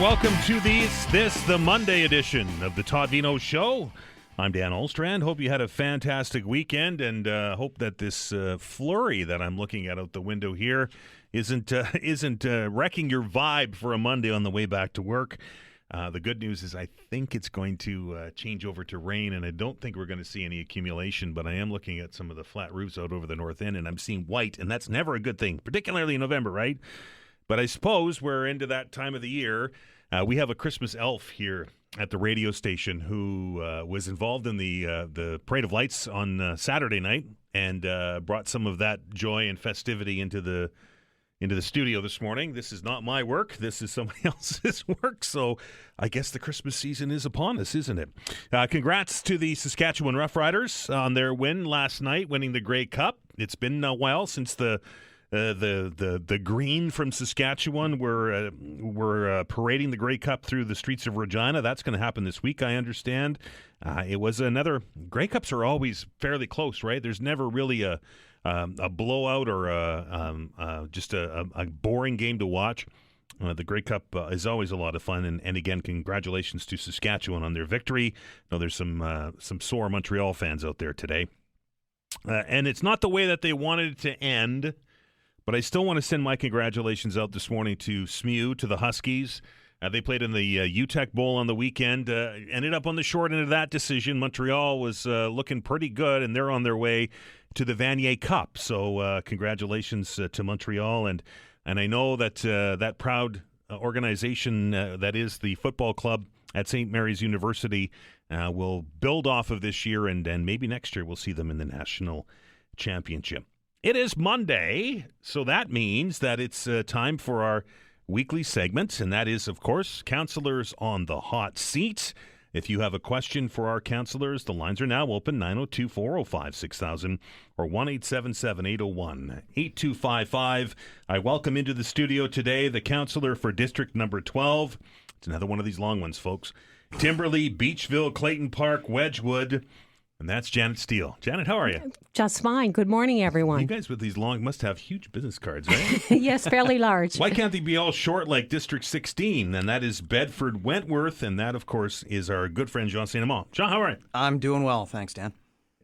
welcome to the Monday edition of the Todd Veinotte Show. I'm Dan Olstrand. Hope you had a fantastic weekend, and hope that this flurry that I'm looking at out the window here isn't wrecking your vibe for a Monday on the way back to work. The good news is I think it's going to change over to rain, and I don't think we're going to see any accumulation, but I am looking at some of the flat roofs out over the north end, and I'm seeing white, and that's never a good thing, particularly in November, right? But I suppose we're into that time of the year. We have a Christmas elf here at the radio station who was involved in the Parade of Lights on Saturday night and brought some of that joy and festivity into the studio this morning. This is not my work. This is somebody else's work. So I guess the Christmas season is upon us, isn't it? Congrats to the Saskatchewan Roughriders on their win last night, winning the Grey Cup. It's been a while since the green from Saskatchewan were parading the Grey Cup through the streets of Regina. That's going to happen this week, I understand. It was another. Grey Cups are always fairly close, right? There's never really a blowout or just a boring game to watch. The Grey Cup is always a lot of fun, and again, congratulations to Saskatchewan on their victory. I know there's some sore Montreal fans out there today, and it's not the way that they wanted it to end. But I still want to send my congratulations out this morning to SMU, to the Huskies. They played in the UTEC Bowl on the weekend. Ended up on the short end of that decision. Montreal was looking pretty good, and they're on their way to the Vanier Cup. So congratulations to Montreal. And I know that that proud organization that is the football club at St. Mary's University will build off of this year, and maybe next year we'll see them in the national championship. It is Monday, so that means that it's time for our weekly segment, and that is, of course, Councillors on the Hot Seat. If you have a question for our councillors, the lines are now open, 902-405-6000 or 1-877-801-8255. I welcome into the studio today the councillor for District Number 12. It's another one of these long ones, folks. Timberlea Beechville Clayton Park, Wedgewood. And that's Janet Steele. Janet, how are you? Just fine. Good morning, everyone. You guys with these long must have huge business cards, right? Yes, fairly large. Why can't they be all short like District 16? And that is Bedford, Wentworth, and that, of course, is our good friend Jean St. Jean, how are you? I'm doing well, thanks, Dan.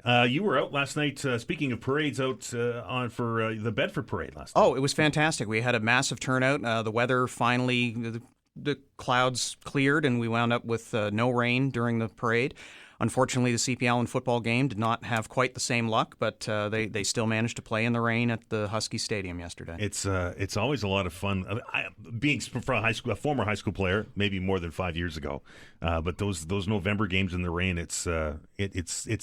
You were out last night, speaking of parades, out for the Bedford parade last night. Oh, it was fantastic. We had a massive turnout. The weather finally, the clouds cleared, and we wound up with no rain during the parade. Unfortunately, the CP Allen football game did not have quite the same luck, but they still managed to play in the rain at the Husky Stadium yesterday. It's always a lot of fun. Being from a former high school player, maybe more than 5 years ago, but those November games in the rain, it's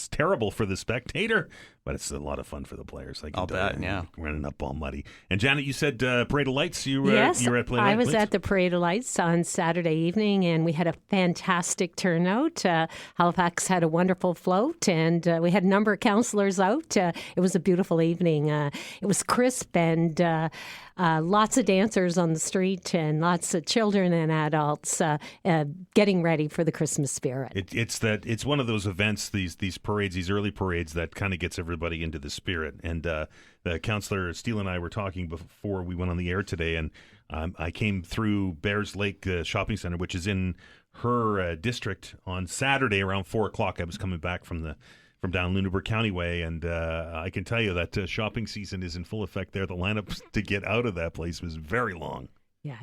terrible for the spectator, but it's a lot of fun for the players. I'll bet, yeah. Running up all muddy. And Janet, you said Parade of Lights. Yes, you were at Parade of Lights? I was at the Parade of Lights on Saturday evening, and we had a fantastic turnout. Halifax had a wonderful float, and we had a number of councillors out. It was a beautiful evening. It was crisp, and lots of dancers on the street, and lots of children and adults getting ready for the Christmas spirit. It's one of those events, these parades, these early parades, that kind of gets everybody into the spirit. And the councillor Steele and I were talking before we went on the air today, and I came through Bears Lake Shopping Center, which is in her district, on Saturday around 4 o'clock. I was coming back from down Lunenburg County way, and I can tell you that shopping season is in full effect there. The lineup to get out of that place was very long. Yeah,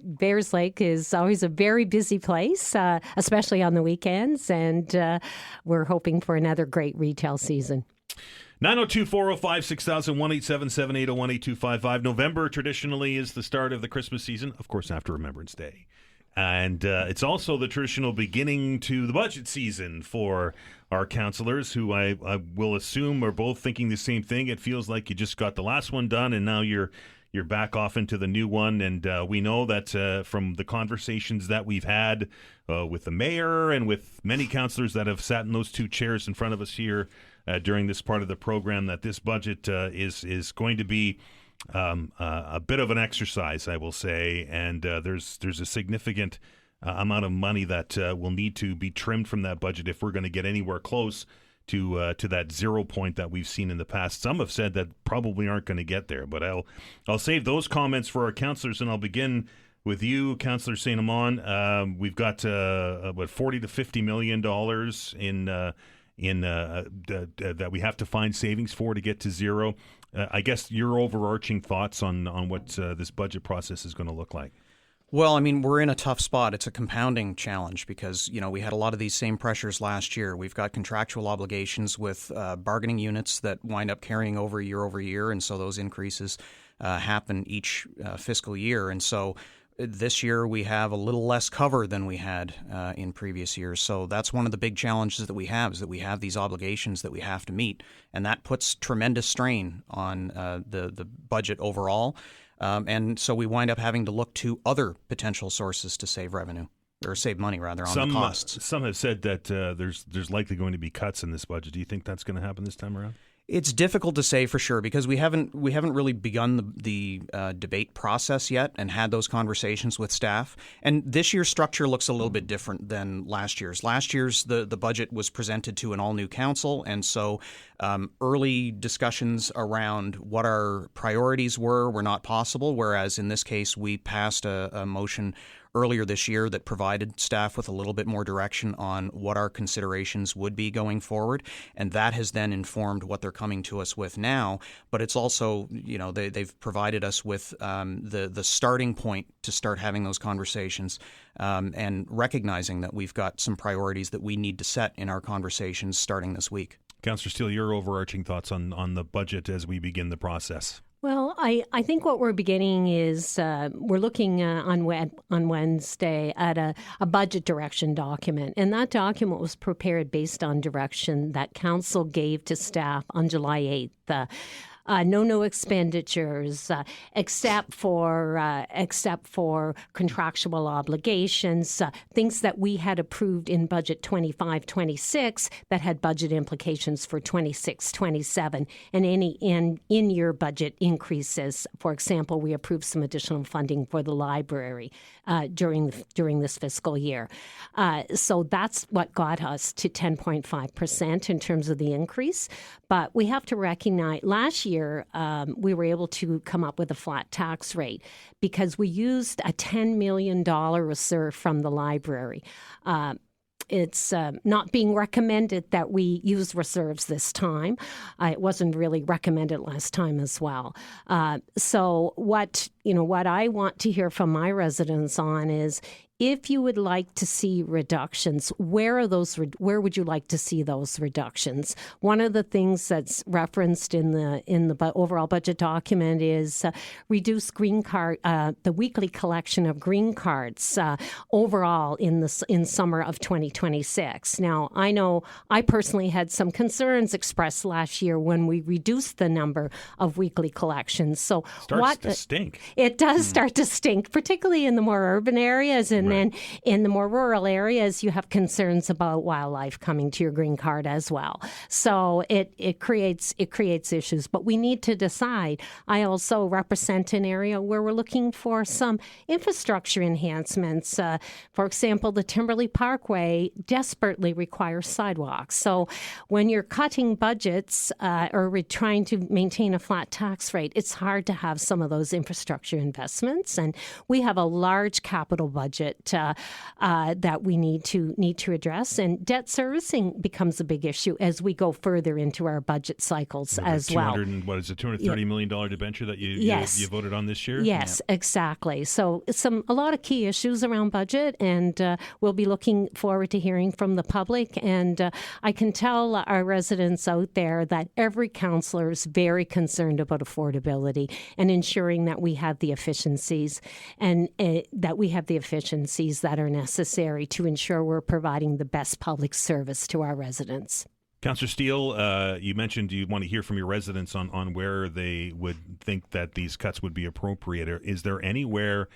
Bears Lake is always a very busy place, especially on the weekends, and we're hoping for another great retail season. 902-405-6000, 1-877-801-8255. November traditionally is the start of the Christmas season, of course, after Remembrance Day. And it's also the traditional beginning to the budget season for our councillors, who I will assume are both thinking the same thing. It feels like you just got the last one done, and now you're back off into the new one. And we know that from the conversations that we've had with the mayor and with many councillors that have sat in those two chairs in front of us here during this part of the program, that this budget is going to be a bit of an exercise, I will say, and there's a significant amount of money that will need to be trimmed from that budget if we're going to get anywhere close to that 0 point that we've seen in the past. Some have said that probably aren't going to get there, but I'll save those comments for our councillors, and I'll begin with you, Councillor St. Amand. We've got about $40 to $50 million that we have to find savings for to get to zero. I guess your overarching thoughts on what this budget process is going to look like. Well, I mean, we're in a tough spot. It's a compounding challenge because, we had a lot of these same pressures last year. We've got contractual obligations with bargaining units that wind up carrying over year, and so those increases happen each fiscal year. And so this year we have a little less cover than we had in previous years. So that's one of the big challenges that we have, is that we have these obligations that we have to meet, and that puts tremendous strain on the budget overall. And so we wind up having to look to other potential sources to save revenue, or save money rather, on the costs. Some have said that there's likely going to be cuts in this budget. Do you think that's going to happen this time around? It's difficult to say for sure because we haven't really begun the debate process yet and had those conversations with staff. And this year's structure looks a little bit different than last year's. Last year's the budget was presented to an all-new council, and so early discussions around what our priorities were not possible, whereas in this case we passed a motion earlier this year that provided staff with a little bit more direction on what our considerations would be going forward. And that has then informed what they're coming to us with now. But it's also, they've provided us with the starting point to start having those conversations and recognizing that we've got some priorities that we need to set in our conversations starting this week. Councillor Steele, your overarching thoughts on the budget as we begin the process? Well, I think what we're beginning is we're looking on Wednesday at a budget direction document. And that document was prepared based on direction that Council gave to staff on July 8th. No new expenditures except for contractual obligations, things that we had approved in budget 25-26 that had budget implications for 26-27, and any in-year budget increases. For example, we approved some additional funding for the library during this fiscal year. So that's what got us to 10.5% in terms of the increase. But we have to recognize last year we were able to come up with a flat tax rate because we used a $10 million reserve from the library. It's not being recommended that we use reserves this time. It wasn't really recommended last time as well. So what I want to hear from my residents on is, if you would like to see reductions, where would you like to see those reductions? One of the things that's referenced in the overall budget document is reduce green card, the weekly collection of green cards overall in summer of 2026. Now, I know I personally had some concerns expressed last year when we reduced the number of weekly collections. So starts to stink. It does start to stink, particularly in the more urban areas, and then in the more rural areas, you have concerns about wildlife coming to your green card as well. So it creates issues. But we need to decide. I also represent an area where we're looking for some infrastructure enhancements. For example, the Timberlea Parkway desperately requires sidewalks. So when you're cutting budgets or trying to maintain a flat tax rate, it's hard to have some of those infrastructure investments. And we have a large capital budget that we need to address, and debt servicing becomes a big issue as we go further into our budget cycles as well. $230 million debenture that you voted on this year? Yes, exactly. So a lot of key issues around budget, and we'll be looking forward to hearing from the public. And I can tell our residents out there that every councillor is very concerned about affordability and ensuring that we have the efficiencies that are necessary to ensure we're providing the best public service to our residents. Councillor Steele, you mentioned you want to hear from your residents on where they would think that these cuts would be appropriate. Is there anywhere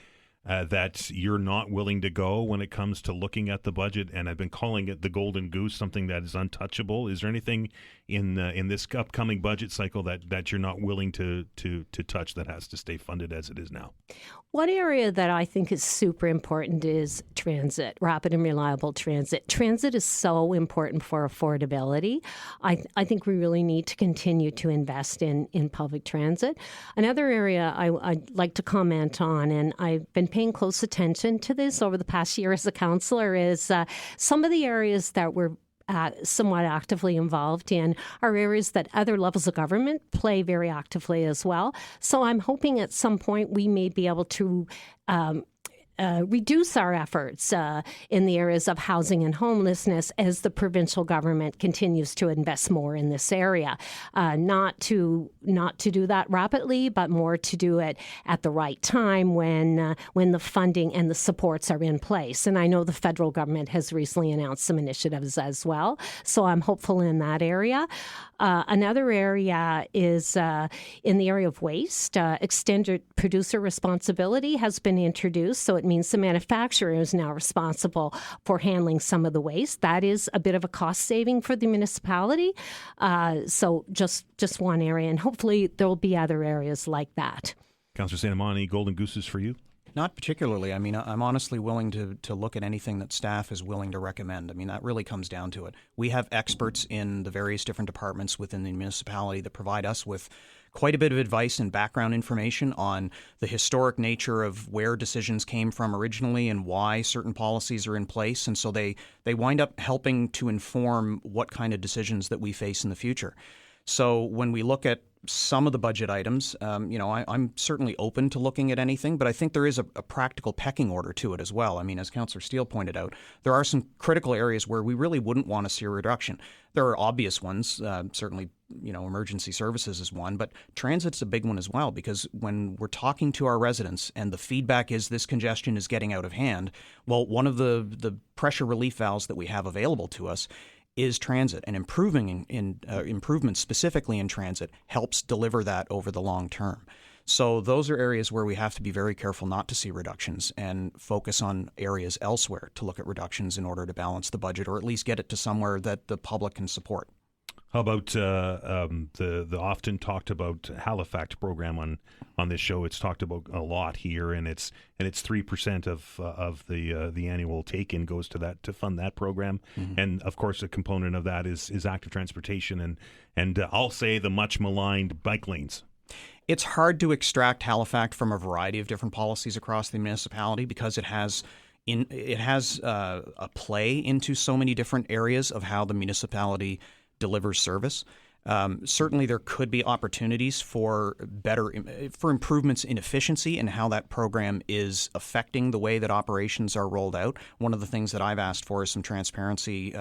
that you're not willing to go when it comes to looking at the budget? And I've been calling it the golden goose, something that is untouchable. Is there anything in this upcoming budget cycle that you're not willing to touch that has to stay funded as it is now? One area that I think is super important is transit, rapid and reliable transit. Transit is so important for affordability. I think we really need to continue to invest in public transit. Another area I'd like to comment on, and I've been paying close attention to this over the past year as a councillor is some of the areas that we're somewhat actively involved in are areas that other levels of government play very actively as well. So I'm hoping at some point we may be able to reduce our efforts in the areas of housing and homelessness as the provincial government continues to invest more in this area. Not to do that rapidly, but more to do it at the right time when the funding and the supports are in place. And I know the federal government has recently announced some initiatives as well, so I'm hopeful in that area. Another area is in the area of waste. Extended producer responsibility has been introduced, so it means the manufacturer is now responsible for handling some of the waste. That is a bit of a cost saving for the municipality. So just one area, and hopefully there will be other areas like that. Councillor St. Amand, any golden gooses for you? Not particularly. I mean, I'm honestly willing to look at anything that staff is willing to recommend. I mean, that really comes down to it. We have experts in the various different departments within the municipality that provide us with quite a bit of advice and background information on the historic nature of where decisions came from originally and why certain policies are in place. And so they wind up helping to inform what kind of decisions that we face in the future. So when we look at some of the budget items, I'm certainly open to looking at anything, but I think there is a practical pecking order to it as well. I mean, as Councillor Steele pointed out, there are some critical areas where we really wouldn't want to see a reduction. There are obvious ones, certainly, emergency services is one, but transit's a big one as well, because when we're talking to our residents and the feedback is this congestion is getting out of hand, well, one of the pressure relief valves that we have available to us is transit, and improvement specifically in transit helps deliver that over the long term. So those are areas where we have to be very careful not to see reductions and focus on areas elsewhere to look at reductions in order to balance the budget, or at least get it to somewhere that the public can support. How about the often talked about Halifax program on this show? It's talked about a lot here, and it's 3% of the annual take-in goes to that to fund that program. Mm-hmm. And of course, a component of that is active transportation and I'll say the much maligned bike lanes. It's hard to extract Halifax from a variety of different policies across the municipality because it has a play into so many different areas of how the municipality delivers service. Certainly, there could be opportunities for improvements in efficiency and how that program is affecting the way that operations are rolled out. One of the things that I've asked for is some transparency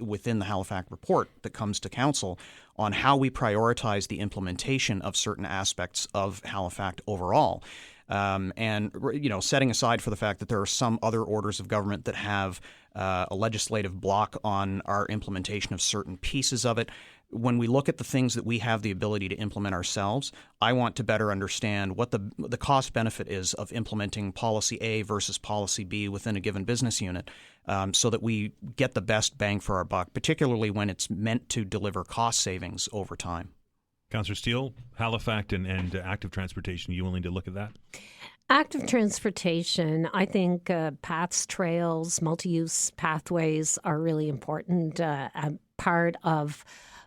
within the Halifax report that comes to Council on how we prioritize the implementation of certain aspects of Halifax overall. And setting aside for the fact that there are some other orders of government that have a legislative block on our implementation of certain pieces of it, when we look at the things that we have the ability to implement ourselves, I want to better understand what the cost benefit is of implementing policy A versus policy B within a given business unit, so that we get the best bang for our buck, particularly when it's meant to deliver cost savings over time. Councillor Steele, Halifax and active transportation, are you willing to look at that? Active transportation, I think paths, trails, multi-use pathways are really important.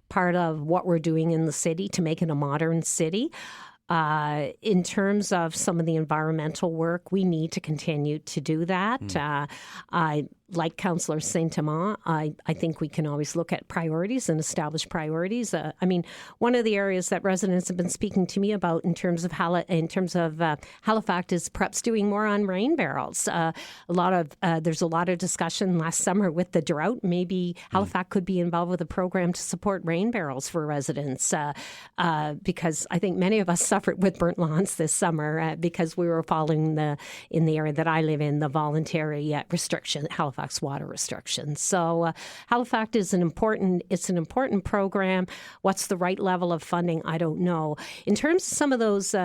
Part of what we're doing in the city to make it a modern city. In terms of some of the environmental work, we need to continue to do that. Like Councillor St. Amand, I think we can always look at priorities and establish priorities. One of the areas that residents have been speaking to me about in terms of Halifax is perhaps doing more on rain barrels. There's a lot of discussion last summer with the drought. Maybe Halifax could be involved with a program to support rain barrels for residents, because I think many of us suffered with burnt lawns this summer because we were following in the area that I live in, the voluntary restriction, Halifax water restrictions. So Halifax is an important program. What's the right level of funding? I don't know. In terms of some of those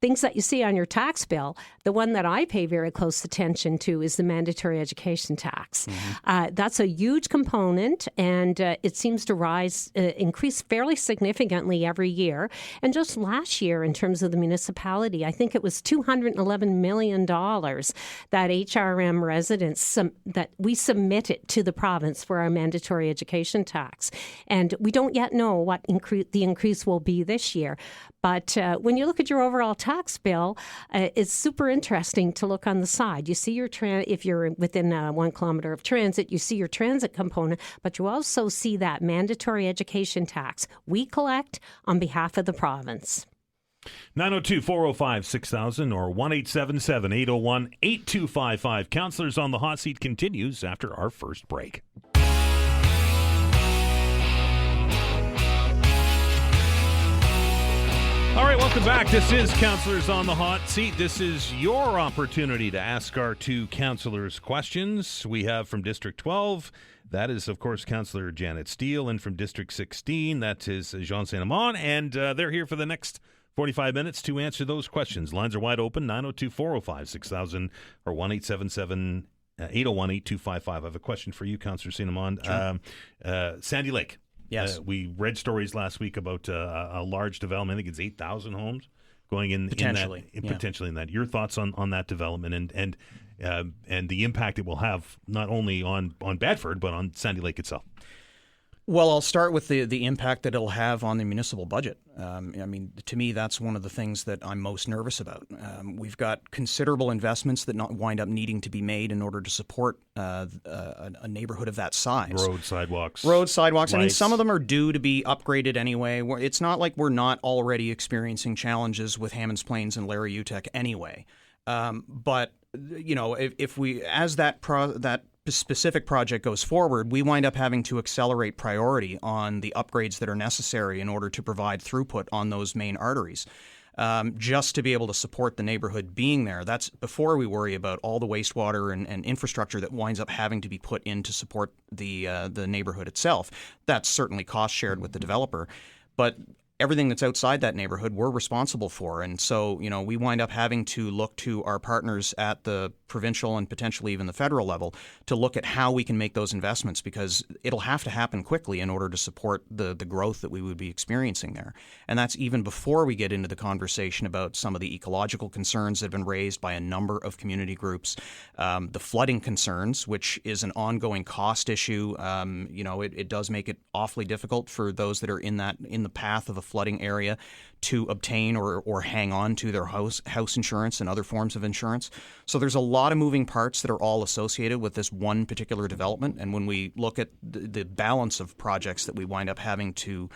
things that you see on your tax bill, the one that I pay very close attention to is the mandatory education tax. Mm-hmm. That's a huge component, and it seems to increase fairly significantly every year. And just last year, in terms of the municipality, I think it was $211 million that HRM residents that we submitted to the province for our mandatory education tax. And we don't yet know what the increase will be this year. But when you look at your overall tax bill, it's super interesting to look on the side. You see your if you're within 1 kilometer of transit, you see your transit component, but you also see that mandatory education tax we collect on behalf of the province. 902-405-6000 or 1-877-801-8255. Councillors on the Hot Seat continues after our first break. All right, welcome back. This is Councillors on the Hot Seat. This is your opportunity to ask our two councillors questions. We have from District 12, that is, of course, Councillor Janet Steele, and from District 16, that is Jean St. Amand, and they're here for the next 45 minutes to answer those questions. Lines are wide open, 902-405-6000 or 1-877-801-8255. I have a question for you, Councillor St. Amand. Sure. Sandy Lake. Yes. We read stories last week about a large development. I think it's 8,000 homes going in potentially. Potentially in that. Your thoughts on that development and the impact it will have not only on Bedford but on Sandy Lake itself. Well, I'll start with the impact that it'll have on the municipal budget. I mean, to me, that's one of the things that I'm most nervous about. We've got considerable investments that wind up needing to be made in order to support a neighborhood of that size. Road, sidewalks. Lights. I mean, some of them are due to be upgraded anyway. It's not like we're not already experiencing challenges with Hammonds Plains and Larry Utek anyway. But, you know, if we, as that specific project goes forward, we wind up having to accelerate priority on the upgrades that are necessary in order to provide throughput on those main arteries. Just to be able to support the neighborhood being there. That's before we worry about all the wastewater and infrastructure that winds up having to be put in to support the neighborhood itself. That's certainly cost shared with the developer. But everything that's outside that neighborhood, we're responsible for. And so, you know, we wind up having to look to our partners at the provincial and potentially even the federal level to look at how we can make those investments, because it'll have to happen quickly in order to support the growth that we would be experiencing there. And that's even before we get into the conversation about some of the ecological concerns that have been raised by a number of community groups, the flooding concerns, which is an ongoing cost issue. You know, it does make it awfully difficult for those that are in the path of a flooding area to obtain or hang on to their house insurance and other forms of insurance. So there's a lot of moving parts that are all associated with this one particular development. And when we look at the balance of projects that we wind up having to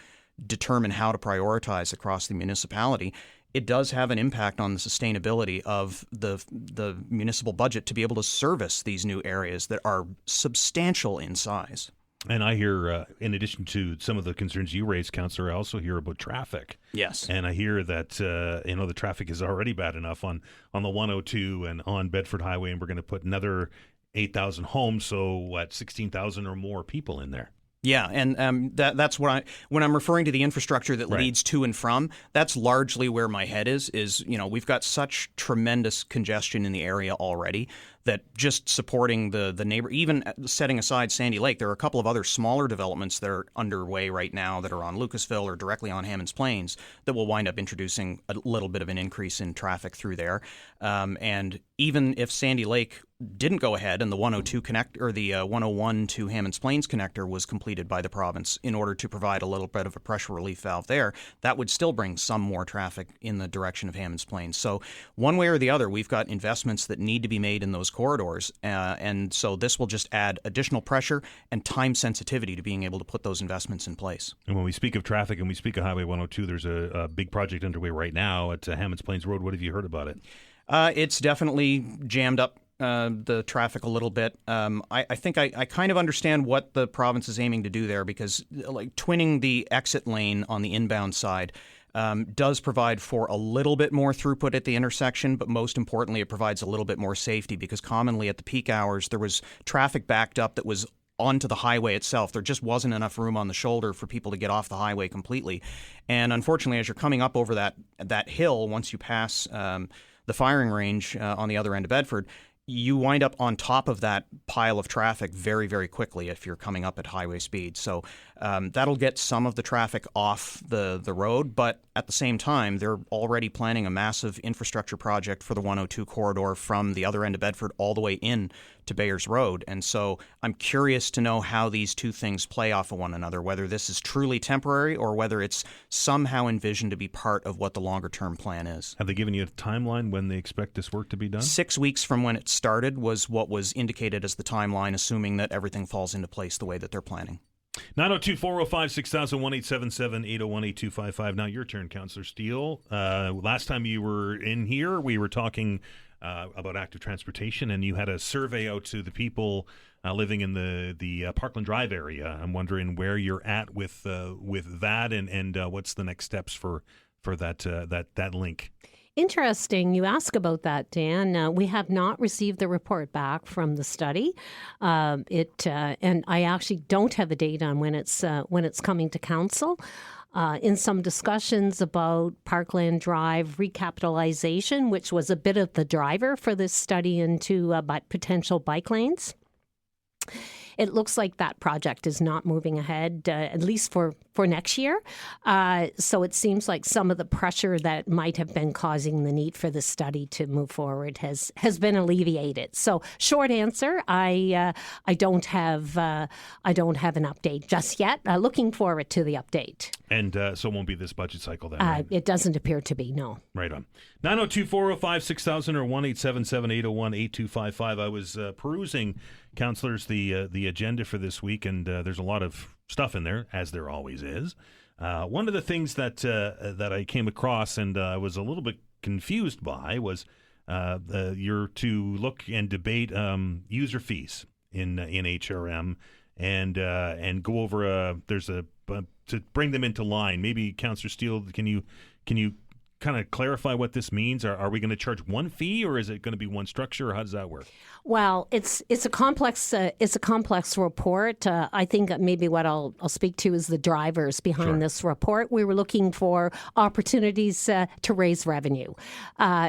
determine how to prioritize across the municipality, it does have an impact on the sustainability of the municipal budget to be able to service these new areas that are substantial in size. And I hear, in addition to some of the concerns you raised, Councillor, I also hear about traffic. Yes. And I hear that, the traffic is already bad enough on the 102 and on Bedford Highway, and we're going to put another 8,000 homes, so 16,000 or more people in there. Yeah, and that's what when I'm referring to the infrastructure that leads to and from, that's largely where my head is, you know, we've got such tremendous congestion in the area already that just supporting the neighbor, even setting aside Sandy Lake, there are a couple of other smaller developments that are underway right now that are on Lucasville or directly on Hammonds Plains that will wind up introducing a little bit of an increase in traffic through there. And even if Sandy Lake didn't go ahead and the 102 or the 101 to Hammonds Plains connector was completed by the province in order to provide a little bit of a pressure relief valve there, that would still bring some more traffic in the direction of Hammonds Plains. So one way or the other, we've got investments that need to be made in those corridors. And so this will just add additional pressure and time sensitivity to being able to put those investments in place. And when we speak of traffic and we speak of Highway 102, there's a big project underway right now at Hammonds Plains Road. What have you heard about it? It's definitely jammed up the traffic a little bit. I think I kind of understand what the province is aiming to do there, because like twinning the exit lane on the inbound side does provide for a little bit more throughput at the intersection, but most importantly, it provides a little bit more safety, because commonly at the peak hours, there was traffic backed up that was onto the highway itself. There just wasn't enough room on the shoulder for people to get off the highway completely. And unfortunately, as you're coming up over that hill, once you pass the firing range on the other end of Bedford, you wind up on top of that pile of traffic very, very quickly if you're coming up at highway speed. So That'll get some of the traffic off the road, but at the same time, they're already planning a massive infrastructure project for the 102 corridor from the other end of Bedford all the way in to Bayers Road. And so I'm curious to know how these two things play off of one another, whether this is truly temporary or whether it's somehow envisioned to be part of what the longer-term plan is. Have they given you a timeline when they expect this work to be done? 6 weeks from when it started was what was indicated as the timeline, assuming that everything falls into place the way that they're planning. 902-405-6000, 1-877-801-8255. Now your turn, Councillor Steele. Last time you were in here, we were talking about active transportation, and you had a survey out to the people living in the Parkland Drive area. I'm wondering where you're at with that, and what's the next steps for that link. Interesting you ask about that, Dan. We have not received the report back from the study. And I actually don't have a date on when it's coming to Council. In some discussions about Parkland Drive recapitalization, which was a bit of the driver for this study into potential bike lanes. It looks like that project is not moving ahead, at least for next year. So it seems like some of the pressure that might have been causing the need for the study to move forward has been alleviated. So short answer, I don't have an update just yet. Looking forward to the update. And so it won't be this budget cycle then, right? It doesn't appear to be, no. Right on. 902-405-6000 or 1-877-801-8255. I was perusing, councillors, the agenda for this week, and there's a lot of stuff in there, as there always is. One of the things that I came across and I was a little bit confused by was you're to look and debate user fees in HRM and go over to bring them into line. Maybe Councillor Steele, can you kind of clarify what this means? Are we going to charge one fee, or is it going to be one structure, or how does that work? Well, it's a complex report. I think maybe what I'll speak to is the drivers behind this report. We were looking for opportunities to raise revenue.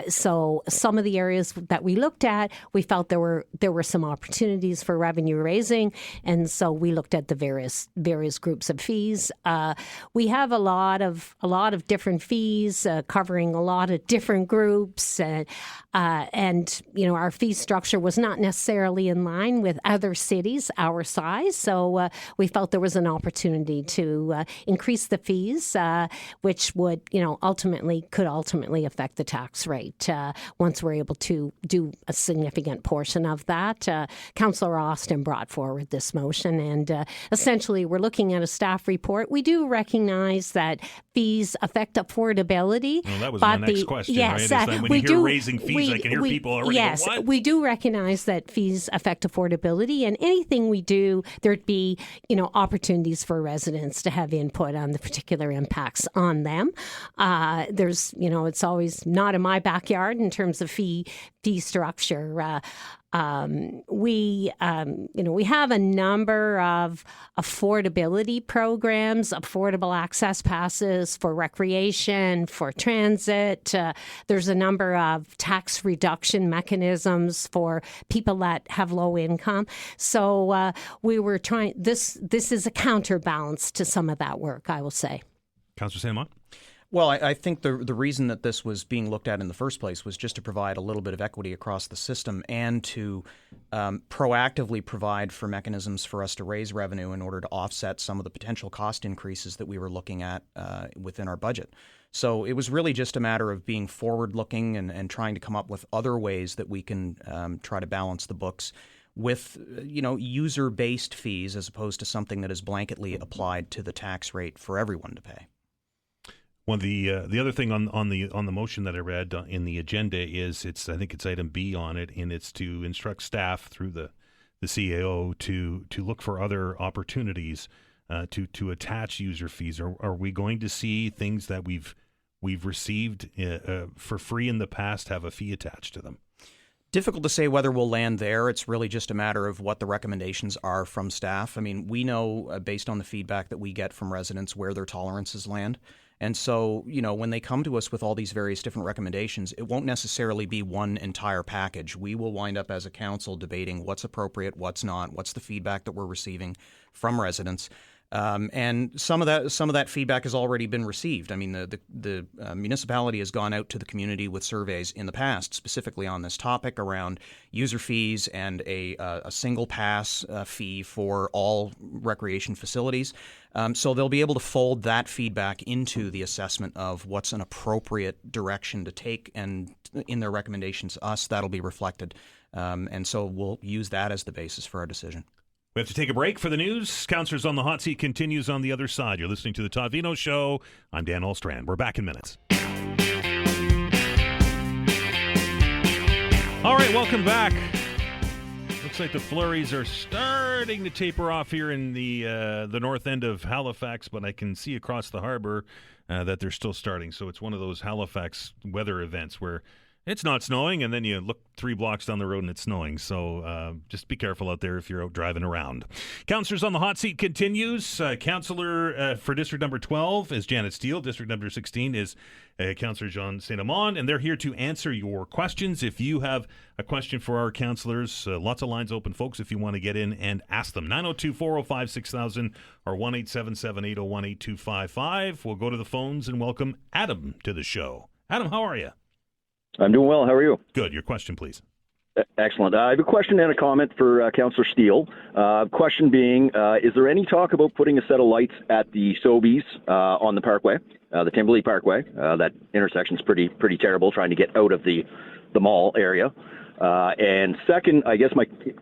So some of the areas that we looked at, we felt there were some opportunities for revenue raising, and so we looked at the various groups of fees. We have a lot of different fees covering a lot of different groups, and our fee structure was not necessarily in line with other cities our size. So we felt there was an opportunity to increase the fees, which would, ultimately affect the tax rate once we're able to do a significant portion of that. Councillor Austin brought forward this motion, and essentially we're looking at a staff report. We do recognize that fees affect affordability. Well, that was my next question. Yes, right? When you hear raising fees, I can hear people already yes, go, what? We do recognize that fees affect affordability, and anything we do, there'd be, opportunities for residents to have input on the particular impacts on them. There's, it's always not in my backyard in terms of fee structure. We have a number of affordability programs, affordable access passes for recreation, for transit. There's a number of tax reduction mechanisms for people that have low income. So we were trying, this is a counterbalance to some of that work, I will say. Councillor St. Amand? Well, I think the reason that this was being looked at in the first place was just to provide a little bit of equity across the system and to proactively provide for mechanisms for us to raise revenue in order to offset some of the potential cost increases that we were looking at within our budget. So it was really just a matter of being forward-looking and trying to come up with other ways that we can try to balance the books with, user-based fees as opposed to something that is blanketly applied to the tax rate for everyone to pay. Well, the other thing on the motion that I read in the agenda is I think it's item B on it, and it's to instruct staff through the CAO to look for other opportunities to attach user fees. Are we going to see things that we've received for free in the past have a fee attached to them? Difficult to say whether we'll land there. It's really just a matter of what the recommendations are from staff. I mean, we know based on the feedback that we get from residents where their tolerances land. And so, when they come to us with all these various different recommendations, it won't necessarily be one entire package. We will wind up as a council debating what's appropriate, what's not, what's the feedback that we're receiving from residents. And some of that feedback has already been received. I mean, the municipality has gone out to the community with surveys in the past, specifically on this topic around user fees and a single pass fee for all recreation facilities. So they'll be able to fold that feedback into the assessment of what's an appropriate direction to take, and in their recommendations to us, that'll be reflected. And so we'll use that as the basis for our decision. We have to take a break for the news. Councillors on the Hot Seat continues on the other side. You're listening to the Todd Veinotte Show. I'm Dan Olstrand. We're back in minutes. All right, welcome back. Looks like the flurries are starting to taper off here in the north end of Halifax, but I can see across the harbor that they're still starting. So it's one of those Halifax weather events where it's not snowing, and then you look 3 blocks down the road and it's snowing. So just be careful out there if you're out driving around. Councillors on the Hot Seat continues. Councillor for District Number 12 is Janet Steele. District Number 16 is Councillor Jean St. Amand, and they're here to answer your questions. If you have a question for our councillors, lots of lines open, folks, if you want to get in and ask them. 902-405-6000 or 1-877-801-8255. We'll go to the phones and welcome Adam to the show. Adam, how are you? I'm doing well. How are you? Good. Your question, please. Excellent. I have a question and a comment for Councillor Steele. Question being, is there any talk about putting a set of lights at the Sobeys on the Parkway, the Timberlea Parkway? That intersection's pretty terrible, trying to get out of the mall area. And second, I guess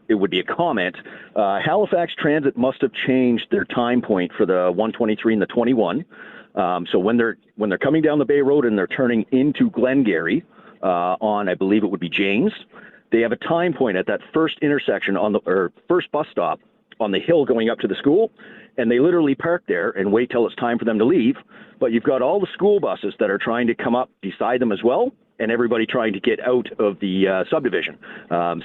it would be a comment. Halifax Transit must have changed their time point for the 123 and the 21. So when they're coming down the Bay Road and they're turning into Glengarry, on, I believe it would be James, they have a time point at that first intersection first bus stop on the hill going up to the school, and they literally park there and wait till it's time for them to leave. But you've got all the school buses that are trying to come up beside them as well, and everybody trying to get out of the subdivision.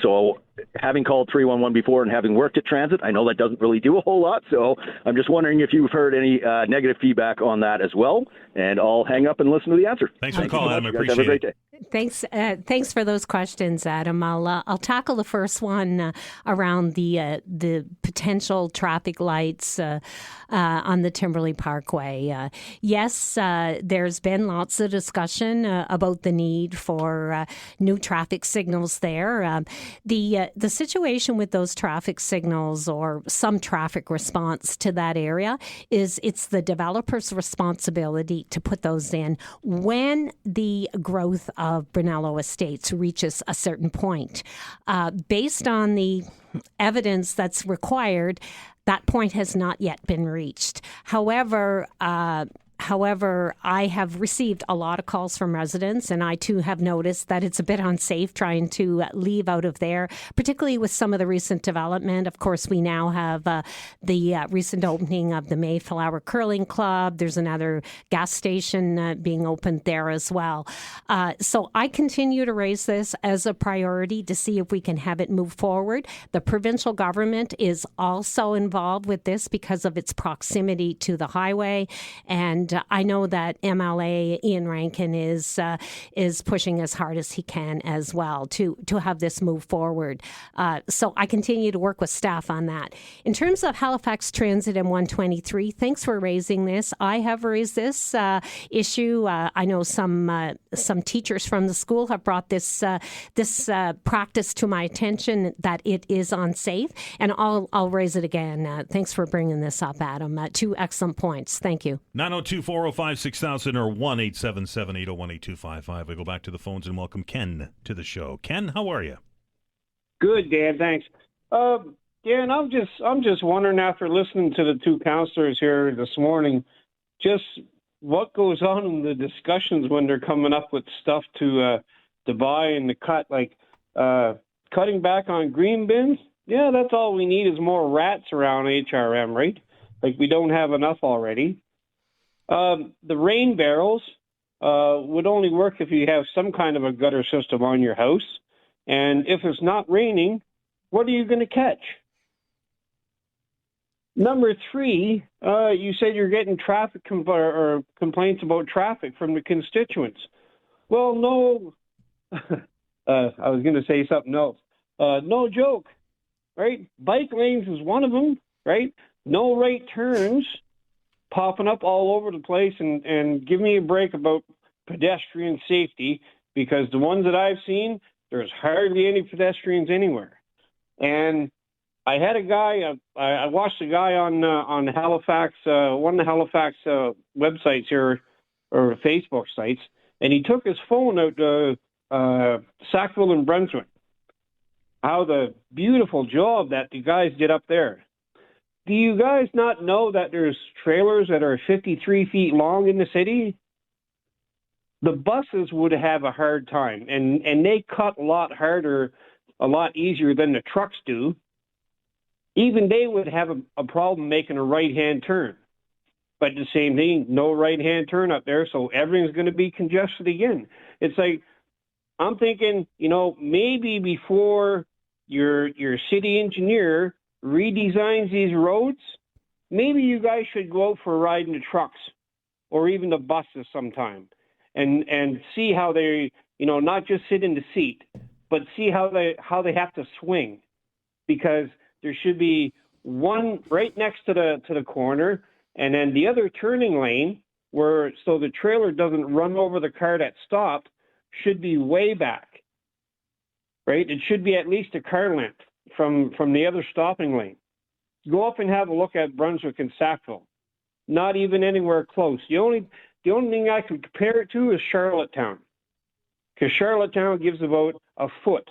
So having called 311 before and having worked at transit, I know that doesn't really do a whole lot. So I'm just wondering if you've heard any negative feedback on that as well. And I'll hang up and listen to the answer. Thanks for the call, Adam. I appreciate it. Have a great day. Thanks for those questions, Adam. I'll tackle the first one around the potential traffic lights on the Timberlea Parkway. Yes, there's been lots of discussion about the need for new traffic signals there. The situation with those traffic signals or some traffic response to that area is it's the developer's responsibility to put those in when the growth of Brunello Estates reaches a certain point. Based on the evidence that's required, that point has not yet been reached. However, I have received a lot of calls from residents, and I too have noticed that it's a bit unsafe trying to leave out of there, particularly with some of the recent development. Of course, we now have the recent opening of the Mayflower Curling Club. There's another gas station being opened there as well. So I continue to raise this as a priority to see if we can have it move forward. The provincial government is also involved with this because of its proximity to the highway, and I know that MLA Ian Rankin is pushing as hard as he can as well to have this move forward. So I continue to work with staff on that. In terms of Halifax Transit and 123, thanks for raising this. I have raised this issue. I know some teachers from the school have brought this practice to my attention that it is unsafe, and I'll raise it again. Thanks for bringing this up, Adam. 2 excellent points. Thank you. 902-405-6000 or 1-877-801-8255. We go back to the phones and welcome Ken to the show. Ken, how are you? Good, Dan. Thanks. Dan, I'm just wondering, after listening to the 2 councillors here this morning, just what goes on in the discussions when they're coming up with stuff to buy and to cut, like cutting back on green bins. Yeah, that's all we need is more rats around HRM, right? Like we don't have enough already. The rain barrels would only work if you have some kind of a gutter system on your house. And if it's not raining, what are you going to catch? Number 3, you said you're getting traffic or complaints about traffic from the constituents. Well, no. I was going to say something else. No joke, right? Bike lanes is one of them, right? no right turns popping up all over the place, and give me a break about pedestrian safety, because the ones that I've seen, there's hardly any pedestrians anywhere. And I had a guy, I watched a guy on Halifax, one of the Halifax websites here, or Facebook sites, and he took his phone out to Sackville and Brunswick. How the beautiful job that the guys did up there. Do you guys not know that there's trailers that are 53 feet long in the city? The buses would have a hard time, and they cut a lot harder, a lot easier than the trucks do. Even they would have a problem making a right-hand turn. But the same thing, no right-hand turn up there, so everything's going to be congested again. It's like, I'm thinking, maybe before your city engineer redesigns these roads, maybe you guys should go out for a ride in the trucks or even the buses sometime and see how they, not just sit in the seat, but see how they have to swing, because there should be one right next to the corner, and then the other turning lane so the trailer doesn't run over the car that stopped should be way back, right? It should be at least a car length from the other stopping lane. Go up and have a look at Brunswick and Sackville. Not even anywhere close. The only thing I can compare it to is Charlottetown, because Charlottetown gives about a foot.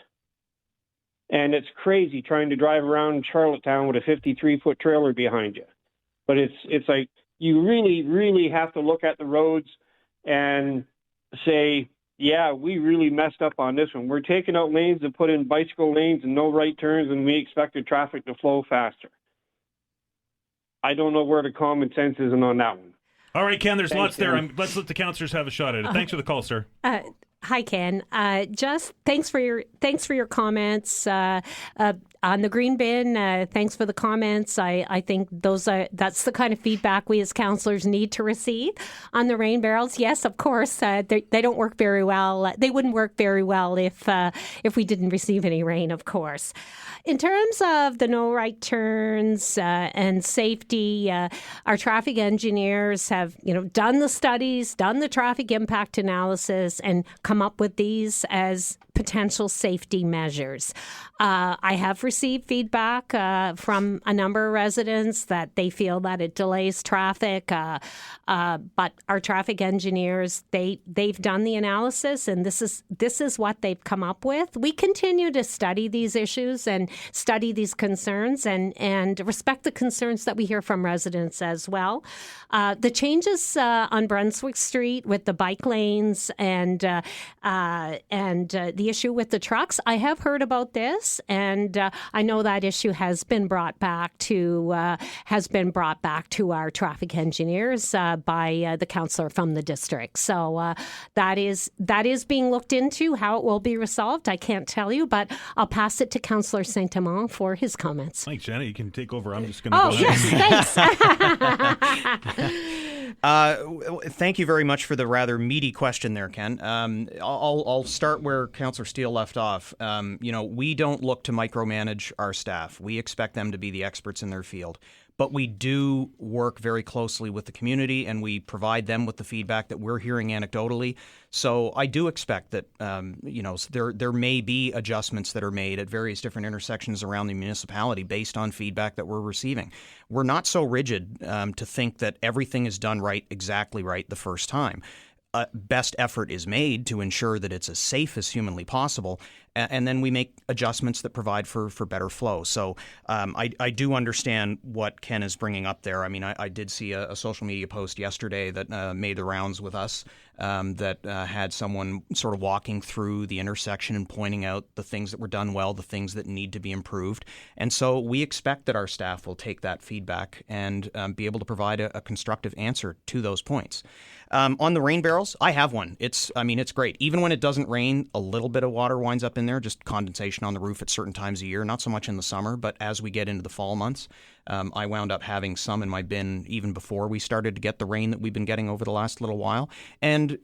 And it's crazy trying to drive around Charlottetown with a 53-foot trailer behind you. But it's like, you really, really have to look at the roads and say, yeah, we really messed up on this one. We're taking out lanes to put in bicycle lanes and no right turns, and we expected traffic to flow faster. I don't know where the common sense is on that one. All right, Ken, there's lots there. Let's let the councillors have a shot at it. Thanks for the call, sir. Hi, Ken. Just thanks for your comments on the green bin. Thanks for the comments. I think that's the kind of feedback we as councillors need to receive. On the rain barrels, yes, of course, they don't work very well. They wouldn't work very well if we didn't receive any rain, of course. In terms of the no right turns and safety, our traffic engineers have done the studies, done the traffic impact analysis, and come up with these as potential safety measures. I have received feedback from a number of residents that they feel that it delays traffic, but our traffic engineers, they've done the analysis, and this is what they've come up with. We continue to study these issues and study these concerns and respect the concerns that we hear from residents as well. The changes on Brunswick Street with the bike lanes and the issue with the trucks, I have heard about this, and I know that issue has been brought back to our traffic engineers by the councillor from the district. So that is being looked into. How it will be resolved, I can't tell you, but I'll pass it to Councillor St. Amand for his comments. Thanks, Janet. You can take over. I'm just going to go yes, thanks. Thank you very much for the rather meaty question there, Ken. I'll start where Councillor Steele left off. We don't look to micromanage our staff. We expect them to be the experts in their field. But we do work very closely with the community, and we provide them with the feedback that we're hearing anecdotally. So I do expect that there may be adjustments that are made at various different intersections around the municipality based on feedback that we're receiving. We're not so rigid to think that everything is done exactly right the first time. Best effort is made to ensure that it's as safe as humanly possible, and then we make adjustments that provide for better flow. So I do understand what Ken is bringing up there. I mean, I did see a social media post yesterday that made the rounds with us that had someone sort of walking through the intersection and pointing out the things that were done well, the things that need to be improved. And so we expect that our staff will take that feedback and be able to provide a constructive answer to those points. On the rain barrels, I have one. It's great. Even when it doesn't rain, a little bit of water winds up in there, just condensation on the roof at certain times of year, not so much in the summer, but as we get into the fall months, I wound up having some in my bin even before we started to get the rain that we've been getting over the last little while. And And,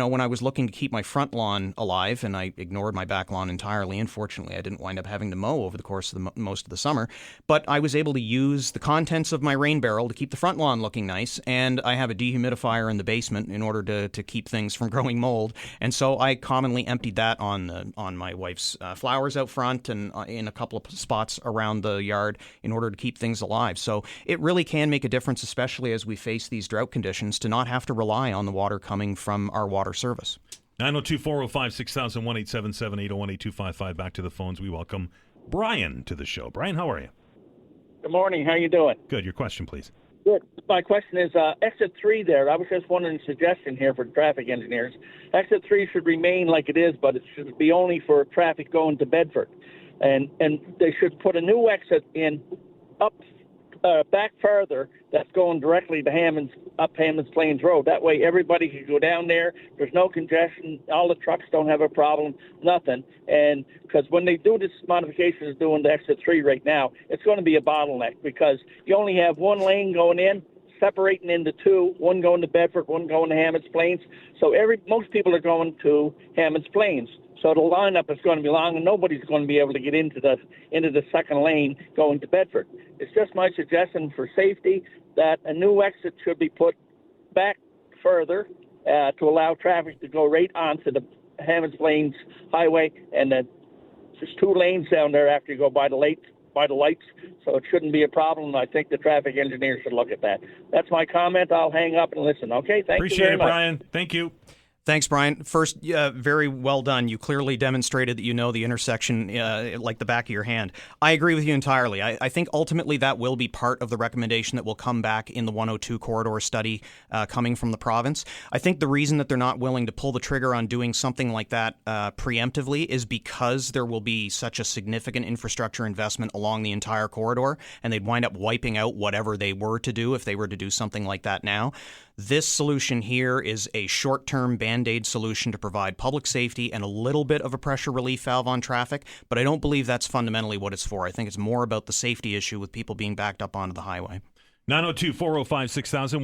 when I was looking to keep my front lawn alive, and I ignored my back lawn entirely, unfortunately, I didn't wind up having to mow over the course of most of the summer, but I was able to use the contents of my rain barrel to keep the front lawn looking nice, and I have a dehumidifier in the basement in order to keep things from growing mold, and so I commonly emptied that on my wife's flowers out front and in a couple of spots around the yard in order to keep things alive. So it really can make a difference, especially as we face these drought conditions, to not have to rely on the water coming from our water service. 902-405-6000, 1-877-801-8255. Back to the phones. We welcome Brian to the show. Brian, how are you? Good morning. How you doing? Good. Your question, please. Good. My question is exit 3 there. I was just wondering a suggestion here for traffic engineers. Exit 3 should remain like it is, but it should be only for traffic going to Bedford. And they should put a new exit in back further that's going directly to up Hammonds Plains Road. That way everybody can go down there. There's no congestion. All the trucks don't have a problem, nothing. And because when they do this modification is doing the exit 3 right now, it's going to be a bottleneck because you only have one lane going in, separating into two, one going to Bedford, one going to Hammonds Plains. So most people are going to Hammonds Plains. So the lineup is going to be long, and nobody's going to be able to get into the second lane going to Bedford. It's just my suggestion for safety that a new exit should be put back further to allow traffic to go right onto the Hammonds Plains Highway, and then there's 2 lanes down there after you go by the lights, so it shouldn't be a problem. I think the traffic engineers should look at that. That's my comment. I'll hang up and listen. Okay, thank you very much. Appreciate it, Brian. Thank you. Thanks, Brian. First, very well done. You clearly demonstrated that you know the intersection like the back of your hand. I agree with you entirely. I think ultimately that will be part of the recommendation that will come back in the 102 corridor study coming from the province. I think the reason that they're not willing to pull the trigger on doing something like that preemptively is because there will be such a significant infrastructure investment along the entire corridor, and they'd wind up wiping out whatever they were to do if they were to do something like that now. This solution here is a short-term Band-Aid solution to provide public safety and a little bit of a pressure relief valve on traffic, but I don't believe that's fundamentally what it's for. I think it's more about the safety issue with people being backed up onto the highway. 902-405-6000,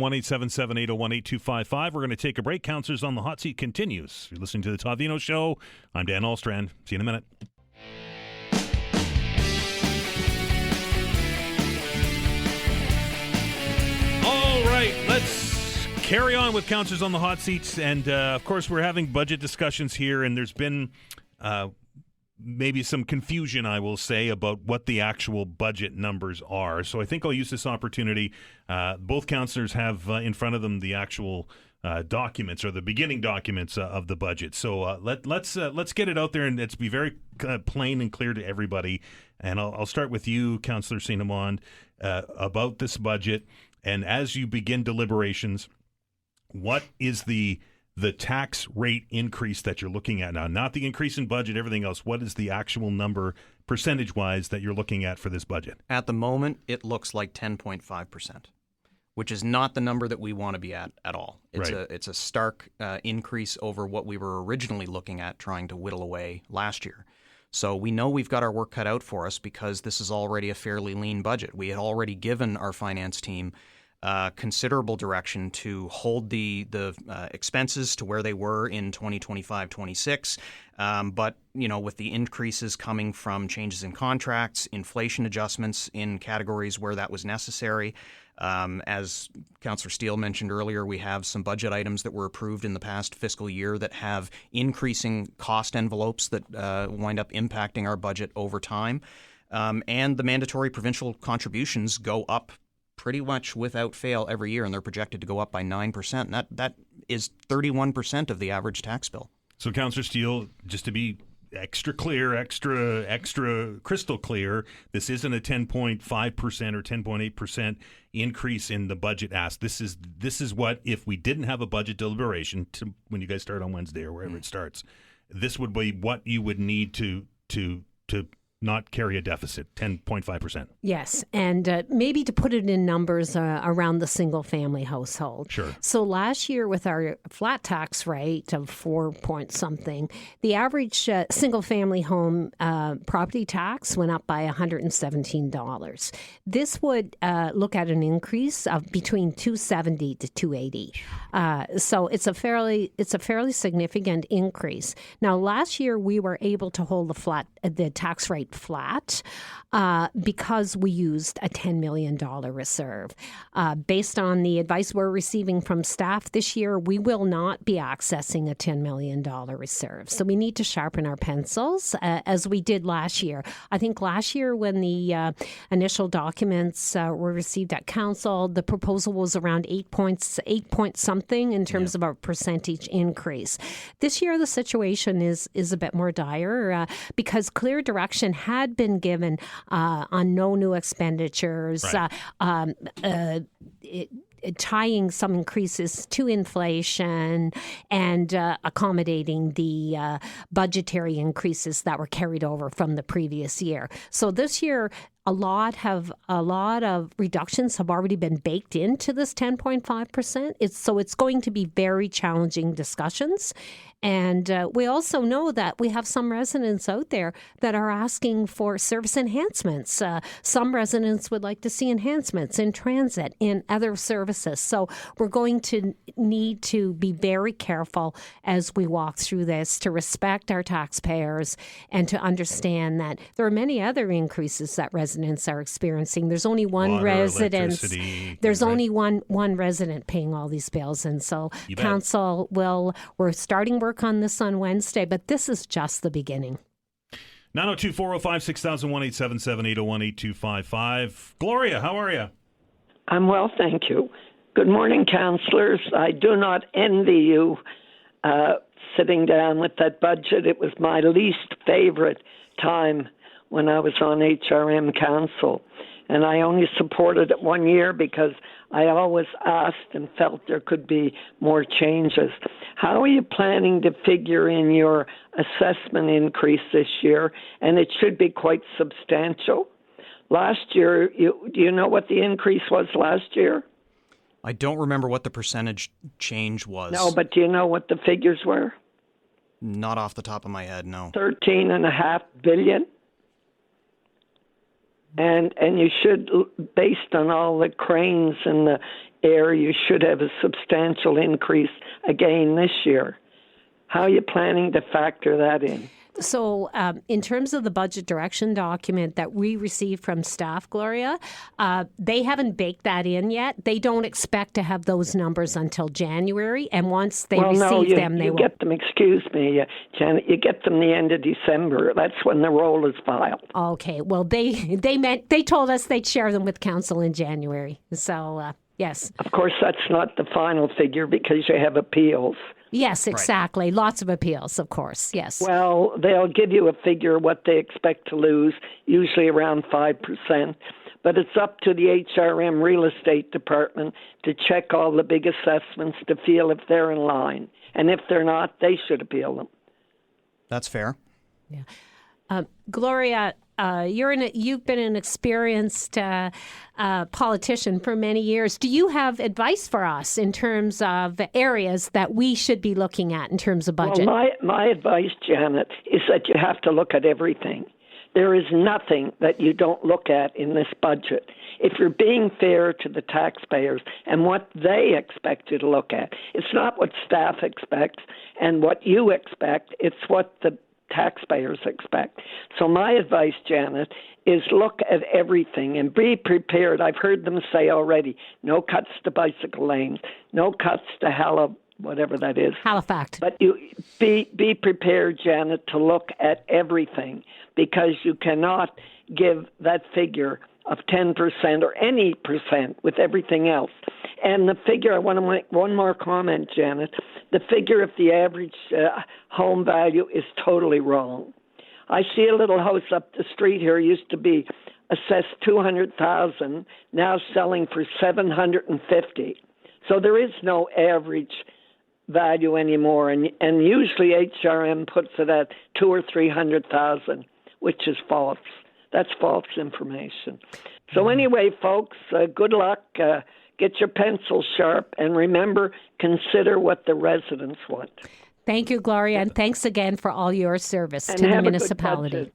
1-877-801-8255. We're going to take a break. Councillors on the Hot Seat continues. You're listening to the Todd Veinotte Show. I'm Dan Alstrand. See you in a minute. All right, let's carry on with Councillors on the Hot Seats. And, of course, we're having budget discussions here, and there's been maybe some confusion, I will say, about what the actual budget numbers are. So I think I'll use this opportunity. Both councillors have in front of them the actual documents or the beginning documents of the budget. So let's get it out there, and let's be very plain and clear to everybody. And I'll start with you, Councillor St. Amand, about this budget. And as you begin deliberations, what is the tax rate increase that you're looking at now? Not the increase in budget, everything else. What is the actual number, percentage-wise, that you're looking at for this budget? At the moment, it looks like 10.5%, which is not the number that we want to be at all. It's a stark increase over what we were originally looking at trying to whittle away last year. So we know we've got our work cut out for us because this is already a fairly lean budget. We had already given our finance team considerable direction to hold the expenses to where they were in 2025-26. But, with the increases coming from changes in contracts, inflation adjustments in categories where that was necessary, as Councillor Steele mentioned earlier, we have some budget items that were approved in the past fiscal year that have increasing cost envelopes that wind up impacting our budget over time. And the mandatory provincial contributions go up pretty much without fail every year, and they're projected to go up by 9%. And that is 31% of the average tax bill. So, Councillor Steele, just to be extra clear, extra crystal clear, this isn't a 10.5% or 10.8% increase in the budget ask. This is what, if we didn't have a budget deliberation when you guys start on Wednesday or wherever it starts, this would be what you would need to not carry a deficit, 10.5%. Yes, and maybe to put it in numbers around the single-family household. Sure. So last year with our flat tax rate of 4 point something, the average single-family home property tax went up by $117. This would look at an increase of between $270 to $280. So it's a fairly significant increase. Now, last year we were able to hold the tax rate flat because we used a $10 million reserve. Based on the advice we're receiving from staff this year, we will not be accessing a $10 million reserve. So we need to sharpen our pencils as we did last year. I think last year when the initial documents were received at Council, the proposal was around 8 point something in terms of a percentage increase. This year the situation is a bit more dire because clear direction had been given on no new expenditures, tying some increases to inflation and accommodating the budgetary increases that were carried over from the previous year. So this year, a lot of reductions have already been baked into this 10.5%. So it's going to be very challenging discussions. And we also know that we have some residents out there that are asking for service enhancements. Some residents would like to see enhancements in transit, in other services. So we're going to need to be very careful as we walk through this to respect our taxpayers and to understand that there are many other increases that residents are experiencing. There's only one resident. There's only one resident paying all these bills, and so Council we're starting work on this on Wednesday, but this is just the beginning. 902-405-6000, 1-877-801-8255. Gloria, how are you? I'm well, thank you. Good morning, councillors. I do not envy you sitting down with that budget. It was my least favorite time when I was on HRM Council. And I only supported it 1 year because I always asked and felt there could be more changes. How are you planning to figure in your assessment increase this year? And it should be quite substantial. Last year, do you know what the increase was last year? I don't remember what the percentage change was. No, but do you know what the figures were? Not off the top of my head, no. $13.5 billion. And you should, based on all the cranes in the air, you should have a substantial increase again this year. How are you planning to factor that in? So in terms of the budget direction document that we received from staff, Gloria, they haven't baked that in yet. They don't expect to have those numbers until January. And once they receive them, they will. Get them, excuse me, Janet, you get them the end of December. That's when the roll is filed. Okay. Well, they told us they'd share them with Council in January. So, yes. Of course, that's not the final figure because you have appeals. Yes, exactly. Right. Lots of appeals, of course. Yes. Well, they'll give you a figure of what they expect to lose, usually around 5%. But it's up to the HRM real estate department to check all the big assessments to feel if they're in line. And if they're not, they should appeal them. That's fair. Yeah. Gloria, you've been an experienced politician for many years. Do you have advice for us in terms of areas that we should be looking at in terms of budget? Well, my advice, Janet, is that you have to look at everything. There is nothing that you don't look at in this budget. If you're being fair to the taxpayers and what they expect you to look at, it's not what staff expects and what you expect, it's what the taxpayers expect. So my advice, Janet, is look at everything and be prepared. I've heard them say already, no cuts to bicycle lanes, no cuts to whatever that is. Halifax. But you be prepared, Janet, to look at everything because you cannot give that figure of 10% or any percent with everything else. And the figure, I want to make one more comment, Janet. The figure of the average home value is totally wrong. I see a little house up the street here used to be assessed $200,000, now selling for $750,000. So there is no average value anymore, and usually HRM puts it at $200,000 or $300,000, which is false. That's false information. So anyway, folks, good luck. Get your pencil sharp, and remember, consider what the residents want. Thank you, Gloria, and thanks again for all your service to the municipality.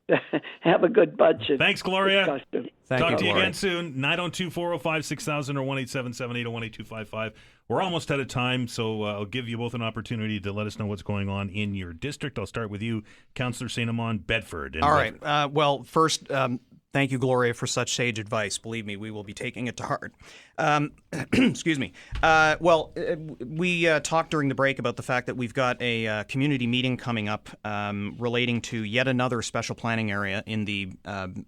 Have a good budget. Thanks, Gloria. Talk to you Gloria. again soon. 902-405-6000 or 1-877-801-8255. We're almost out of time, so I'll give you both an opportunity to let us know what's going on in your district. I'll start with you, Councillor St. Amand, Bedford. All right. Well, first, thank you, Gloria, for such sage advice. Believe me, we will be taking it to heart. Excuse me. We talked during the break about the fact that we've got a community meeting coming up relating to yet another special planning area in the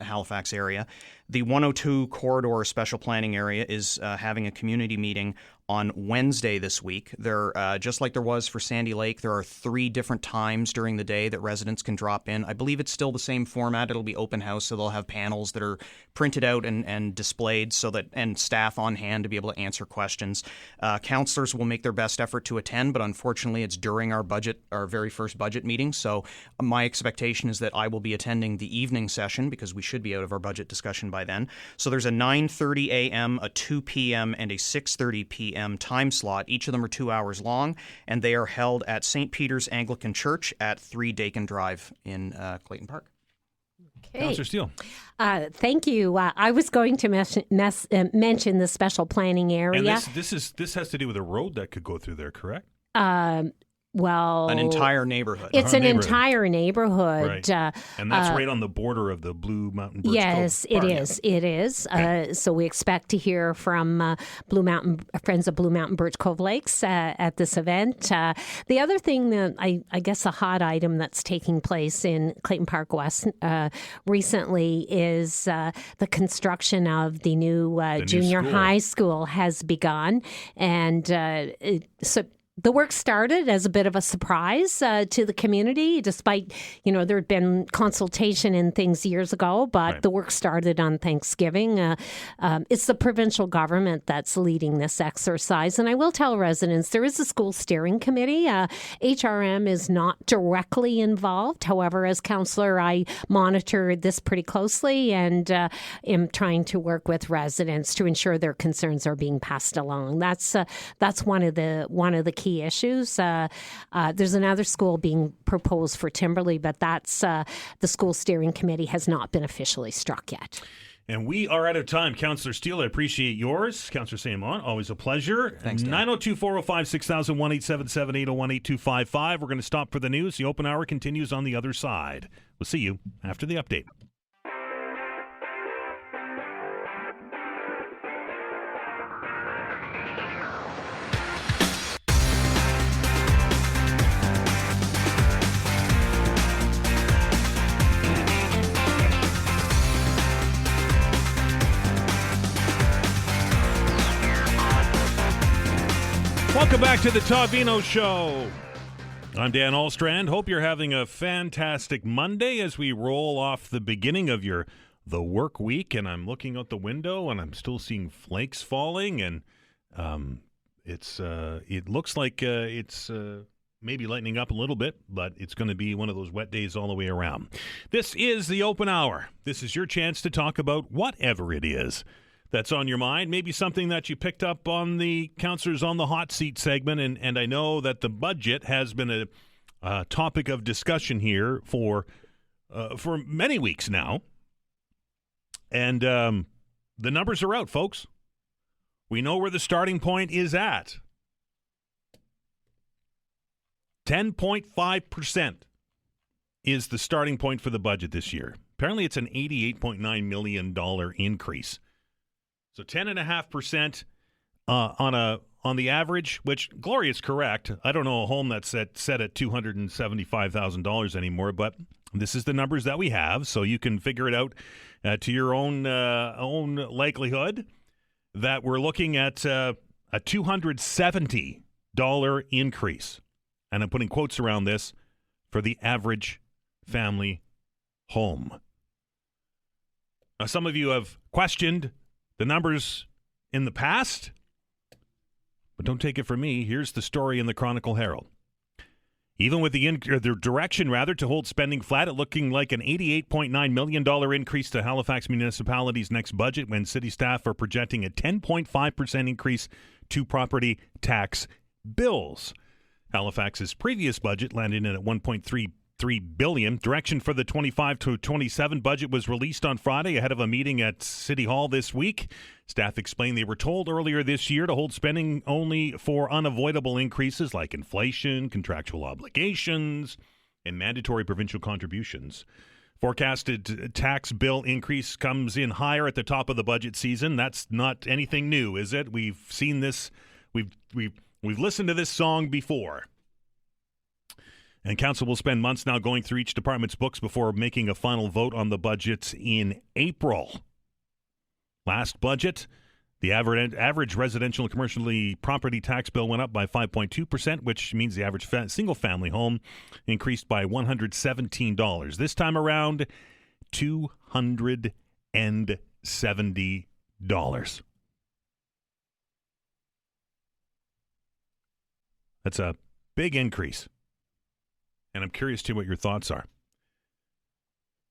Halifax area. The 102 Corridor Special Planning Area is having a community meeting on Wednesday this week. There, just like there was for Sandy Lake, there are 3 different times during the day that residents can drop in. I believe it's still the same format. It'll be open house, so they'll have panels that are printed out and displayed and staff on hand to be able to answer questions. Councillors will make their best effort to attend, but unfortunately it's during our very first budget meeting. So my expectation is that I will be attending the evening session because we should be out of our budget discussion by then. So there's a 9:30 a.m., a 2 p.m., and a 6:30 p.m. time slot. Each of them are 2 hours long, and they are held at St. Peter's Anglican Church at 3 Dakin Drive in Clayton Park. Okay. Councillor Steele. Thank you. I was going to mention the special planning area. And this has to do with a road that could go through there, correct? Well, an entire neighborhood. It's an entire neighborhood. Right. And that's right on the border of the Blue Mountain Birch Yes, Cove it Park. is. It is. So we expect to hear from Friends of Blue Mountain Birch Cove Lakes at this event. The other thing that I guess a hot item that's taking place in Clayton Park West recently is the construction of the new junior high school has begun. And so the work started as a bit of a surprise to the community, despite, there had been consultation and things years ago, but the work started on Thanksgiving. It's the provincial government that's leading this exercise. And I will tell residents, there is a school steering committee. HRM is not directly involved. However, as councillor, I monitor this pretty closely and am trying to work with residents to ensure their concerns are being passed along. That's one of the key issues. There's another school being proposed for Timberlea, but that's the school steering committee has not been officially struck yet. And we are out of time. Councillor Steele, I appreciate yours. Councillor St. Amand, always a pleasure. Thanks, Dan. 902-405-6000, 1-877-801-8255. We're going to stop for the news. The open hour continues on the other side. We'll see you after the update. Welcome back to the Todd Veinotte Show. I'm Dan Alstrand. Hope you're having a fantastic Monday as we roll off the beginning of the work week. And I'm looking out the window and I'm still seeing flakes falling. And it looks like it's maybe lightening up a little bit, but it's going to be one of those wet days all the way around. This is the open hour. This is your chance to talk about whatever it is that's on your mind, maybe something that you picked up on the Councillors on the Hot Seat segment, and I know that the budget has been a topic of discussion here for many weeks now, and the numbers are out, folks. We know where the starting point is at. 10.5% is the starting point for the budget this year. Apparently, it's an $88.9 million increase. So 10.5% on the average, which Gloria is correct. I don't know a home that's set at $275,000 anymore, but this is the numbers that we have, so you can figure it out to your own likelihood that we're looking at a $270 increase. And I'm putting quotes around this for the average family home. Now, some of you have questioned the numbers in the past, but don't take it from me. Here's the story in the Chronicle Herald. Even with the direction, to hold spending flat, it looking like an $88.9 million increase to Halifax municipality's next budget, when city staff are projecting a 10.5% increase to property tax bills. Halifax's previous budget landed in at $1.33 billion. Direction for the 25 to 27 budget was released on Friday ahead of a meeting at City Hall this week. Staff explained they were told earlier this year to hold spending only for unavoidable increases like inflation, contractual obligations, and mandatory provincial contributions. Forecasted tax bill increase comes in higher at the top of the budget season. That's not anything new, is it? We've seen this. We've listened to this song before. And Council will spend months now going through each department's books before making a final vote on the budgets in April. Last budget, the average residential and commercial property tax bill went up by 5.2%, which means the average single-family home increased by $117. This time around, $270. That's a big increase. And I'm curious to what your thoughts are.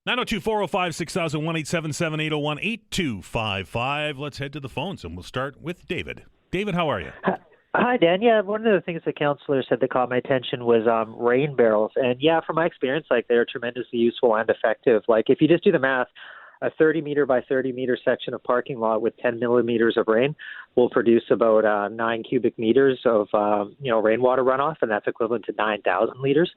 902-405-6000-1-877-801-8255. Let's head to the phones, and we'll start with David. David, how are you? Hi, Dan. Yeah, one of the things the councillor said that caught my attention was rain barrels. And yeah, from my experience, they're tremendously useful and effective. If you just do the math, a 30-meter by 30-meter section of parking lot with 10 millimeters of rain will produce about 9 cubic meters of rainwater runoff, and that's equivalent to 9,000 liters.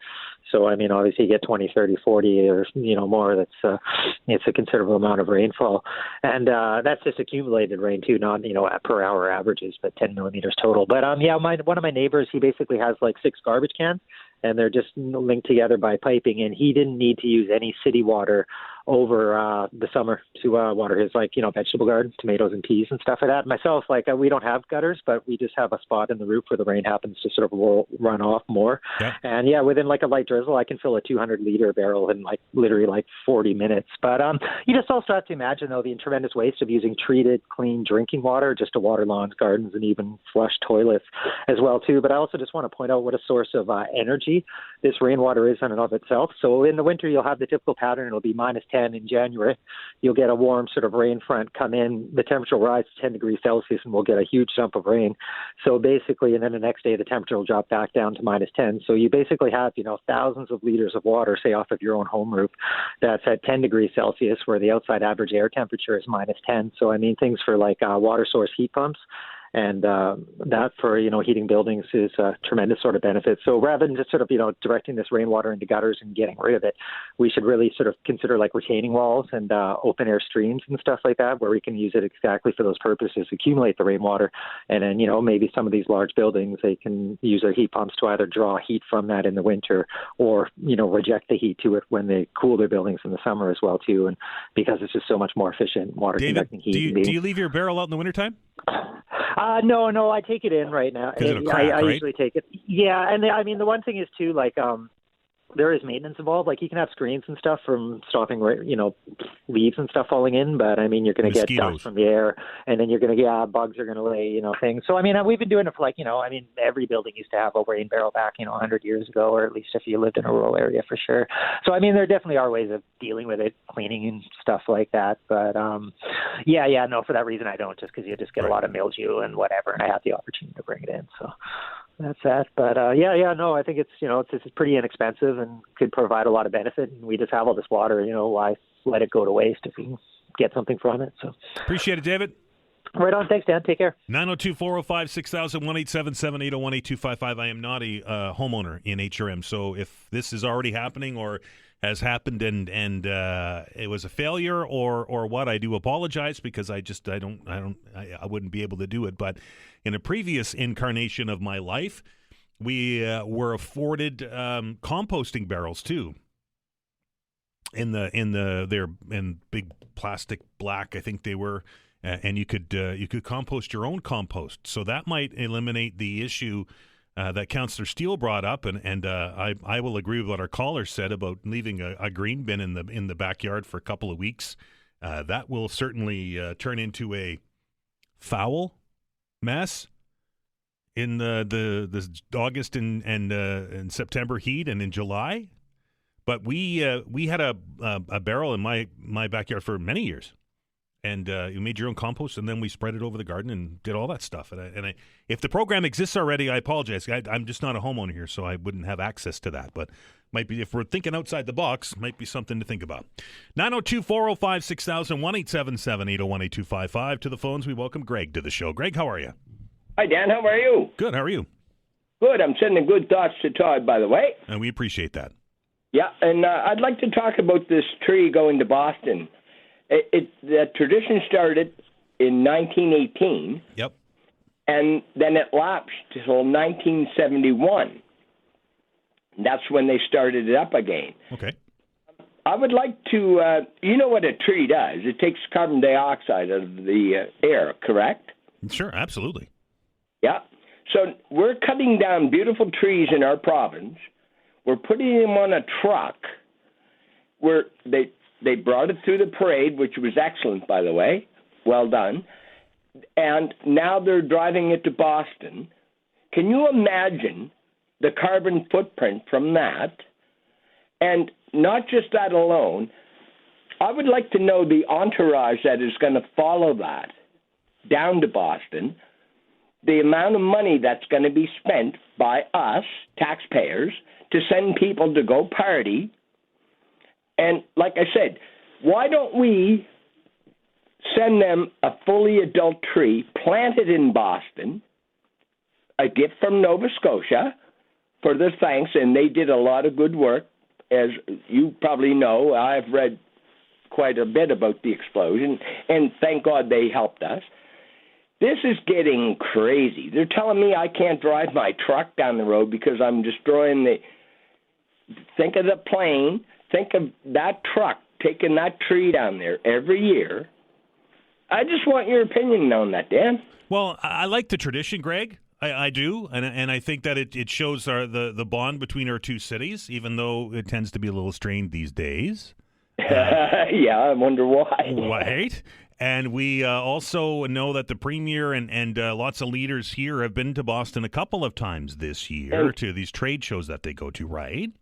So, obviously you get 20, 30, 40 or more. That's it's a considerable amount of rainfall. And that's just accumulated rain too, not per hour averages, but 10 millimeters total. But one of my neighbors, he basically has 6 garbage cans, and they're just linked together by piping, and he didn't need to use any city water over the summer to water his vegetable garden, tomatoes and peas and stuff like that. Myself, we don't have gutters, but we just have a spot in the roof where the rain happens to sort of run off more. Yeah. And within a light drizzle, I can fill a 200-liter barrel in literally 40 minutes. But you just also have to imagine, though, the tremendous waste of using treated, clean drinking water just to water lawns, gardens, and even flush toilets as well too. But I also just want to point out what a source of energy this rainwater is in and of itself. So in the winter, you'll have the typical pattern. It'll be -10 in January. You'll get a warm sort of rain front come in. The temperature will rise to 10 degrees Celsius, and we'll get a huge jump of rain. So basically, and then the next day, the temperature will drop back down to -10. So you basically have, thousands of liters of water, say, off of your own home roof, that's at 10 degrees Celsius, where the outside average air temperature is -10. So, things for water source heat pumps. And that for, heating buildings is a tremendous sort of benefit. So rather than just sort of, directing this rainwater into gutters and getting rid of it, we should really sort of consider retaining walls and open air streams and stuff like that, where we can use it exactly for those purposes, accumulate the rainwater. And then, maybe some of these large buildings, they can use their heat pumps to either draw heat from that in the winter or, reject the heat to it when they cool their buildings in the summer as well, too. And because it's just so much more efficient water conducting heat. Do you leave your barrel out in the wintertime? No, I take it in right now. I usually take it. Yeah, and the one thing is too, there is maintenance involved. You can have screens and stuff from stopping, leaves and stuff falling in, but you're going to get dust from the air, and then you're going to get bugs are going to lay, things. So we've been doing it for every building used to have a rain barrel back, 100 years ago, or at least if you lived in a rural area for sure. So there definitely are ways of dealing with it, cleaning and stuff like that. But no, for that reason I don't, just because you just get a lot of mildew and whatever, and I have the opportunity to bring it in. So that's that. But I think it's it's pretty inexpensive and could provide a lot of benefit. And we just have all this water, why let it go to waste if we can get something from it? So appreciate it, David. Right on. Thanks, Dan. Take care. 902-405-6000, 1-877-801-8255. I am not a homeowner in HRM, so if this is already happening or has happened and it was a failure or what, I do apologize, because I wouldn't be able to do it. But in a previous incarnation of my life, we were afforded composting barrels too. They're in big plastic black, I think they were, and you could compost your own compost. So that might eliminate the issue that Councillor Steele brought up, and I will agree with what our caller said about leaving a green bin in the backyard for a couple of weeks. That will certainly turn into a foul mess in the August and September heat and in July. But we had a barrel in my backyard for many years. And you made your own compost, and then we spread it over the garden and did all that stuff. And if the program exists already, I apologize. I'm just not a homeowner here, so I wouldn't have access to that. But might be, if we're thinking outside the box, might be something to think about. 902-405-6000, 1-877-801-8255. To the phones, we welcome Greg to the show. Greg, how are you? Hi, Dan. How are you? Good. How are you? Good. I'm sending good thoughts to Todd, by the way. And we appreciate that. Yeah, and I'd like to talk about this tree going to Boston. The tradition started in 1918. Yep. And then it lapsed till 1971. That's when they started it up again. Okay. I would like to, you know what a tree does? It takes carbon dioxide out of the air, correct? Sure, absolutely. Yeah. So we're cutting down beautiful trees in our province. We're putting them on a truck where they brought it through the parade, which was excellent, by the way. Well done. And now they're driving it to Boston. Can you imagine the carbon footprint from that? And not just that alone, I would like to know the entourage that is going to follow that down to Boston, the amount of money that's going to be spent by us, taxpayers, to send people to go party. And like I said, why don't we send them a fully adult tree planted in Boston, a gift from Nova Scotia for their thanks, and they did a lot of good work. As you probably know, I've read quite a bit about the explosion, and thank God they helped us. This is getting crazy. They're telling me I can't drive my truck down the road because I'm destroying the... Think of the plane. Think of that truck taking that tree down there every year. I just want your opinion on that, Dan. Well, I like the tradition, Greg. I do, and I think that it shows the bond between our two cities, even though it tends to be a little strained these days. Yeah, I wonder why. Right. And we also know that the Premier and lots of leaders here have been to Boston a couple of times this year to these trade shows that they go to, right?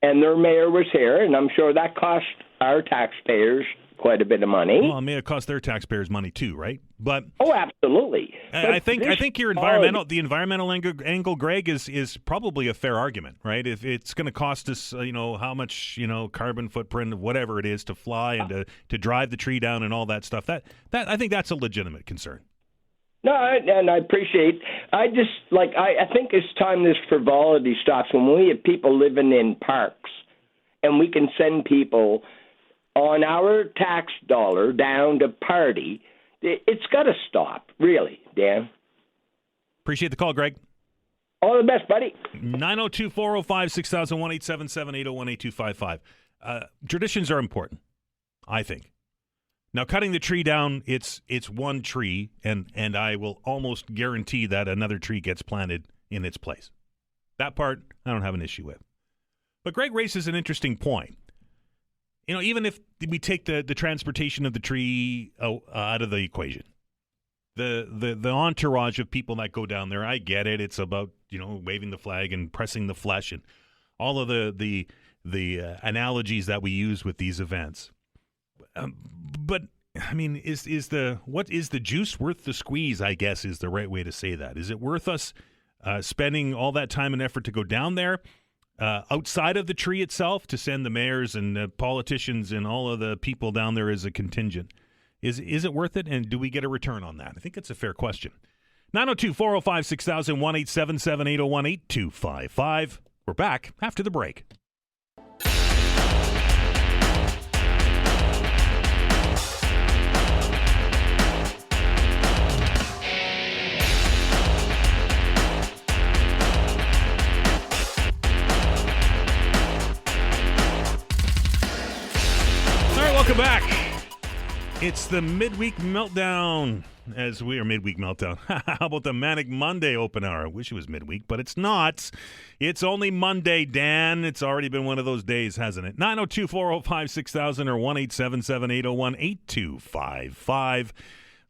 And their mayor was here, and I'm sure that cost our taxpayers quite a bit of money. Well, it may have cost their taxpayers money too, right? But absolutely. I think your environmental angle, Greg, is probably a fair argument, right? If it's going to cost us, how much, carbon footprint, whatever it is, to fly and to drive the tree down and all that stuff, that I think that's a legitimate concern. No, and I appreciate. I just I think it's time this frivolity stops. When we have people living in parks, and we can send people on our tax dollar down to party, it's got to stop, really, Dan. Appreciate the call, Greg. All the best, buddy. 902-405-6000, 1-877-801-8255. Traditions are important, I think. Now, cutting the tree down, it's one tree, and I will almost guarantee that another tree gets planted in its place. That part, I don't have an issue with. But Greg raises an interesting point. Even if we take the transportation of the tree out of the equation, the entourage of people that go down there, I get it. It's about, waving the flag and pressing the flesh and all of the analogies that we use with these events. But I mean, what is the juice worth the squeeze, I guess, is the right way to say that. Is it worth us spending all that time and effort to go down there outside of the tree itself to send the mayors and politicians and all of the people down there as a contingent? Is it worth it? And do we get a return on that? I think it's a fair question. 902-405-6000, 1-877-801-8255. We're back after the break. Welcome back. It's the midweek meltdown midweek meltdown. How about the Manic Monday open hour? I wish it was midweek, but it's not. It's only Monday, Dan. It's already been one of those days, hasn't it? 902-405-6000 or 1-877-801-8255.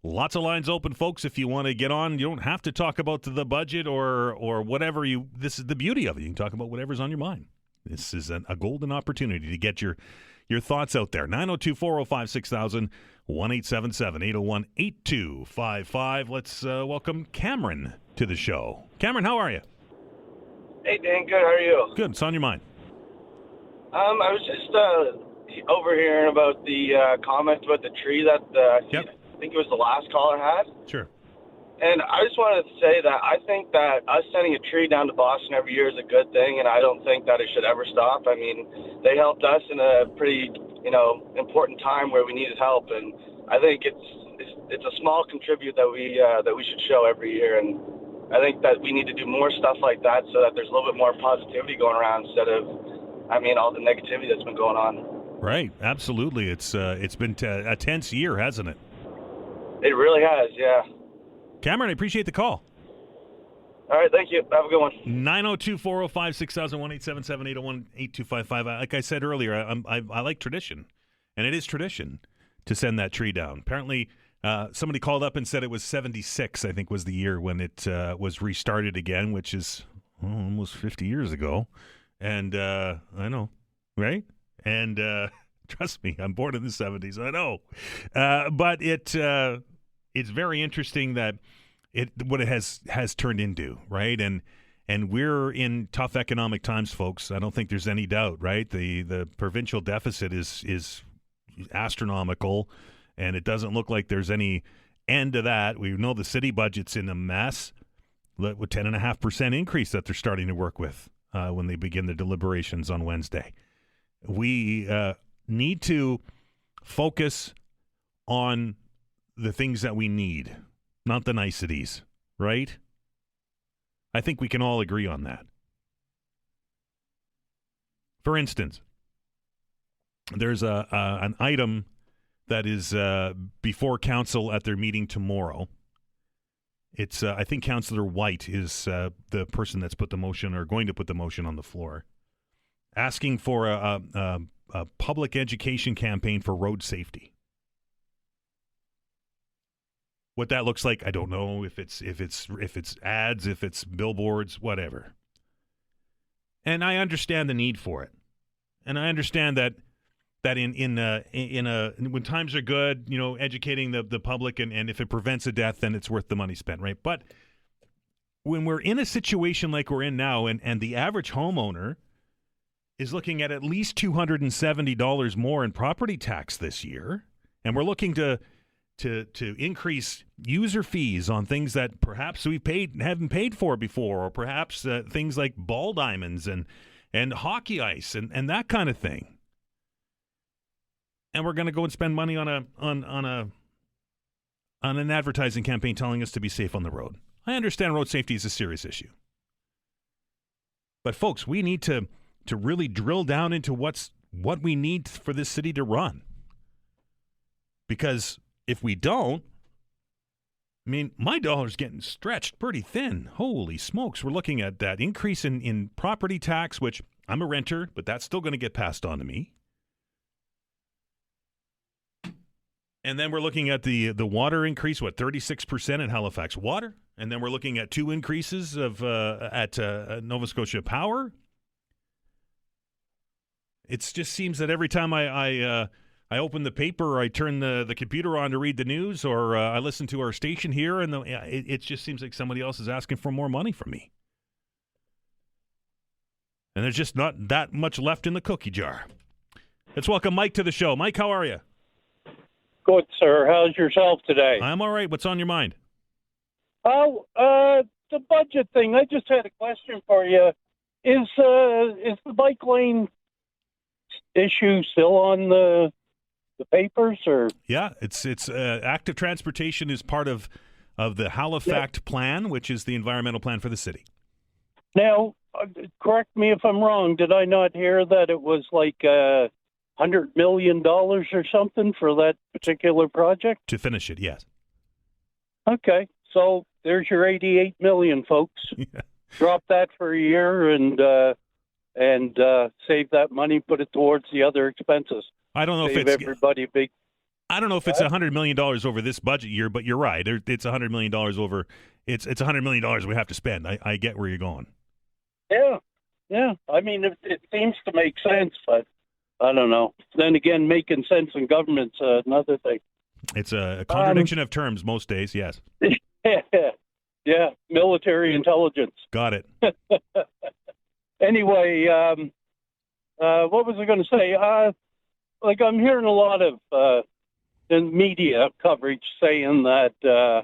Lots of lines open, folks. If you want to get on, you don't have to talk about the budget or whatever you. This is the beauty of it. You can talk about whatever's on your mind. This is a golden opportunity to get your thoughts out there. 902-405-6000, 1-877-801-8255. Let's welcome Cameron to the show. Cameron, how are you? Hey, Dan. Good. How are you? Good. What's on your mind? I was just overhearing about the comment about the tree that I think it was the last caller had. Sure. And I just wanted to say that I think that us sending a tree down to Boston every year is a good thing, and I don't think that it should ever stop. I mean, they helped us in a pretty, important time where we needed help, and I think it's a small contribute that we should show every year, and I think that we need to do more stuff like that so that there's a little bit more positivity going around instead of, all the negativity that's been going on. Right, absolutely. It's been a tense year, hasn't it? It really has, yeah. Cameron, I appreciate the call. All right, thank you. Have a good one. 902-405-6000, 1-877-801-8255. Like I said earlier, I like tradition, and it is tradition to send that tree down. Apparently, somebody called up and said it was 76, I think was the year when it was restarted again, which is almost 50 years ago. And I know, right? And trust me, I'm born in the 70s. I know. But it's very interesting that what it has turned into, right? And we're in tough economic times, folks. I don't think there's any doubt, right? The provincial deficit is astronomical, and it doesn't look like there's any end to that. We know the city budget's in a mess with 10.5% increase that they're starting to work with when they begin the deliberations on Wednesday. We need to focus on the things that we need, not the niceties, right? I think we can all agree on that. For instance, there's an item that is before Council at their meeting tomorrow. It's I think Councillor White is the person that's put the motion or going to put the motion on the floor, asking for a public education campaign for road safety. What that looks like, I don't know. If it's ads, if it's billboards, whatever. And I understand the need for it, and I understand that when times are good, educating the public, and if it prevents a death, then it's worth the money spent, right? But when we're in a situation like we're in now, and the average homeowner is looking at least $270 more in property tax this year, and we're looking to increase user fees on things that perhaps we haven't paid for before, or perhaps things like ball diamonds and hockey ice and that kind of thing. And we're going to go and spend money on an advertising campaign telling us to be safe on the road. I understand road safety is a serious issue, but folks, we need to really drill down into what we need for this city to run. Because if we don't, my dollar's getting stretched pretty thin. Holy smokes, we're looking at that increase in property tax, which I'm a renter, but that's still going to get passed on to me. And then we're looking at the water increase, 36% in Halifax Water? And then we're looking at 2 increases at Nova Scotia Power. It just seems that every time I open the paper, or I turn the computer on to read the news, or I listen to our station here, and it just seems like somebody else is asking for more money from me. And there's just not that much left in the cookie jar. Let's welcome Mike to the show. Mike, how are you? Good, sir. How's yourself today? I'm all right. What's on your mind? Oh, the budget thing. I just had a question for you. Is the bike lane issue still on the papers, or? Yeah, it's active transportation is part of the Halifax plan, which is the environmental plan for the city. Now, correct me if I'm wrong. Did I not hear that it was like $100 million or something for that particular project? To finish it, yes. Okay, so there's your $88 million, folks. Yeah. Drop that for a year and save that money. Put it towards the other expenses. I don't know save if it's everybody big. I don't know if it's $100 million over this budget year, but you're right. It's $100 million over. It's $100 million we have to spend. I get where you're going. Yeah. I mean, it seems to make sense, but I don't know. Then again, making sense in government's another thing. It's a contradiction of terms most days, yes. Yeah, military intelligence. Got it. Anyway, what was I going to say? I'm hearing a lot of in media coverage saying that, oh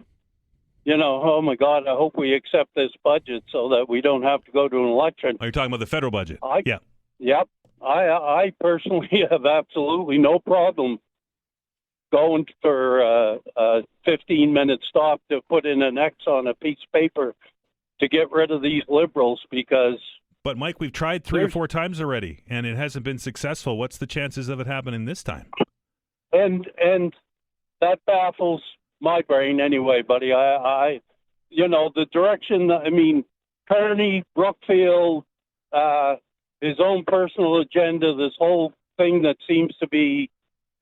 my God, I hope we accept this budget so that we don't have to go to an election. Are you talking about the federal budget? Yeah. Yep. I personally have absolutely no problem going for a 15-minute stop to put in an X on a piece of paper to get rid of these liberals because... But, Mike, we've tried 3 or 4 times already, and it hasn't been successful. What's the chances of it happening this time? And that baffles my brain anyway, buddy. The direction, Kearney, Brookfield, his own personal agenda, this whole thing that seems to be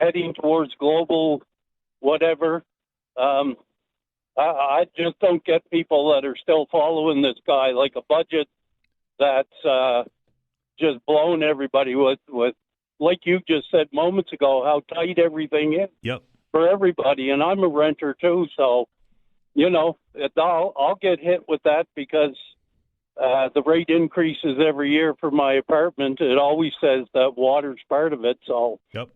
heading towards global whatever. I just don't get people that are still following this guy, like a budget that's just blown everybody with, like you just said moments ago, how tight everything is. Yep. For everybody. And I'm a renter too, so, I'll get hit with that because the rate increases every year for my apartment. It always says that water's part of it. So, yep.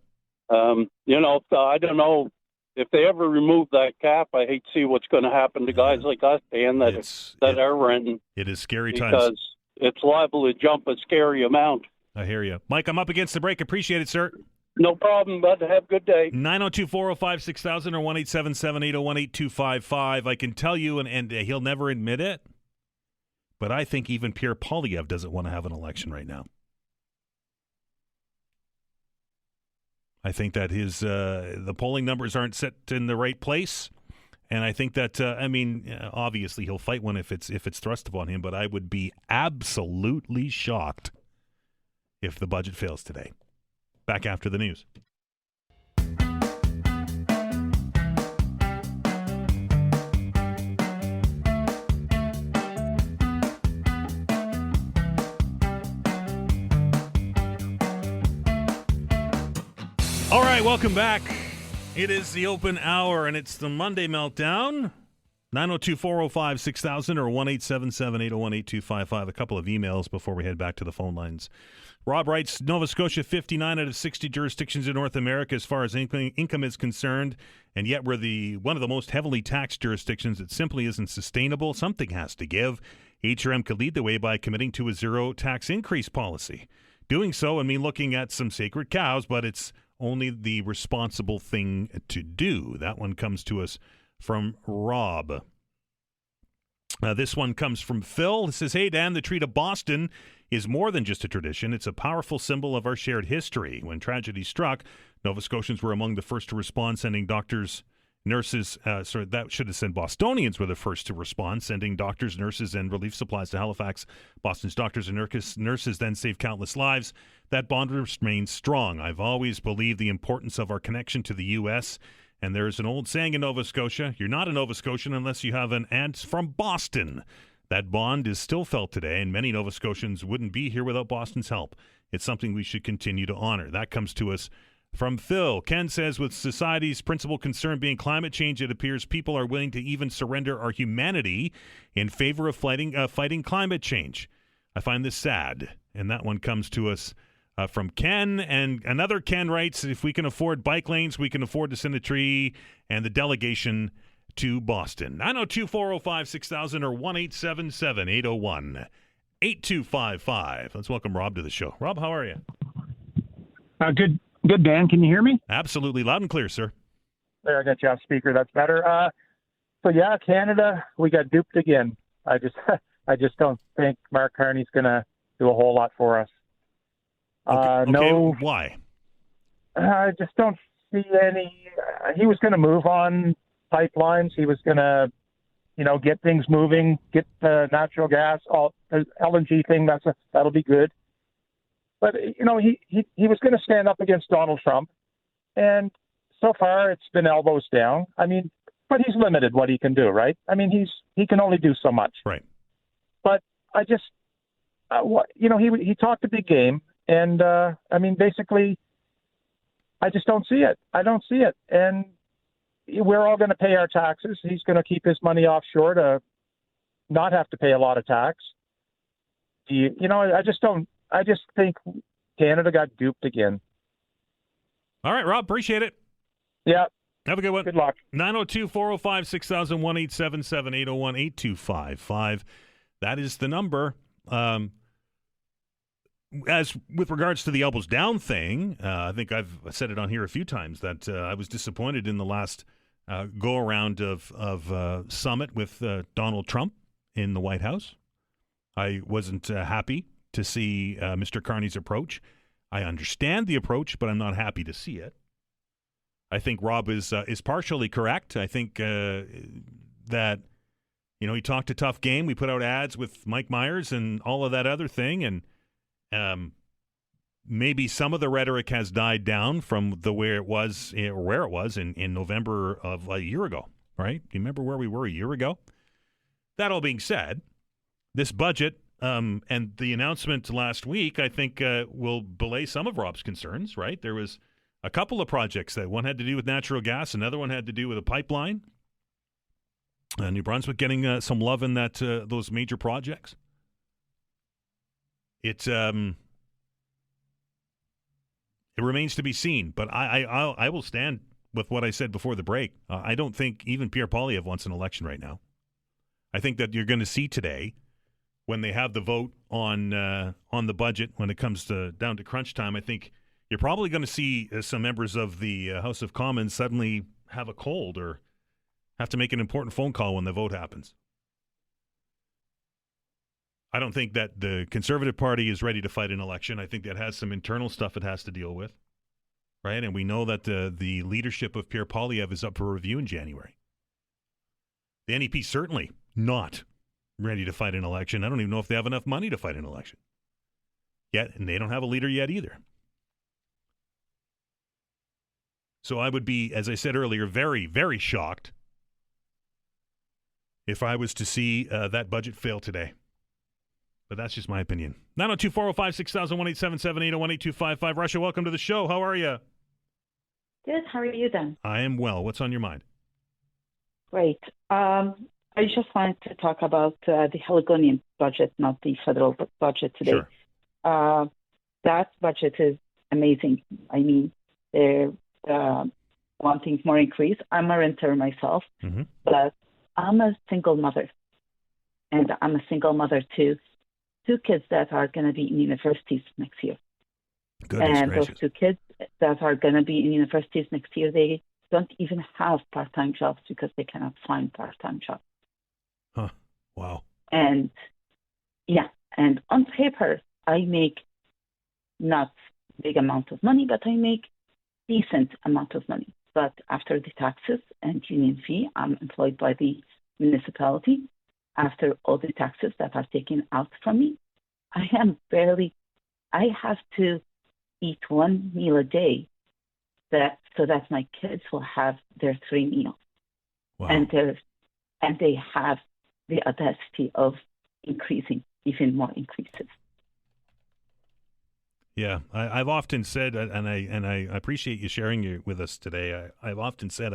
I don't know if they ever remove that cap. I hate to see what's going to happen to guys like us, Dan, that are renting. It is scary times. Because it's liable to jump a scary amount. I hear you. Mike, I'm up against the break. Appreciate it, sir. No problem, bud. Have a good day. 902-405-6000 or 1-877-801-8255. I can tell you, and he'll never admit it, but I think even Pierre Poilievre doesn't want to have an election right now. I think that the polling numbers aren't set in the right place, and I think that obviously he'll fight one if it's thrust upon him. But I would be absolutely shocked if the budget fails today. Back after the news. All right, welcome back. It is the open hour, and it's the Monday Meltdown. 902-405-6000 or 1-877-801-8255. A couple of emails before we head back to the phone lines. Rob writes, Nova Scotia, 59 out of 60 jurisdictions in North America as far as income is concerned, and yet we're one of the most heavily taxed jurisdictions. It simply isn't sustainable. Something has to give. HRM could lead the way by committing to a zero tax increase policy. Doing so, looking at some sacred cows, but it's only the responsible thing to do. That one comes to us from Rob. This one comes from Phil. It says, hey, Dan, the Treat of Boston is more than just a tradition. It's a powerful symbol of our shared history. When tragedy struck, Nova Scotians were among the first to respond, sending doctors, nurses, that should have said Bostonians were the first to respond, sending doctors, nurses, and relief supplies to Halifax. Boston's doctors and nurses then saved countless lives. That bond remains strong. I've always believed the importance of our connection to the U.S., and there's an old saying in Nova Scotia, you're not a Nova Scotian unless you have an aunt from Boston. That bond is still felt today, and many Nova Scotians wouldn't be here without Boston's help. It's something we should continue to honor. That comes to us from Phil. Ken says, with society's principal concern being climate change, it appears people are willing to even surrender our humanity in favor of fighting climate change. I find this sad. And that one comes to us from Ken. And another Ken writes, if we can afford bike lanes, we can afford to send a tree and the delegation to Boston. 902-405-6000 or 1-877-801-8255. Let's welcome Rob to the show. Rob, how are you? Good, Dan. Can you hear me? Absolutely. Loud and clear, sir. There, I got you off speaker. That's better. Canada, we got duped again. I just don't think Mark Carney's going to do a whole lot for us. No. Why? I just don't see any. He was going to move on pipelines. He was going to, get things moving, get the natural gas, all the LNG thing. That'll be good. But he was going to stand up against Donald Trump and so far it's been elbows down. I mean, but he's limited what he can do, right? I mean, he can only do so much. Right. But I just, he talked a big game, and I mean, basically, I just don't see it. I don't see it, and we're all going to pay our taxes. He's going to keep his money offshore to not have to pay a lot of tax. I just think Canada got duped again. All right, Rob, appreciate it. Yeah. Have a good one. Good luck. 902-405-6000, 1-877-801-8255. That is the number. As with regards to the elbows down thing, I think I've said it on here a few times that I was disappointed in the last go-around of summit with Donald Trump in the White House. I wasn't happy to see Mr. Carney's approach. I understand the approach, but I'm not happy to see it. I think Rob is partially correct. I think that, he talked a tough game. We put out ads with Mike Myers and all of that other thing, and maybe some of the rhetoric has died down from where it was in November of a year ago, right? Do you remember where we were a year ago? That all being said, this budget and the announcement last week, I think, will belay some of Rob's concerns, right? There was a couple of projects that one had to do with natural gas, another one had to do with a pipeline. New Brunswick getting some love in those major projects. It remains to be seen, but I will stand with what I said before the break. I don't think even Pierre Poilievre wants an election right now. I think that you're going to see today, when they have the vote on the budget, when it comes down to crunch time, I think you're probably going to see some members of the House of Commons suddenly have a cold or have to make an important phone call when the vote happens. I don't think that the Conservative Party is ready to fight an election. I think that has some internal stuff it has to deal with, right? And we know that the leadership of Pierre Poilievre is up for review in January. The NEP certainly not ready to fight an election. I don't even know if they have enough money to fight an election yet, and they don't have a leader yet either. So I would be, as I said earlier, very, very shocked if I was to see that budget fail today. But that's just my opinion. 902-405-6000, 1-877-801-8255. Russia, welcome to the show. How are you? Good. How are you then? I am well. What's on your mind? Great. I just wanted to talk about the Haligonian budget, not the federal budget today. Sure. That budget is amazing. I mean, they're wanting more increase. I'm a renter myself, but I'm a single mother. And I'm a single mother to two kids that are going to be in universities next year. And those two kids that are going to be in universities next year, they don't even have part-time jobs because they cannot find part-time jobs. Huh. Wow. And on paper, I make not big amount of money, but I make decent amount of money. But after the taxes and union fee, I'm employed by the municipality. After all the taxes that are taken out from me, I have to eat one meal a day so that my kids will have their 3 meals. Wow. And they have the audacity of increasing even more increases. Yeah, I've often said, and I appreciate you sharing with us today. I've often said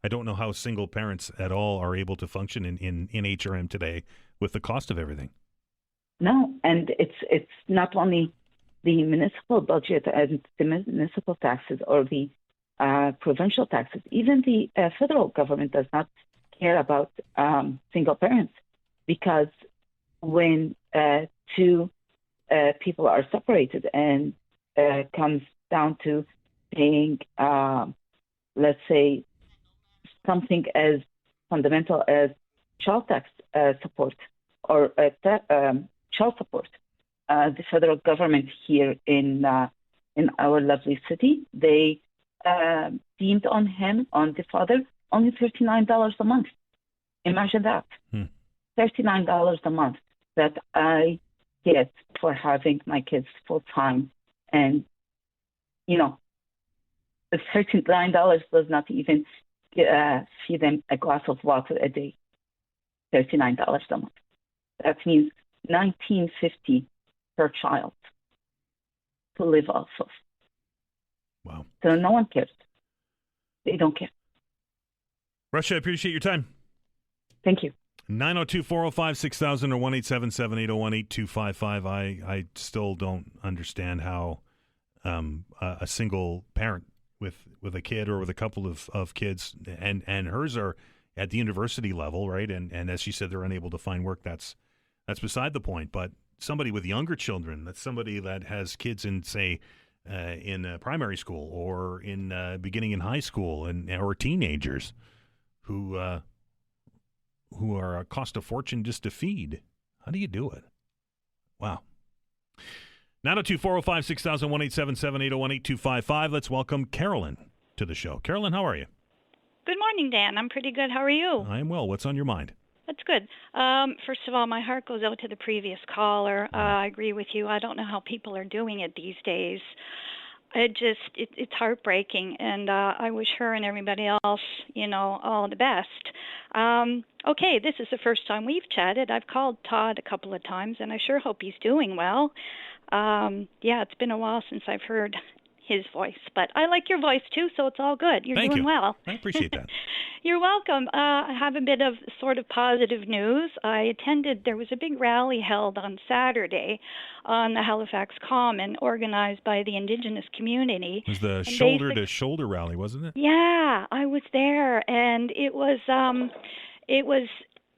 I don't know how single parents at all are able to function in HRM today with the cost of everything. No, and it's not only the municipal budget and the municipal taxes or the provincial taxes. Even the federal government does not care about single parents, because when two people are separated and comes down to paying, let's say, something as fundamental as child tax support or child support. The federal government here in our lovely city, they deemed on the father, only $39 a month. Imagine that. $39 a month that I get for having my kids full time. And, The $39 does not even feed them a glass of water a day. $39 a month. That means $19.50 per child to live off of. Wow. So no one cares. They don't care. Russia, I appreciate your time. Thank you. 902-405-6000 or 1-877-801-8255. I still don't understand how a single parent with a kid or with a couple of kids, and hers are at the university level, right? And as she said, they're unable to find work. That's beside the point. But somebody with younger children, that's somebody that has kids in, say, in primary school or in beginning in high school, or teenagers who are cost a fortune just to feed. How do you do it? Wow. 902-405-6000, 1-877-801-8255. Let's welcome Carolyn to the show. Carolyn, how are you? Good morning, Dan. I'm pretty good. How are you? I am well. What's on your mind? That's good. First of all, my heart goes out to the previous caller. I agree with you. I don't know how people are doing it these days. It's heartbreaking, and I wish her and everybody else, all the best. Okay, this is the first time we've chatted. I've called Todd a couple of times, and I sure hope he's doing well. Yeah, it's been a while since I've heard his voice, but I like your voice too, so it's all good. You're doing well. I appreciate that. You're welcome. I have a bit of sort of positive news. There was a big rally held on Saturday on the Halifax Common, organized by the Indigenous community. It was the shoulder-to-shoulder rally, wasn't it? Yeah, I was there, and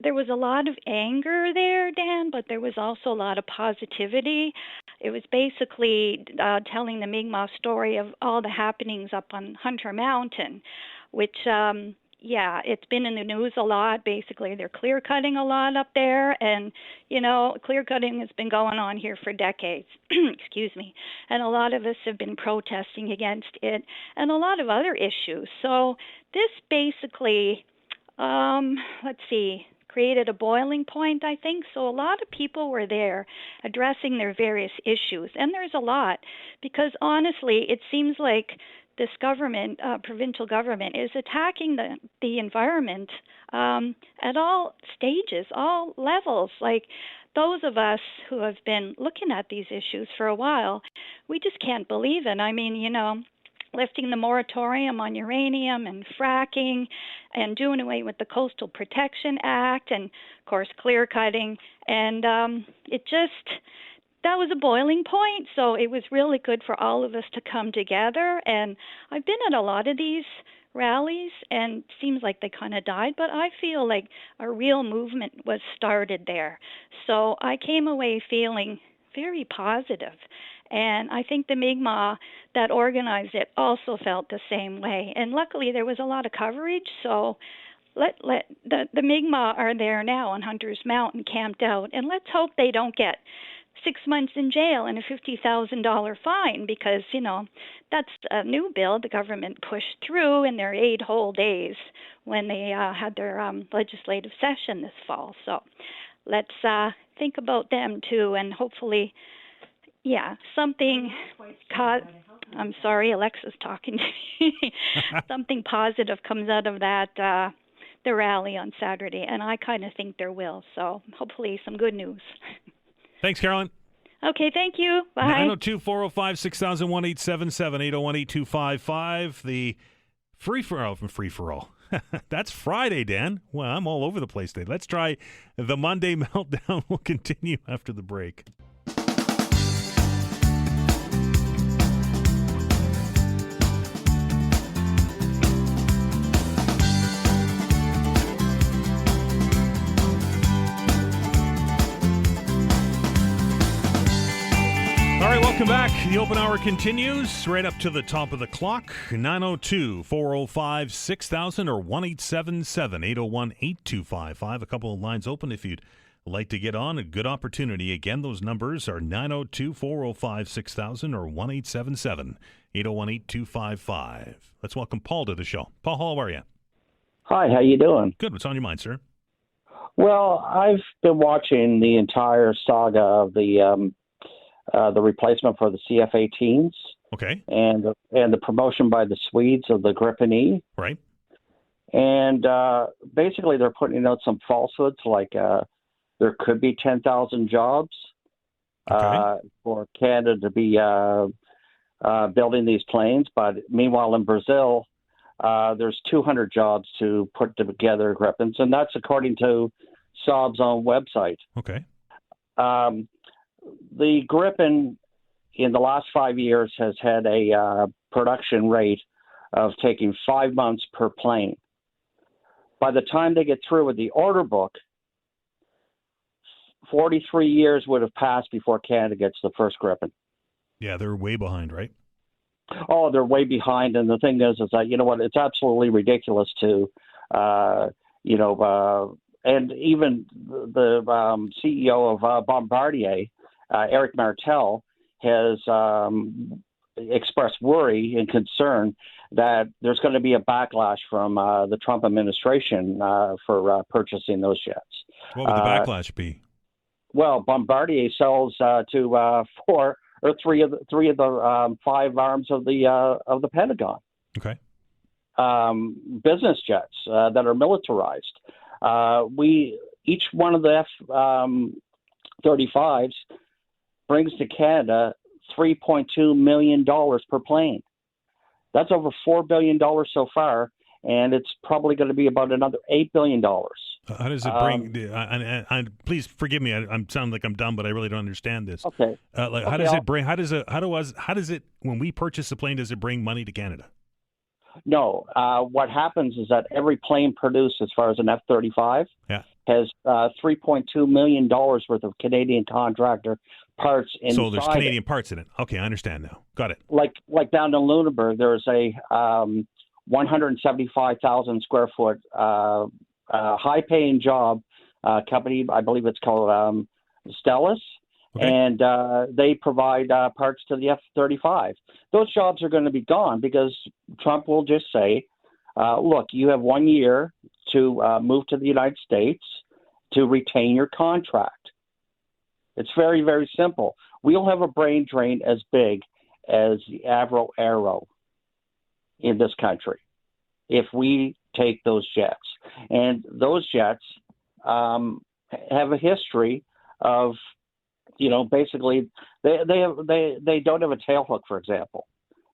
there was a lot of anger there, Dan, but there was also a lot of positivity. It was basically telling the Mi'kmaq story of all the happenings up on Hunter Mountain, which, it's been in the news a lot. Basically, they're clear-cutting a lot up there, and, clear-cutting has been going on here for decades. Excuse me. And a lot of us have been protesting against it and a lot of other issues. So this basically, created a boiling point, I think. So a lot of people were there addressing their various issues. And there's a lot, because honestly, it seems like this government, provincial government, is attacking the environment at all stages, all levels. Like those of us who have been looking at these issues for a while, we just can't believe it. I mean, lifting the moratorium on uranium and fracking and doing away with the Coastal Protection Act and, of course, clear-cutting. And that was a boiling point, so it was really good for all of us to come together. And I've been at a lot of these rallies, and it seems like they kind of died, but I feel like a real movement was started there. So I came away feeling very positive. And I think the Mi'kmaq that organized it also felt the same way. And luckily there was a lot of coverage, so the Mi'kmaq are there now on Hunter's Mountain camped out. And let's hope they don't get 6 months in jail and a $50,000 fine, because, that's a new bill the government pushed through in their 8 whole days when they had their legislative session this fall. So let's think about them too, and hopefully something. I'm sorry, Alexa's talking to me. Something positive comes out of that, the rally on Saturday, and I kind of think there will. So hopefully some good news. Thanks, Carolyn. Okay, thank you. Bye. 902-405-6000, 1-877-801-8255. The free-for-all. That's Friday, Dan. Well, I'm all over the place today. Let's try the Monday Meltdown. We'll continue after the break. All right, welcome back. The open hour continues right up to the top of the clock. 902-405-6000 or 1-877-801-8255. A couple of lines open if you'd like to get on. A good opportunity. Again, those numbers are 902-405-6000 or 1-877-801-8255. Let's welcome Paul to the show. Paul, how are you? Hi, how you doing? Good. What's on your mind, sir? Well, I've been watching the entire saga of the replacement for the CF-18s, Okay. and the promotion by the Swedes of the Gripen E. Right. And basically, they're putting out some falsehoods like there could be 10,000 jobs for Canada to be building these planes. But meanwhile, in Brazil, there's 200 jobs to put together Gripens, and that's according to Saab's own website. Okay. The Gripen in the last 5 years has had a production rate of taking 5 months per plane. By the time they get through with the order book, 43 years would have passed before Canada gets the first Gripen. Yeah, they're way behind, right? Oh, they're way behind. And the thing is that, you know what, it's absolutely ridiculous to, and even the CEO of Bombardier, Eric Martel, has expressed worry and concern that there's going to be a backlash from the Trump administration for purchasing those jets. What would the backlash be? Well, Bombardier sells to three of the 5 arms of the Pentagon. Okay. Business jets that are militarized. Each one of the F-35s brings to Canada $3.2 million per plane. That's over $4 billion so far, and it's probably going to be about another $8 billion. How does it bring? Please forgive me. I sound like I'm dumb, but I really don't understand this. Okay. How does it bring? How does it when we purchase the plane? Does it bring money to Canada? No. What happens is that every plane produced, as far as an F-35, has $3.2 million worth of Canadian contractor parts inside. So there's Canadian parts in it. Okay, I understand now. Got it. Like down in Lunenburg, there's a 175,000 square foot high-paying job company. I believe it's called Stellus. Okay. And they provide parts to the F-35. Those jobs are going to be gone because Trump will just say, look, you have 1 year to move to the United States to retain your contract. It's very, very simple. We'll have a brain drain as big as the Avro Arrow in this country if we take those jets. And those jets have a history of, basically they don't have a tail hook, for example.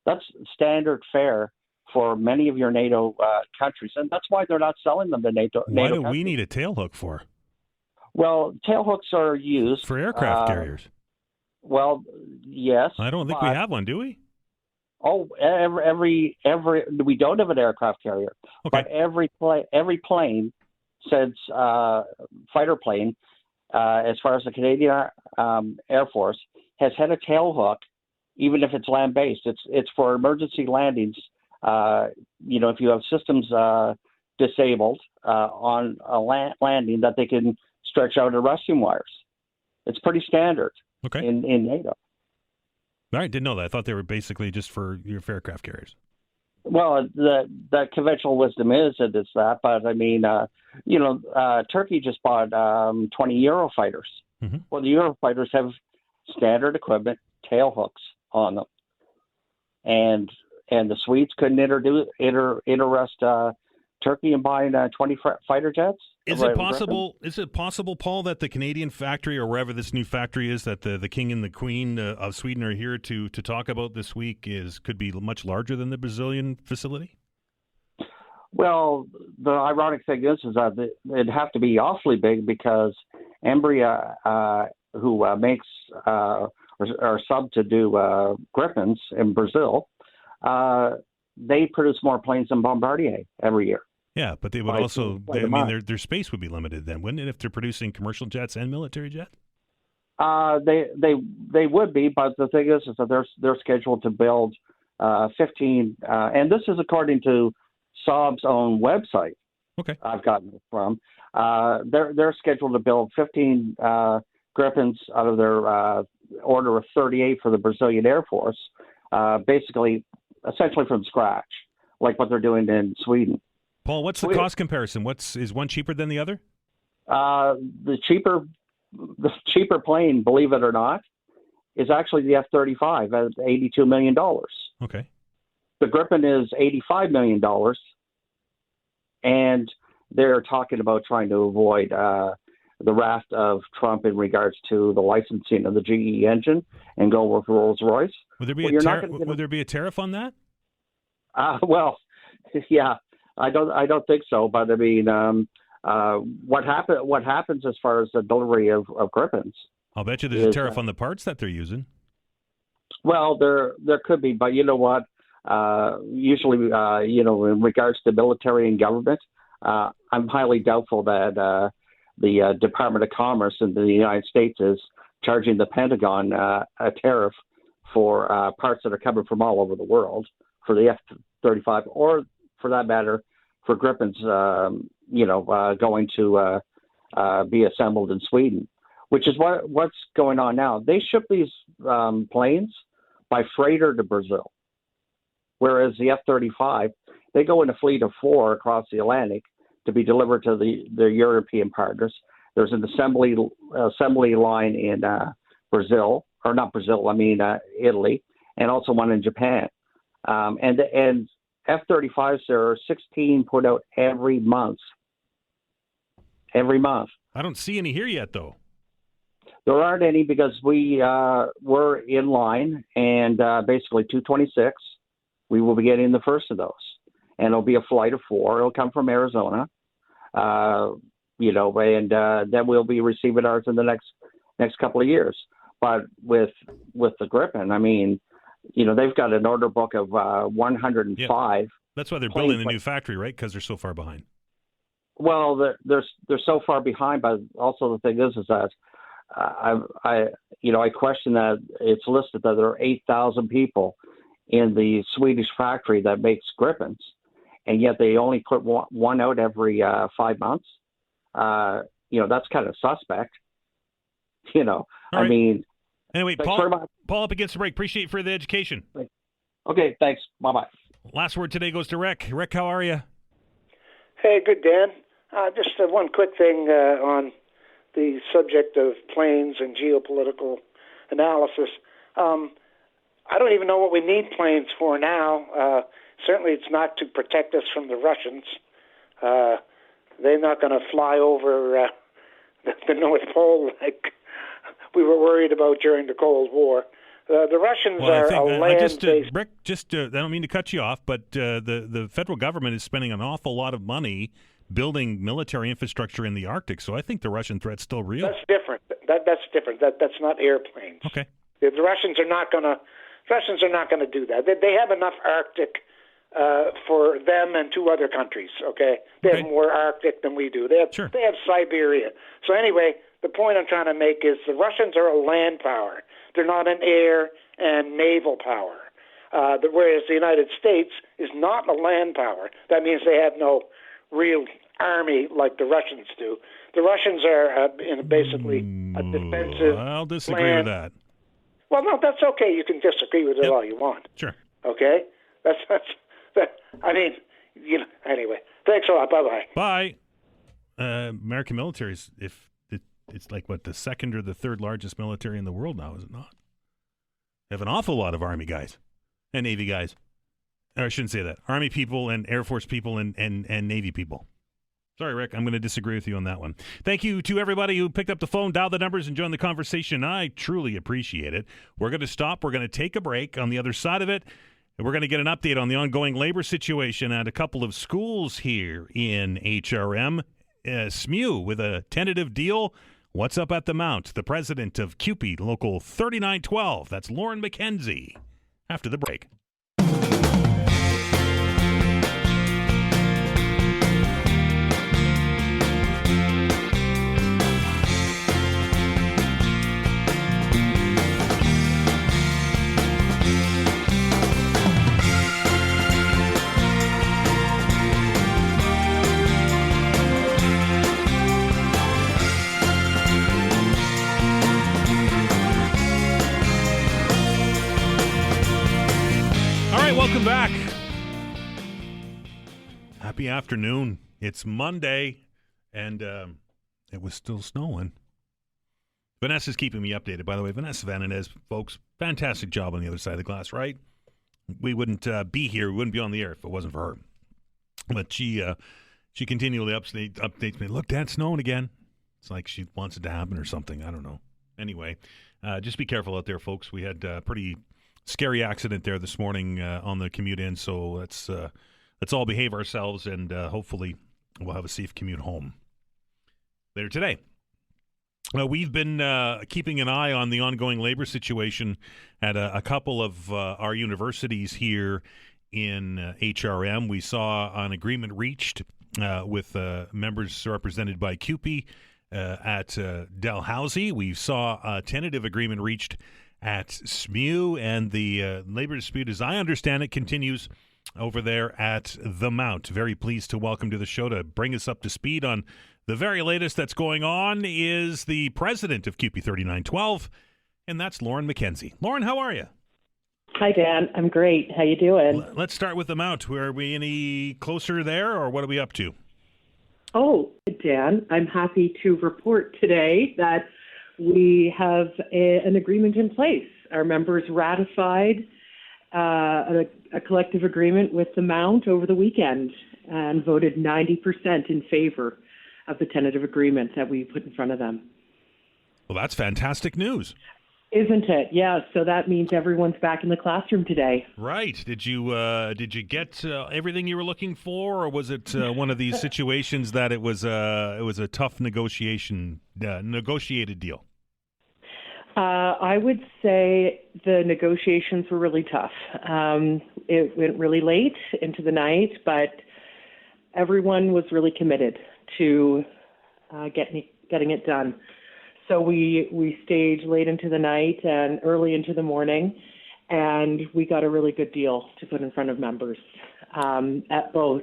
That's standard fare for many of your NATO countries, and that's why they're not selling them to NATO. Why do countries. We need a tail hook for? Well, tail hooks are used for aircraft carriers. Well, yes. I don't think we have one, do we? Oh, every we don't have an aircraft carrier, but every plane, since fighter plane, as far as the Canadian Air Force, has had a tail hook, even if it's land based. It's for emergency landings. If you have systems disabled on a landing, that they can stretch out arresting wires. It's pretty standard in NATO. All right, didn't know that. I thought they were basically just for your aircraft carriers. Well, the conventional wisdom is that it's that, but I mean, Turkey just bought 20 Eurofighters. Mm-hmm. Well, the Eurofighters have standard equipment, tail hooks on them, and the Swedes couldn't interest Turkey in buying 20 fighter jets. Is it possible? Is it possible, Paul, that the Canadian factory, or wherever this new factory is, that the king and the queen of Sweden are here to talk about this week, could be much larger than the Brazilian facility? Well, the ironic thing is that it'd have to be awfully big because Embraer, who makes or sub to do Gripens in Brazil, they produce more planes than Bombardier every year. Yeah, but they would also. Their space would be limited then, wouldn't it? If they're producing commercial jets and military jets. They would be, but the thing is that they're scheduled to build 15, and this is according to Saab's own website. Okay, I've gotten it from. They're scheduled to build 15 Gripens out of their order of 38 for the Brazilian Air Force, essentially from scratch, like what they're doing in Sweden. Paul, what's the cost comparison? Is one cheaper than the other? The cheaper plane, believe it or not, is actually the F-35 at $82 million. Okay. The Gripen is $85 million, and they're talking about trying to avoid the wrath of Trump in regards to the licensing of the GE engine and go with Rolls-Royce. Would there be would there be a tariff on that? Well, yeah, I don't think so. But I mean, what happens as far as the delivery of Gripens? I'll bet you there's a tariff on the parts that they're using. Well, there could be, but you know what? Usually, in regards to military and government, I'm highly doubtful that the Department of Commerce in the United States is charging the Pentagon a tariff for parts that are coming from all over the world for the F-35, or for that matter, for Gripens, going to be assembled in Sweden, which is what's going on now. They ship these planes by freighter to Brazil, whereas the F-35, they go in a fleet of 4 across the Atlantic to be delivered to the European partners. There's an assembly line in Brazil, or not Brazil, I mean Italy, and also one in Japan. And F-35s, there are 16 put out every month. Every month. I don't see any here yet, though. There aren't any because we're in line, and basically 226, we will be getting the first of those. And it'll be a flight of 4. It'll come from Arizona, and then we'll be receiving ours in the next couple of years. But with the Gripen, I mean, they've got an order book of 105. Yeah. That's why they're building the new factory, right? Because they're so far behind. Well, they're so far behind, but also the thing is that I question that it's listed that there are 8,000 people in the Swedish factory that makes Gripens, and yet they only put one out every 5 months. That's kind of suspect. Right. I mean. Anyway, Paul, up against the break. Appreciate you for the education. Okay, thanks. Bye-bye. Last word today goes to Rick. Rick, how are you? Hey, good, Dan. Just one quick thing on the subject of planes and geopolitical analysis. I don't even know what we need planes for now. Certainly it's not to protect us from the Russians. They're not going to fly over the North Pole like we were worried about during the Cold War. The Russians are a land-based... Rick, I don't mean to cut you off, but the federal government is spending an awful lot of money building military infrastructure in the Arctic, so I think the Russian threat's still real. That's different. That's different. That's not airplanes. Okay. The Russians are not going to do that. They have enough Arctic for them and 2 other countries. Okay, they have more Arctic than we do. They have Siberia. So anyway, the point I'm trying to make is the Russians are a land power. They're not an air and naval power. Whereas the United States is not a land power. That means they have no real army like the Russians do. The Russians are basically a defensive. I'll disagree with that. Well, no, that's okay. You can disagree with it all you want. Sure. Okay? That's I mean, anyway. Thanks a lot. Bye-bye. Bye. American military is, it's like, what, the second or the third largest military in the world now, is it not? They have an awful lot of Army guys and Navy guys. Or I shouldn't say that. Army people and Air Force people and Navy people. Sorry, Rick, I'm going to disagree with you on that one. Thank you to everybody who picked up the phone, dialed the numbers, and joined the conversation. I truly appreciate it. We're going to stop. We're going to take a break. On the other side of it, we're going to get an update on the ongoing labor situation at a couple of schools here in HRM. SMU with a tentative deal. What's up at the Mount? The president of CUPE, Local 3912. That's Lauren McKenzie. After the break. Welcome back. Happy afternoon. It's Monday, and it was still snowing. Vanessa's keeping me updated, by the way. Vanessa Veinotte, folks, fantastic job on the other side of the glass, right? We wouldn't be here. We wouldn't be on the air if it wasn't for her. But she continually updates me. Look, Dad, snowing again. It's like she wants it to happen or something. I don't know. Anyway, just be careful out there, folks. We had a pretty scary accident there this morning on the commute in, so let's all behave ourselves, and hopefully we'll have a safe commute home later today. We've been keeping an eye on the ongoing labor situation at a couple of our universities here in HRM. We saw an agreement reached with members represented by CUPE at Dalhousie. We saw a tentative agreement reached at SMU, and the labor dispute, as I understand it, continues over there at the Mount. Very pleased to welcome to the show to bring us up to speed on the very latest that's going on is the president of CUPE 3912, and that's Lauren McKenzie. Lauren, how are you? Hi, Dan. I'm great. How you doing? Let's start with the Mount. Are we any closer there, or what are we up to? Oh, Dan, I'm happy to report today that we have an agreement in place. Our members ratified a collective agreement with the Mount over the weekend and voted 90% in favor of the tentative agreement that we put in front of them. Well, that's fantastic news. Isn't it? Yeah, so that means everyone's back in the classroom today. Right. Did you get everything you were looking for, or was it one of these situations that it was a tough negotiated deal? I would say the negotiations were really tough. It went really late into the night, but everyone was really committed to getting it done. So we stayed late into the night and early into the morning, and we got a really good deal to put in front of members at both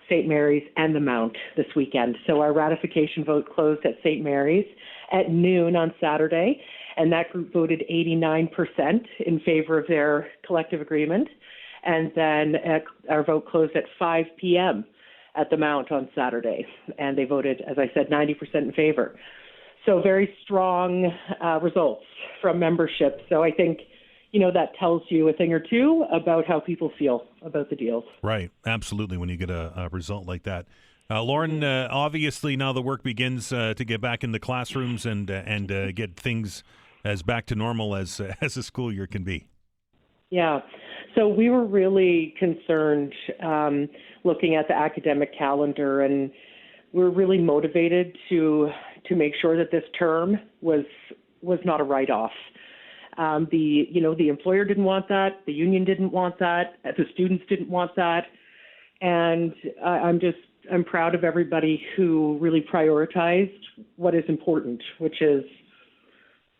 St. Mary's and the Mount this weekend. So our ratification vote closed at St. Mary's at noon on Saturday, and that group voted 89% in favor of their collective agreement. And then our vote closed at 5 p.m. at the Mount on Saturday, and they voted, as I said, 90% in favor. So very strong results from membership. So I think, that tells you a thing or two about how people feel about the deals. Right. Absolutely. When you get a result like that. Lauren, obviously now the work begins to get back in the classrooms and get things as back to normal as a school year can be. Yeah. So we were really concerned looking at the academic calendar, and we're really motivated to make sure that this term was not a write-off. The employer didn't want that, the union didn't want that, the students didn't want that, and I'm proud of everybody who really prioritized what is important, which is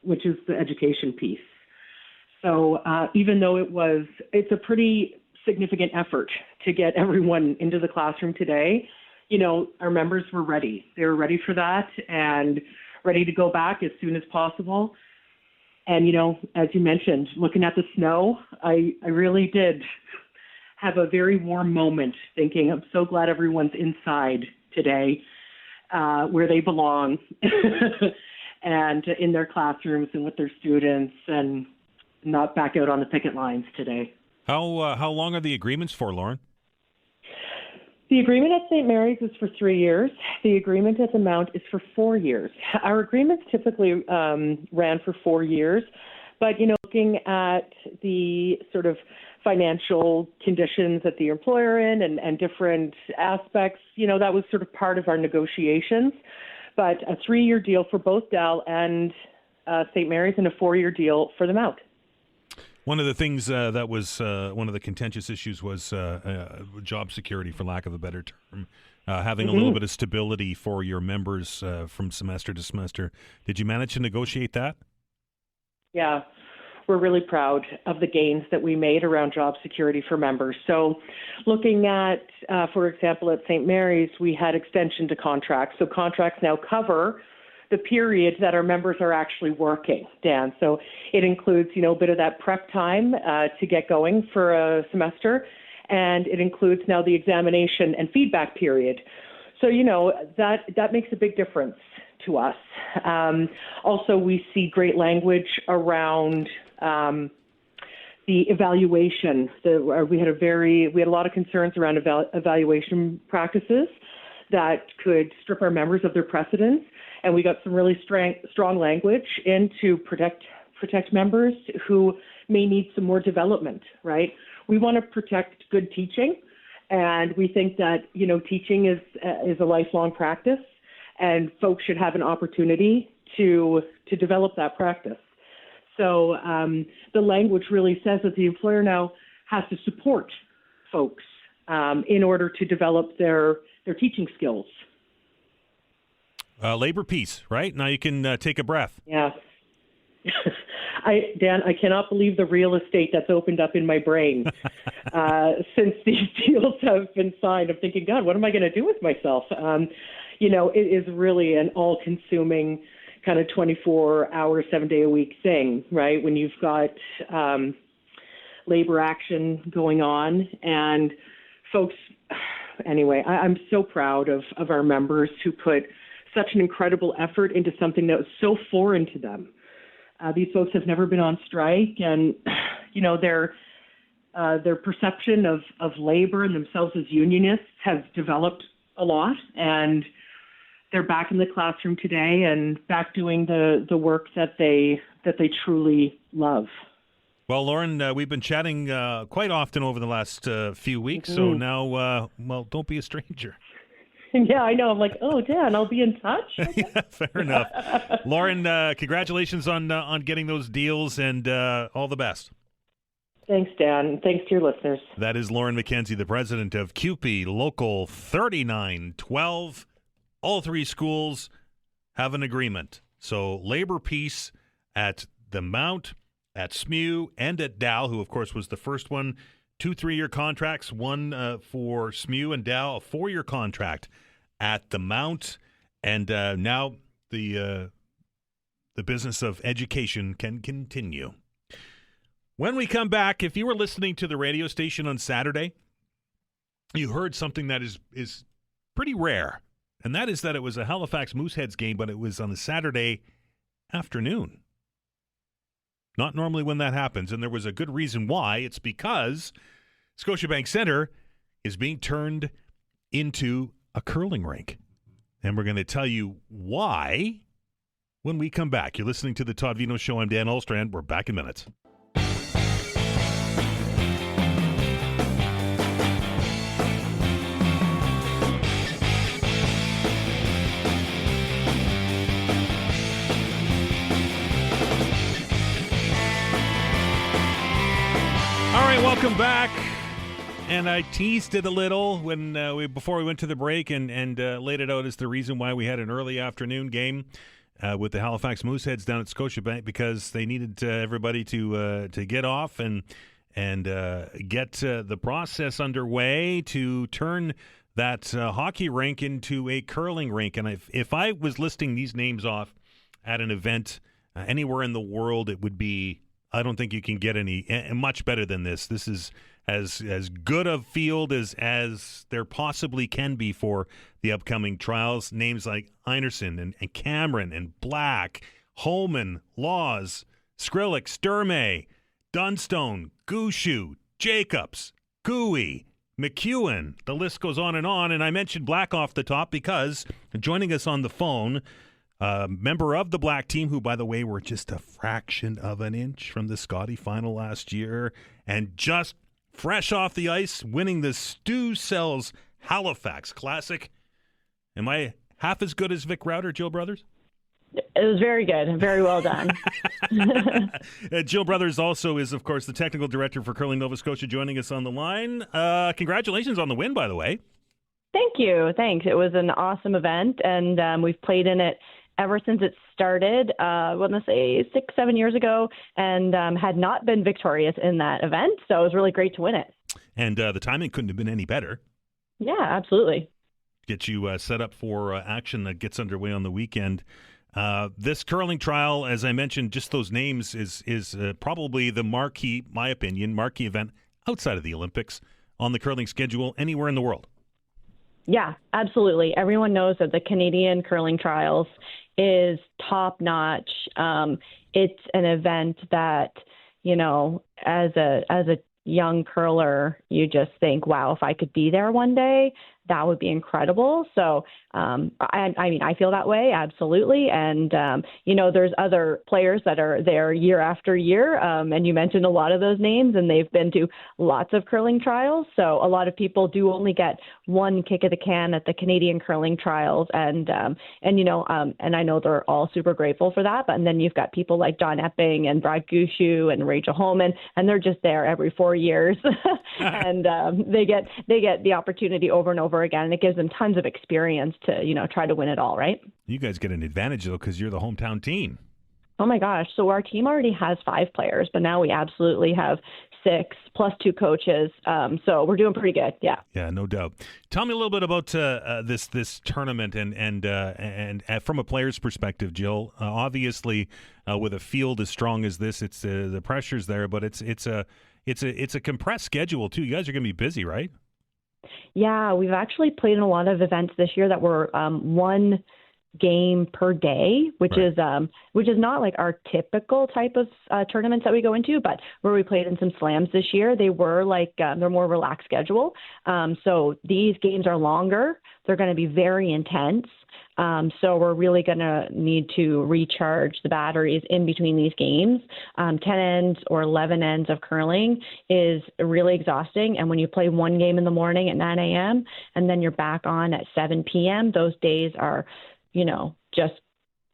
the education piece. So even though it's a pretty significant effort to get everyone into the classroom today, our members were ready. They were ready for that and ready to go back as soon as possible. And, as you mentioned, looking at the snow, I really did have a very warm moment thinking, I'm so glad everyone's inside today where they belong and in their classrooms and with their students and not back out on the picket lines today. How long are the agreements for, Lauren? The agreement at St. Mary's is for 3 years. The agreement at the Mount is for 4 years. Our agreements typically ran for 4 years, but, looking at the sort of financial conditions that the employer in and different aspects, that was sort of part of our negotiations. But a 3-year deal for both Dal and St. Mary's and a 4-year deal for the Mount. One of the things that was one of the contentious issues was job security, for lack of a better term, having a little bit of stability for your members from semester to semester. Did you manage to negotiate that? Yeah, we're really proud of the gains that we made around job security for members. So looking at, for example, at St. Mary's, we had extension to contracts. So contracts now cover the period that our members are actually working, Dan. So it includes, a bit of that prep time to get going for a semester, and it includes now the examination and feedback period. So, that makes a big difference to us. Also, we see great language around the evaluation. We had a lot of concerns around evaluation practices that could strip our members of their precedence, and we got some really strong language in to protect members who may need some more development. Right? We want to protect good teaching, and we think that teaching is a lifelong practice, and folks should have an opportunity to develop that practice. So the language really says that the employer now has to support folks in order to develop their teaching skills. Labor peace, right? Now you can take a breath. Yeah. Dan, I cannot believe the real estate that's opened up in my brain since these deals have been signed. I'm thinking, God, what am I going to do with myself? It is really an all-consuming kind of 24-hour, 7-day-a-week thing, right? When you've got labor action going on, and folks, anyway, I'm so proud of our members who put such an incredible effort into something that was so foreign to them. These folks have never been on strike, and their perception of labor and themselves as unionists has developed a lot, and they're back in the classroom today and back doing the work that they truly love. Well, Lauren, we've been chatting quite often over the last few weeks, so now, don't be a stranger. Yeah, I know. I'm like, oh, Dan, I'll be in touch. Yeah, fair enough. Lauren, congratulations on getting those deals, and all the best. Thanks, Dan. Thanks to your listeners. That is Lauren McKenzie, the president of CUPE Local 3912. All three schools have an agreement. So labor peace at the Mount, at SMU, and at Dow, who, of course, was the first one. 2 3-year contracts, one for SMU and Dow, a 4-year contract at the Mount. And now the business of education can continue. When we come back, if you were listening to the radio station on Saturday, you heard something that is pretty rare. And that is that it was a Halifax Mooseheads game, but it was on a Saturday afternoon. Not normally when that happens, and there was a good reason why. It's because Scotiabank Centre is being turned into a curling rink. And we're going to tell you why when we come back. You're listening to the Todd Veinotte Show. I'm Dan Olstrand. We're back in minutes. Welcome back. And I teased it a little when before we went to the break and laid it out as the reason why we had an early afternoon game with the Halifax Mooseheads down at Scotiabank, because they needed everybody to get off and get the process underway to turn that hockey rink into a curling rink. And if I was listing these names off at an event anywhere in the world, it would be, I don't think you can get any much better than this. This is as good a field as there possibly can be for the upcoming trials. Names like Einerson and Cameron and Black, Holman, Laws, Skrillex, Sturmey, Dunstone, Gushu, Jacobs, Gooey, McEwen. The list goes on. And I mentioned Black off the top because joining us on the phone, member of the Black team, who, by the way, were just a fraction of an inch from the Scotty final last year, and just fresh off the ice, winning the Stu Sells Halifax Classic. Am I half as good as Vic Router, Jill Brothers? It was very good. Very well done. Jill Brothers also is, of course, the technical director for Curling Nova Scotia, joining us on the line. Congratulations on the win, by the way. Thank you. Thanks. It was an awesome event, and we've played in it ever since it started, I want to say 6-7 years ago, and had not been victorious in that event. So it was really great to win it. And the timing couldn't have been any better. Yeah, absolutely. Get you set up for action that gets underway on the weekend. This curling trial, as I mentioned, just those names is probably the marquee, my opinion, marquee event outside of the Olympics on the curling schedule anywhere in the world. Yeah, absolutely. Everyone knows that the Canadian Curling Trials is top notch. It's an event that, as a young curler, you just think, wow, if I could be there one day, that would be incredible. So, I feel that way, absolutely. And, there's other players that are there year after year. And you mentioned a lot of those names, and they've been to lots of curling trials. So a lot of people do only get one kick of the can at the Canadian Curling Trials. And I know they're all super grateful for that. But and then you've got people like John Epping and Brad Gushu and Rachel Holman, and they're just there every 4 years. And they get the opportunity over and over again, and it gives them tons of experience to try to win it all, right? You guys get an advantage though because you're the hometown team. Oh my gosh, so our team already has 5 players, but now we absolutely have 6 plus 2 coaches, so we're doing pretty good. Yeah, no doubt. Tell me a little bit about this tournament and from a player's perspective, Jill. Obviously, with a field as strong as this, it's the pressure's there, but it's a compressed schedule too. You guys are going to be busy, right? Yeah, we've actually played in a lot of events this year that were one game per day, which is not like our typical type of tournaments that we go into, but where we played in some slams this year, they were like they're more relaxed schedule. So these games are longer. They're going to be very intense. So we're really going to need to recharge the batteries in between these games. 10 ends or 11 ends of curling is really exhausting. And when you play one game in the morning at 9 a.m. and then you're back on at 7 p.m., those days are,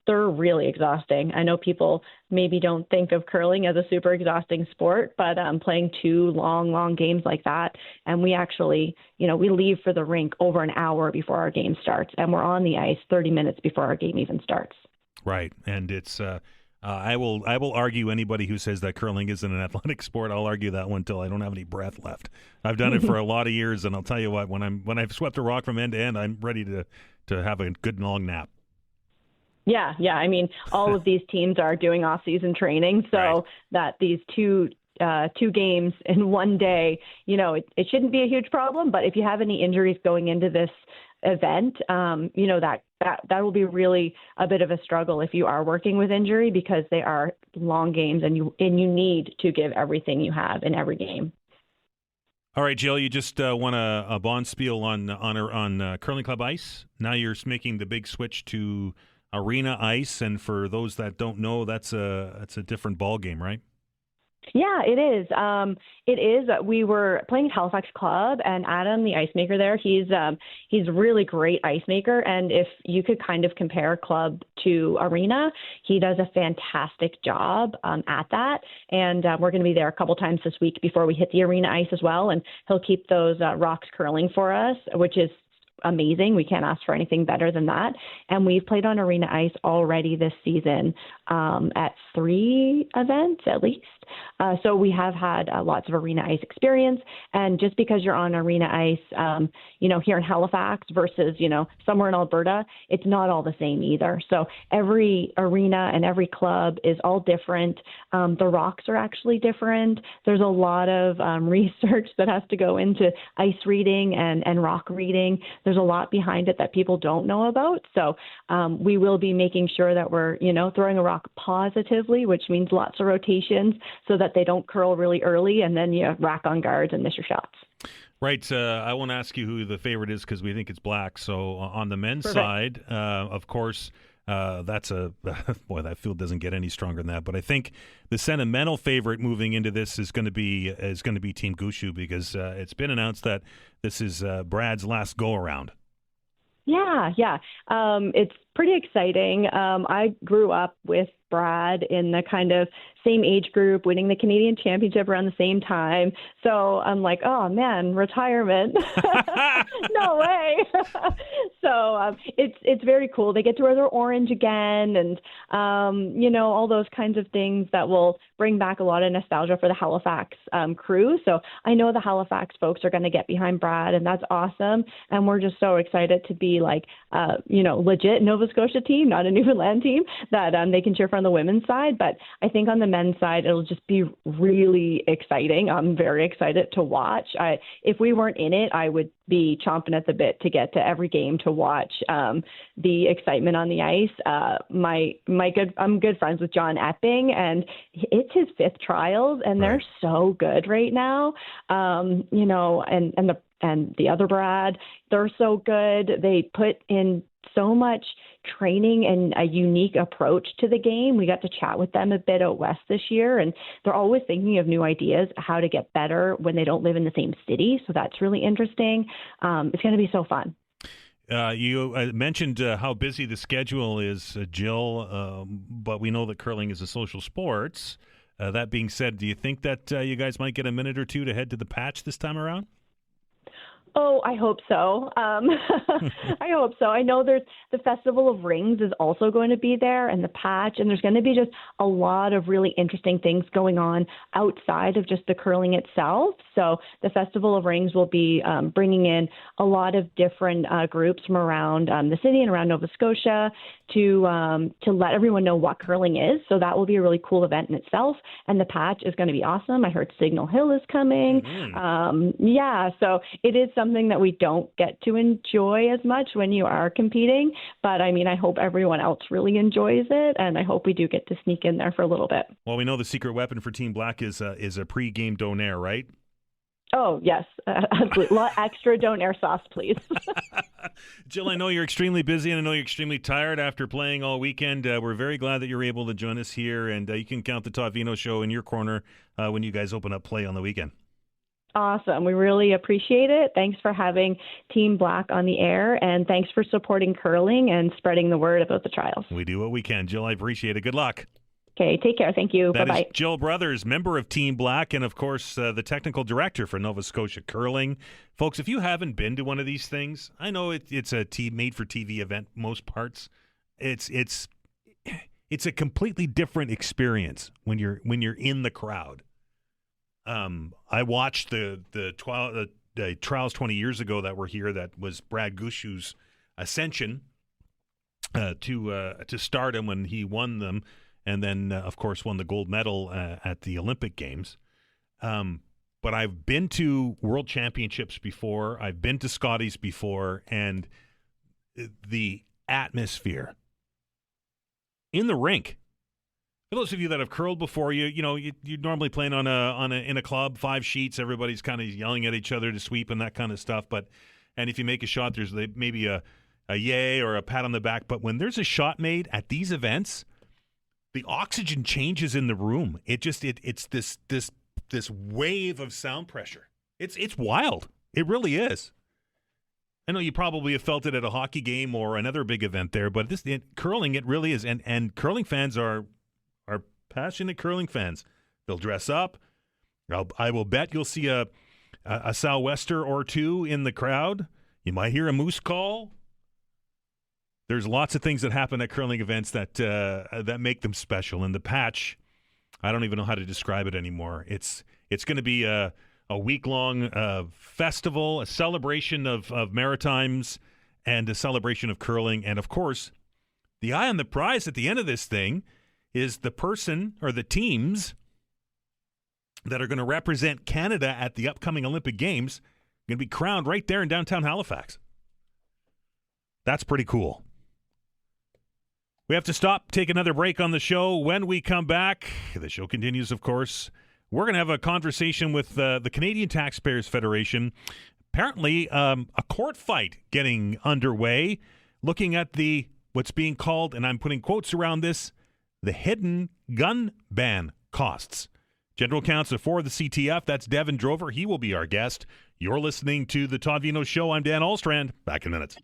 they're really exhausting. I know people maybe don't think of curling as a super exhausting sport, but playing 2 long games like that, and we actually, we leave for the rink over an hour before our game starts, and we're on the ice 30 minutes before our game even starts. Right, and it's I will argue anybody who says that curling isn't an athletic sport. I'll argue that one till I don't have any breath left. I've done it for a lot of years, and I'll tell you what, when I've swept a rock from end to end, I'm ready to have a good long nap. Yeah. I mean, all of these teams are doing off-season training, so that these two games in one day, it shouldn't be a huge problem. But if you have any injuries going into this event, that will be really a bit of a struggle if you are working with injury, because they are long games, and you need to give everything you have in every game. All right, Jill, you just won a bond spiel on Curling Club ice. Now you're making the big switch to arena ice, and for those that don't know, that's a different ball game, right? Yeah, it is. It is. We were playing at Halifax Club, and Adam, the ice maker there, he's a really great ice maker. And if you could kind of compare club to arena, he does a fantastic job at that. And we're going to be there a couple times this week before we hit the arena ice as well. And he'll keep those rocks curling for us, which is amazing. We can't ask for anything better than that. And we've played on arena ice already this season at 3 events at least. So we have had lots of arena ice experience. And just because you're on arena ice, here in Halifax versus, somewhere in Alberta, it's not all the same either. So every arena and every club is all different. The rocks are actually different. There's a lot of research that has to go into ice reading and rock reading. There's a lot behind it that people don't know about. So we will be making sure that we're, throwing a rock positively, which means lots of rotations so that they don't curl really early and then you rack on guards and miss your shots. Right. I won't ask you who the favorite is because we think it's black. So on the men's side, of course, that's boy, that field doesn't get any stronger than that. But I think the sentimental favorite moving into this is going to be Team Gushu, because it's been announced that this is Brad's last go around. Yeah. It's pretty exciting. I grew up with Brad in the kind of same age group, winning the Canadian Championship around the same time. So I'm like, oh man, retirement. No way. So it's very cool. They get to wear their orange again, and all those kinds of things that will bring back a lot of nostalgia for the Halifax crew. So I know the Halifax folks are going to get behind Brad, and that's awesome. And we're just so excited to be legit Nova Scotia team, not a Newfoundland team, that they can cheer for on the women's side. But I think on the men's side, it'll just be really exciting. I'm very excited to watch. If we weren't in it, I would be chomping at the bit to get to every game to watch the excitement on the ice. I'm good friends with John Epping, and it's his 5th trials, and they're so good right now. And the other Brad, they're so good. They put in so much training and a unique approach to the game. We got to chat with them a bit out west this year, and they're always thinking of new ideas, how to get better when they don't live in the same city. So that's really interesting. It's going to be so fun. You mentioned how busy the schedule is, Jill, but we know that curling is a social sport. That being said, do you think that you guys might get a minute or two to head to the patch this time around? Oh, I hope so. I hope so. I know there's the Festival of Rings is also going to be there, and the patch, and there's going to be just a lot of really interesting things going on outside of just the curling itself. So the Festival of Rings will be bringing in a lot of different groups from around the city and around Nova Scotia to let everyone know what curling is. So that will be a really cool event in itself. And the patch is going to be awesome. I heard Signal Hill is coming. So it is something that we don't get to enjoy as much when you are competing. But I mean, I hope everyone else really enjoys it, and I hope we do get to sneak in there for a little bit. Well, we know the secret weapon for Team Black is a pre-game donair, right? Oh, yes. Absolutely. A lot extra donair sauce, please. Jill, I know you're extremely busy, and I know you're extremely tired after playing all weekend. We're very glad that you're able to join us here, and you can count the Todd Veinotte Show in your corner when you guys open up play on the weekend. Awesome. We really appreciate it. Thanks for having Team Black on the air, and thanks for supporting curling and spreading the word about the trials. We do what we can. Jill, I appreciate it. Good luck. Okay, take care. Thank you. That Bye-bye. is Jill Brothers, member of Team Black, and of course the technical director for Nova Scotia Curling. Folks, if you haven't been to one of these things, I know it's a made-for-TV event most parts. It's a completely different experience when you're in the crowd. I watched the trials 20 years ago that were here. That was Brad Gushu's ascension to stardom when he won them. And then, of course, won the gold medal at the Olympic Games. But I've been to World Championships before. I've been to Scotties before. And the atmosphere in the rink. For those of you that have curled before, you're normally playing in a club, 5 sheets. Everybody's kind of yelling at each other to sweep and that kind of stuff. And if you make a shot, there's maybe a yay or a pat on the back. But when there's a shot made at these events, the oxygen changes in the room. It's this wave of sound pressure. It's wild. It really is. I know you probably have felt it at a hockey game or another big event there, but curling, it really is. And curling fans are passionate curling fans. They'll dress up. I will bet you'll see a sou'wester or two in the crowd. You might hear a moose call. There's lots of things that happen at curling events that make them special. And the patch, I don't even know how to describe it anymore. It's going to be a week-long festival, a celebration of Maritimes, and a celebration of curling. And, of course, the eye on the prize at the end of this thing is the person or the teams that are going to represent Canada at the upcoming Olympic Games going to be crowned right there in downtown Halifax. That's pretty cool. We have to stop, take another break on the show. When we come back, the show continues, of course. We're going to have a conversation with the Canadian Taxpayers Federation. Apparently, a court fight getting underway, looking at what's being called, and I'm putting quotes around this, the hidden gun ban costs. General Counsel for the CTF, that's Devin Drover. He will be our guest. You're listening to The Todd Veinotte Show. I'm Dan Alstrand. Back in minutes.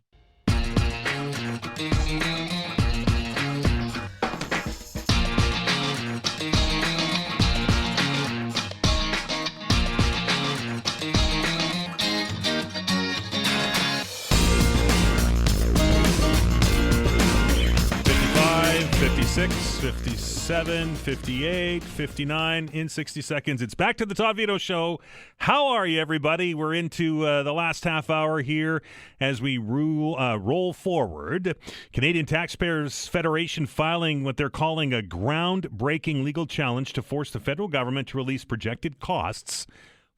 56, 57, 58, 59 in 60 seconds. It's back to the Todd Veinotte Show. How are you, everybody? We're into the last half hour here as we roll forward. Canadian Taxpayers Federation filing what they're calling a groundbreaking legal challenge to force the federal government to release projected costs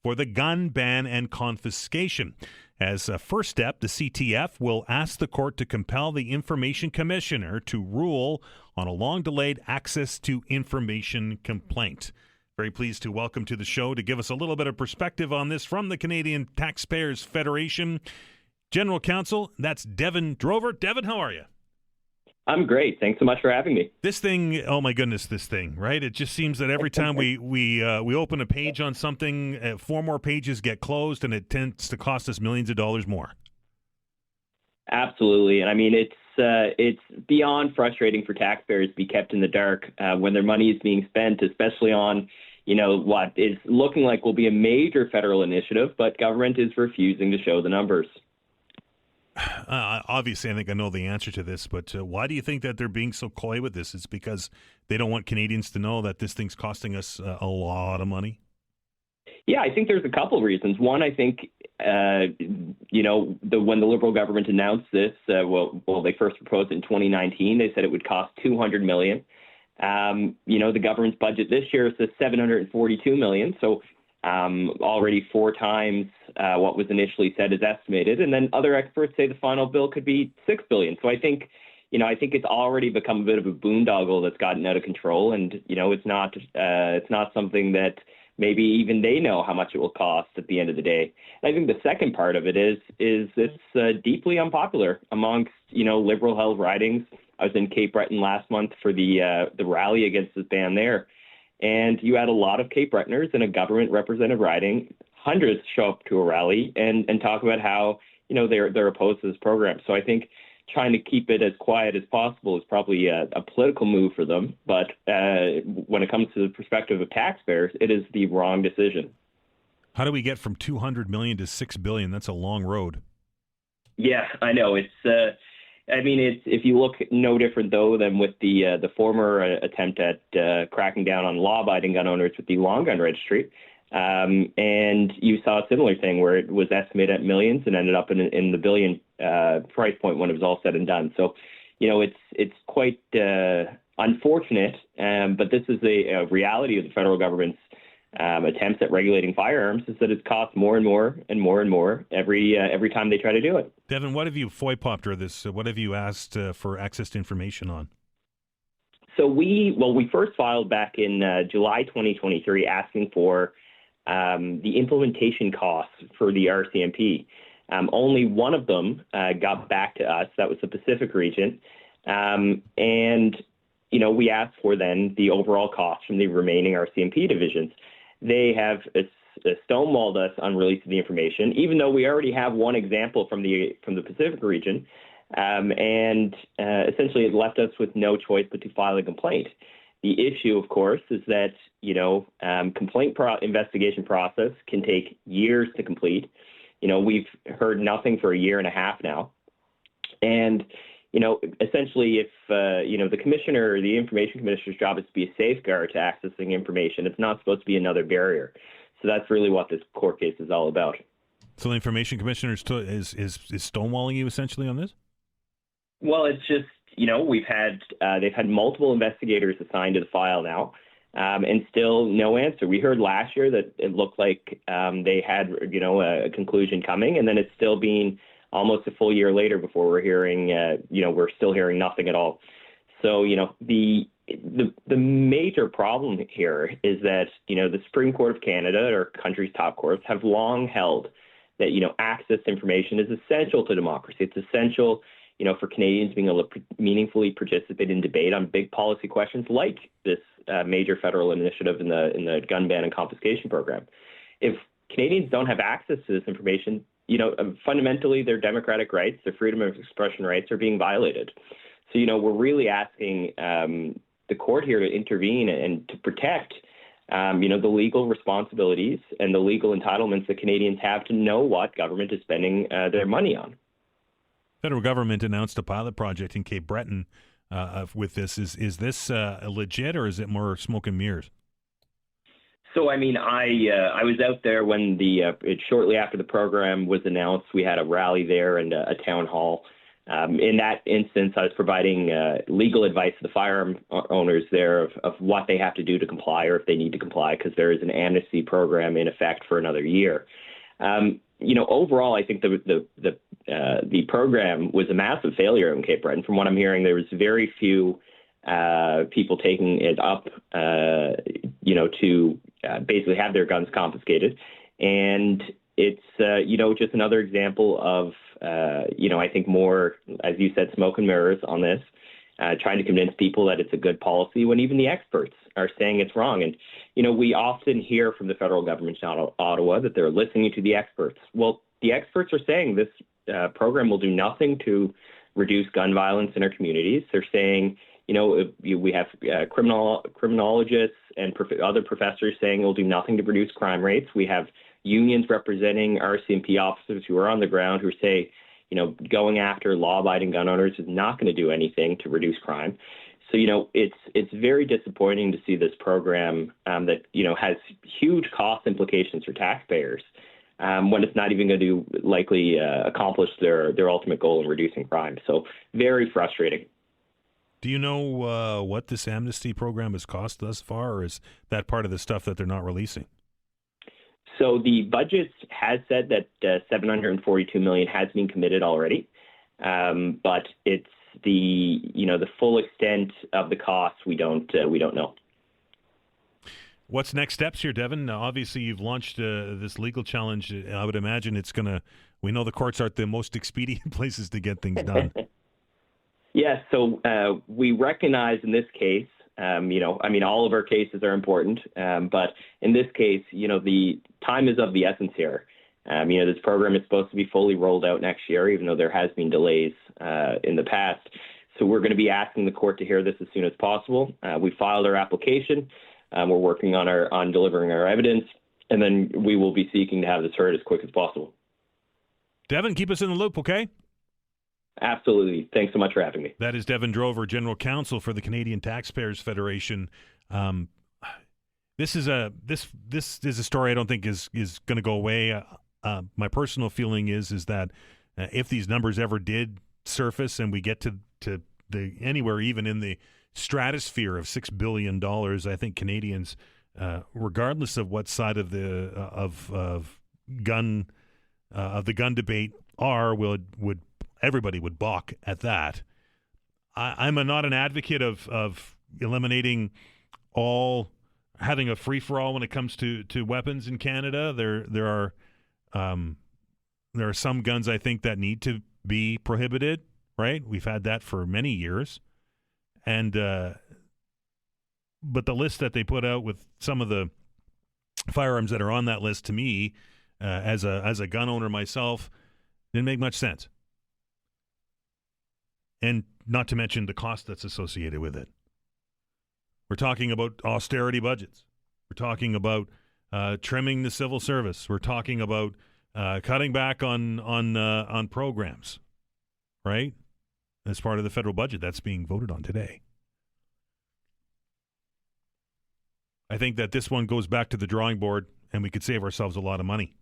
for the gun ban and confiscation. As a first step, the CTF will ask the court to compel the Information Commissioner to rule on a long-delayed access to information complaint. Very pleased to welcome to the show to give us a little bit of perspective on this from the Canadian Taxpayers Federation. General Counsel, that's Devin Drover. Devin, how are you? I'm great. Thanks so much for having me. This thing, oh my goodness, this thing, right? It just seems that every time we open a page on something, 4 more pages get closed, and it tends to cost us millions of dollars more. Absolutely, and I mean it's beyond frustrating for taxpayers to be kept in the dark when their money is being spent, especially on what is looking like will be a major federal initiative, but government is refusing to show the numbers. Obviously, I think I know the answer to this, but why do you think that they're being so coy with this? It's because they don't want Canadians to know that this thing's costing us a lot of money? Yeah, I think there's a couple of reasons. One, I think, when the Liberal government announced this, they first proposed it in 2019. They said it would cost $200 million. The government's budget this year is $742 million. So already 4 times what was initially said is estimated. And then other experts say the final bill could be $6 billion. So I think it's already become a bit of a boondoggle that's gotten out of control. And, it's not something that maybe even they know how much it will cost at the end of the day. And I think the second part of it is it's deeply unpopular amongst, Liberal held ridings. I was in Cape Breton last month for the rally against this ban there. And you had a lot of Cape Bretoners in a government-represented riding. Hundreds show up to a rally and talk about how they're opposed to this program. So I think trying to keep it as quiet as possible is probably a political move for them. But when it comes to the perspective of taxpayers, it is the wrong decision. How do we get from $200 million to $6 billion? That's a long road. Yeah, I know. It's if you look no different, though, than with the former attempt at cracking down on law-abiding gun owners with the long gun registry. And you saw a similar thing where it was estimated at millions and ended up in the billion price point when it was all said and done. So, it's quite unfortunate, but this is a reality of the federal government's attempts at regulating firearms, is that it costs more and more and more and more every time they try to do it. Devin, what have you FOIPOP'd or this? What have you asked for access to information on? So we first filed back in July 2023 asking for the implementation costs for the RCMP. Only one of them got back to us. That was the Pacific region. We asked for then the overall cost from the remaining RCMP divisions. They have stonewalled us on releasing the information, even though we already have one example from the Pacific region. Essentially it left us with no choice but to file a complaint. The issue, of course, is that, complaint investigation process can take years to complete. We've heard nothing for a year and a half now. And, essentially if, the commissioner or the information commissioner's job is to be a safeguard to accessing information, it's not supposed to be another barrier. So that's really what this court case is all about. So the information commissioner is stonewalling you essentially on this? Well, it's just, they've had multiple investigators assigned to the file now, and still no answer. We heard last year that it looked like they had, a conclusion coming, and then it's still been almost a full year later before we're hearing, we're still hearing nothing at all. So, the major problem here is that, the Supreme Court of Canada, our country's top courts, have long held that, access to information is essential to democracy. It's essential, for Canadians being able to meaningfully participate in debate on big policy questions like this major federal initiative in the gun ban and confiscation program. If Canadians don't have access to this information, fundamentally their democratic rights, their freedom of expression rights are being violated. So, we're really asking the court here to intervene and to protect, the legal responsibilities and the legal entitlements that Canadians have to know what government is spending their money on. Federal government announced a pilot project in Cape Breton with this. Is this legit, or is it more smoke and mirrors? So, I mean, I was out there when shortly after the program was announced. We had a rally there and a town hall. In that instance, I was providing legal advice to the firearm owners there of what they have to do to comply, or if they need to comply, because there is an amnesty program in effect for another year. Overall, I think the program was a massive failure in Cape Breton. From what I'm hearing, there was very few people taking it up, to basically have their guns confiscated. And it's, just another example of, I think more, as you said, smoke and mirrors on this, trying to convince people that it's a good policy when even the experts are saying it's wrong. And, we often hear from the federal government in Ottawa that they're listening to the experts. Well, the experts are saying this program will do nothing to reduce gun violence in our communities. They're saying, we have criminologists and other professors saying it will do nothing to reduce crime rates. We have unions representing RCMP officers who are on the ground who say, going after law-abiding gun owners is not going to do anything to reduce crime. So, it's very disappointing to see this program that, has huge cost implications for taxpayers when it's not even going to likely accomplish their ultimate goal in reducing crime. So very frustrating. Do you know what this amnesty program has cost thus far, or is that part of the stuff that they're not releasing? So the budget has said that $742 million has been committed already, but it's the full extent of the costs we don't know. What's next steps here, Devin? Now, obviously, you've launched this legal challenge. I would imagine it's going to. We know the courts aren't the most expedient places to get things done. Yes, so we recognize in this case, all of our cases are important, but in this case, the time is of the essence here. This program is supposed to be fully rolled out next year, even though there has been delays in the past. So we're going to be asking the court to hear this as soon as possible. We filed our application. We're working on delivering our evidence, and then we will be seeking to have this heard as quick as possible. Devin, keep us in the loop, okay? Absolutely. Thanks so much for having me. That is Devin Drover, General Counsel for the Canadian Taxpayers Federation. This is a story I don't think is going to go away. My personal feeling is that if these numbers ever did surface and we get to the anywhere even in the stratosphere of $6 billion, I think Canadians, regardless of what side of the gun debate would everybody would balk at that. I'm not an advocate of eliminating having a free for all when it comes to weapons in Canada. There are some guns I think that need to be prohibited. Right, we've had that for many years, and but the list that they put out with some of the firearms that are on that list, to me, as a gun owner myself, didn't make much sense. And not to mention the cost that's associated with it. We're talking about austerity budgets. We're talking about trimming the civil service. We're talking about cutting back on programs, right? As part of the federal budget that's being voted on today. I think that this one goes back to the drawing board, and we could save ourselves a lot of money.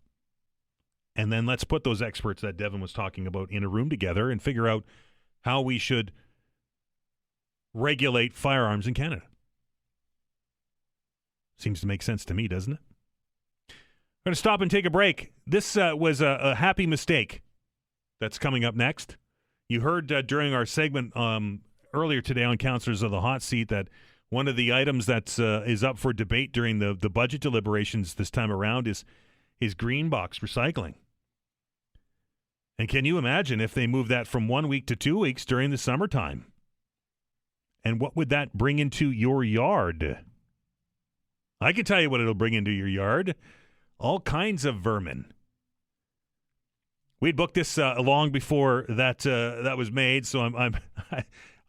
And then let's put those experts that Devin was talking about in a room together and figure out how we should regulate firearms in Canada. Seems to make sense to me, doesn't it? We're going to stop and take a break. This was a happy mistake that's coming up next. You heard during our segment earlier today on Councillors of the Hot Seat that one of the items that is up for debate during the budget deliberations this time around is green box recycling. And can you imagine if they move that from 1 week to 2 weeks during the summertime? And what would that bring into your yard? I can tell you what it'll bring into your yard. All kinds of vermin. We'd booked this long before that was made, so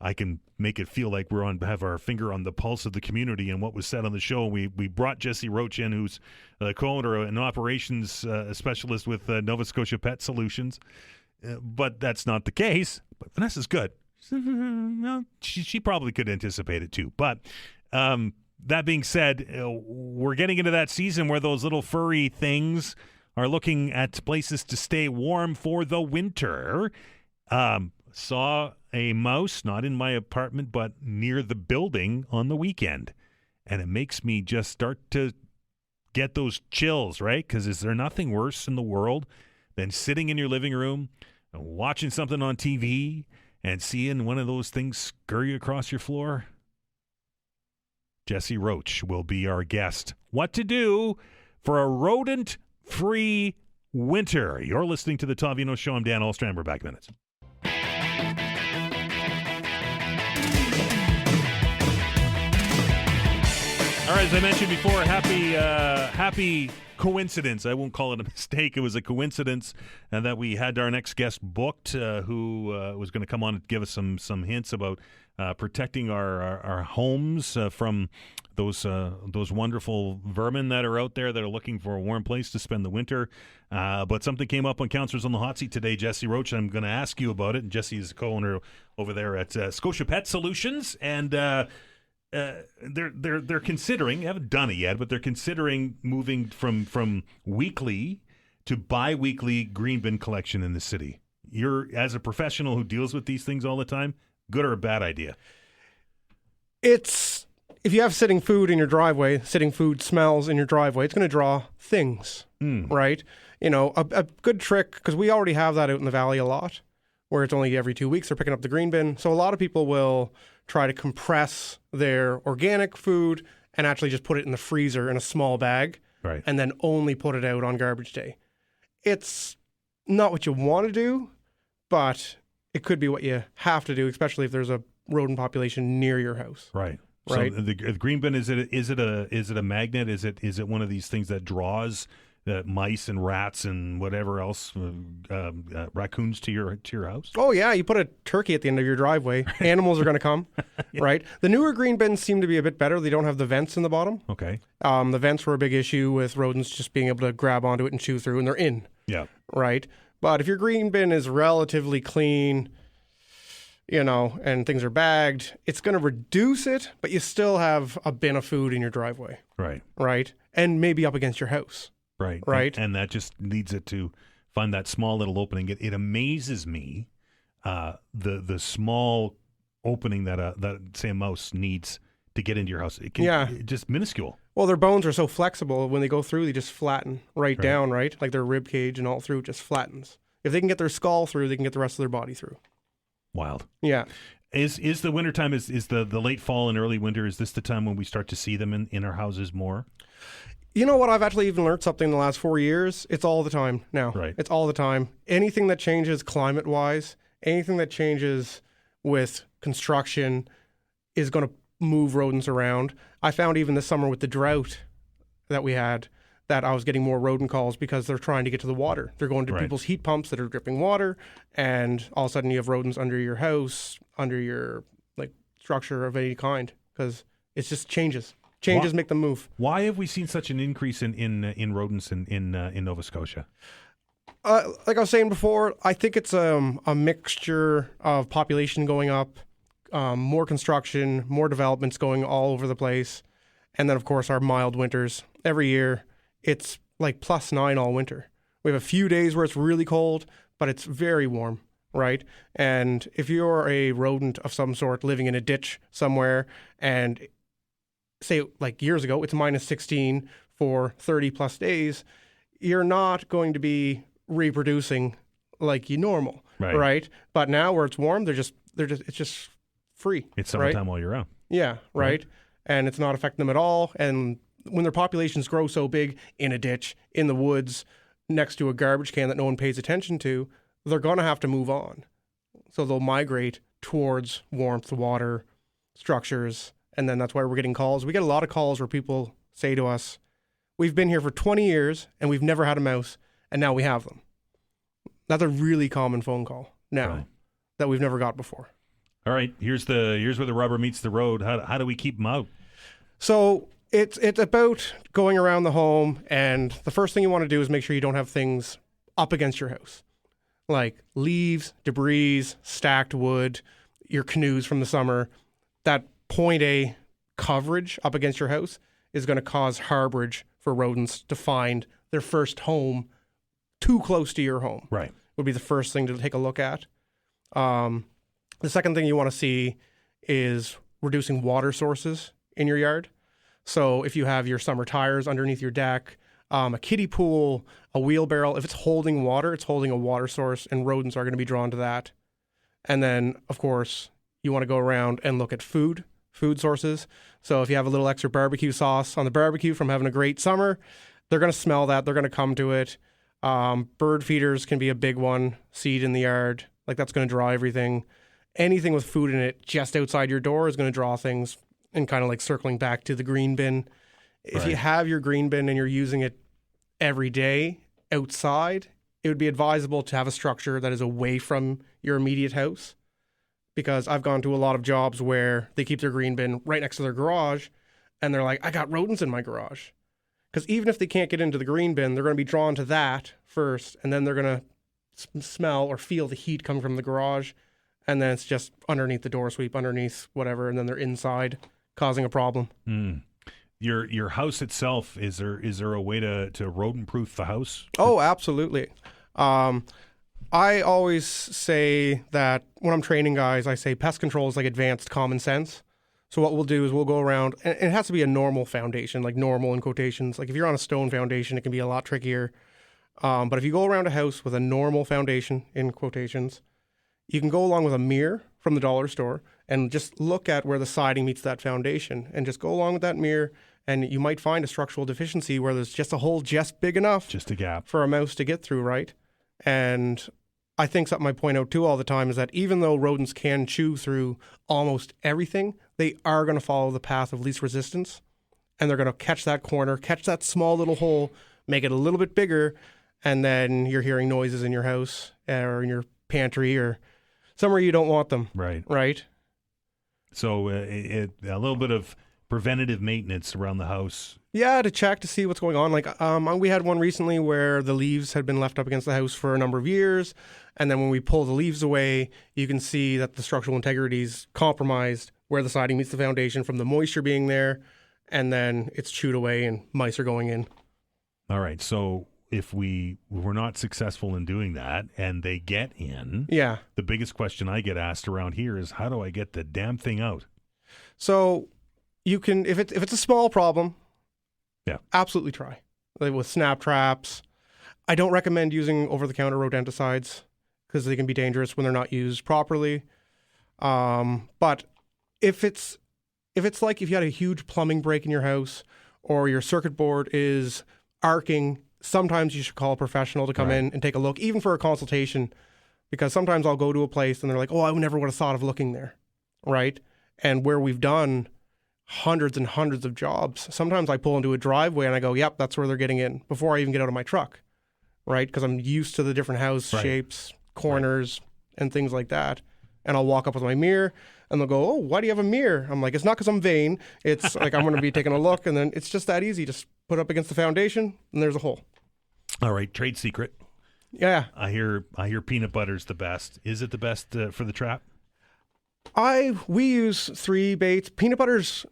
I can make it feel like have our finger on the pulse of the community and what was said on the show. We brought Jesse Roach in, who's the co-owner and operations specialist with Nova Scotia Pest Solutions, but that's not the case. But Vanessa's good. Well, she probably could anticipate it too. But that being said, we're getting into that season where those little furry things are looking at places to stay warm for the winter. Saw a mouse, not in my apartment, but near the building on the weekend. And it makes me just start to get those chills, right? Because is there nothing worse in the world than sitting in your living room and watching something on TV and seeing one of those things scurry across your floor? Jesse Roach will be our guest. What to do for a rodent-free winter. You're listening to the Todd Veinotte Show. I'm Dan Ostrand. We're back in minutes. All right, as I mentioned before, happy coincidence. I won't call it a mistake. It was a coincidence that we had our next guest booked, who was going to come on and give us some hints about protecting our homes from those wonderful vermin that are out there that are looking for a warm place to spend the winter. But something came up on Councillors on the Hot Seat today, Jesse Roach. I'm going to ask you about it. And Jesse is co-owner over there at Scotia Pest Solutions, and they're considering, haven't done it yet, but they're considering moving from weekly to bi-weekly green bin collection in the city. You're, as a professional who deals with these things all the time, good or a bad idea? It's, if you have sitting food in your driveway, sitting food smells in your driveway, it's going to draw things, right? You know, a good trick, because we already have that out in the valley a lot, where it's only every 2 weeks they're picking up the green bin. So a lot of people will try to compress their organic food and actually just put it in the freezer in a small bag, right, and then only put it out on garbage day. It's not what you want to do, but it could be what you have to do, especially if there's a rodent population near your house. Right. Right. So the green bin, is it a magnet? Is it one of these things that draws mice and rats and whatever else, raccoons to your house? Oh yeah, you put a turkey at the end of your driveway. Animals are going to come, yeah. Right? The newer green bins seem to be a bit better. They don't have the vents in the bottom. Okay. The vents were a big issue with rodents just being able to grab onto it and chew through, and they're in. Yeah. Right? But if your green bin is relatively clean, you know, and things are bagged, it's going to reduce it, but you still have a bin of food in your driveway. Right. Right? And maybe up against your house. Right. Right. And that just leads it to find that small little opening. It amazes me, the small opening that say a mouse needs to get into your house. It can, just minuscule. Well, their bones are so flexible. When they go through, they just flatten right down, right? Like their rib cage and all through just flattens. If they can get their skull through, they can get the rest of their body through. Wild. Yeah. Is the wintertime, is the late fall and early winter, is this the time when we start to see them in our houses more? You know what? I've actually even learned something in the last 4 years. It's all the time now. Right. It's all the time. Anything that changes climate-wise, anything that changes with construction is going to move rodents around. I found even this summer with the drought that we had that I was getting more rodent calls because they're trying to get to the water. They're going to people's heat pumps that are dripping water, and all of a sudden you have rodents under your house, under your structure of any kind, because it just changes. Changes make them move. Why have we seen such an increase in rodents in Nova Scotia? Like I was saying before, I think it's a mixture of population going up, more construction, more developments going all over the place, and then of course our mild winters. Every year it's like +9 all winter. We have a few days where it's really cold, but it's very warm, right? And if you're a rodent of some sort living in a ditch somewhere, and say like years ago, it's -16 for 30 plus days, you're not going to be reproducing like you normal, right? But now where it's warm, it's just free. It's summertime all year round. Yeah, right? And it's not affecting them at all. And when their populations grow so big in a ditch, in the woods, next to a garbage can that no one pays attention to, they're going to have to move on. So they'll migrate towards warmth, water, structures. And then that's why we're getting calls. We get a lot of calls where people say to us, we've been here for 20 years and we've never had a mouse, and now we have them. That's a really common phone call now that we've never got before. All right, here's where the rubber meets the road. How do we keep them out? So it's about going around the home, and the first thing you want to do is make sure you don't have things up against your house, like leaves, debris, stacked wood. your canoes from the summer, that point A coverage up against your house is going to cause harborage for rodents to find their first home too close to your home. Right. Would be the first thing to take a look at. The second thing you want to see is reducing water sources in your yard. So if you have your summer tires underneath your deck, a kiddie pool, a wheelbarrow, if it's holding water, it's holding a water source, and rodents are going to be drawn to that. And then, of course, you want to go around and look at food sources. So if you have a little extra barbecue sauce on the barbecue from having a great summer, they're going to smell that. They're going to come to it. Bird feeders can be a big one. Seed in the yard, like that's going to draw everything. Anything with food in it just outside your door is going to draw things, and kind of like circling back to the green bin. If you have your green bin and you're using it every day outside, it would be advisable to have a structure that is away from your immediate house, because I've gone to a lot of jobs where they keep their green bin right next to their garage, and they're like, I got rodents in my garage. Because even if they can't get into the green bin, they're going to be drawn to that first, and then they're going to smell or feel the heat coming from the garage, and then it's just underneath the door sweep, underneath whatever, and then they're inside causing a problem. Your house itself, is there a way to rodent proof the house? Oh, absolutely. I always say that when I'm training guys, I say pest control is like advanced common sense. So what we'll do is we'll go around, and it has to be a normal foundation, like normal in quotations. Like if you're on a stone foundation, it can be a lot trickier. But if you go around a house with a normal foundation, in quotations, you can go along with a mirror from the dollar store and just look at where the siding meets that foundation, and just go along with that mirror, and you might find a structural deficiency where there's just a hole just big enough, just a gap for a mouse to get through, right? And I think something I point out too all the time is that even though rodents can chew through almost everything, they are going to follow the path of least resistance, and they're going to catch that corner, catch that small little hole, make it a little bit bigger, and then you're hearing noises in your house or in your pantry or somewhere you don't want them. Right. So a little bit of preventative maintenance around the house. Yeah, to check to see what's going on. Like we had one recently where the leaves had been left up against the house for a number of years, and then when we pull the leaves away, you can see that the structural integrity is compromised where the siding meets the foundation from the moisture being there, and then it's chewed away and mice are going in. All right, so if we're not successful in doing that and they get in, the biggest question I get asked around here is, how do I get the damn thing out? So you can, if it's a small problem, absolutely try. Like with snap traps. I don't recommend using over-the-counter rodenticides because they can be dangerous when they're not used properly. But if it's like if you had a huge plumbing break in your house or your circuit board is arcing, sometimes you should call a professional to come in and take a look, even for a consultation, because sometimes I'll go to a place and they're like, oh, I never would have thought of looking there, right? And where we've done hundreds and hundreds of jobs, sometimes I pull into a driveway and I go, yep, that's where they're getting in before I even get out of my truck, right? Because I'm used to the different house shapes, corners, and things like that. And I'll walk up with my mirror and they'll go, oh, why do you have a mirror? I'm like, it's not because I'm vain. It's like I'm going to be taking a look, and then it's just that easy. Just put up against the foundation and there's a hole. All right, trade secret. Yeah. I hear peanut butter's the best. Is it the best for the trap? We use 3 baits. Peanut butter's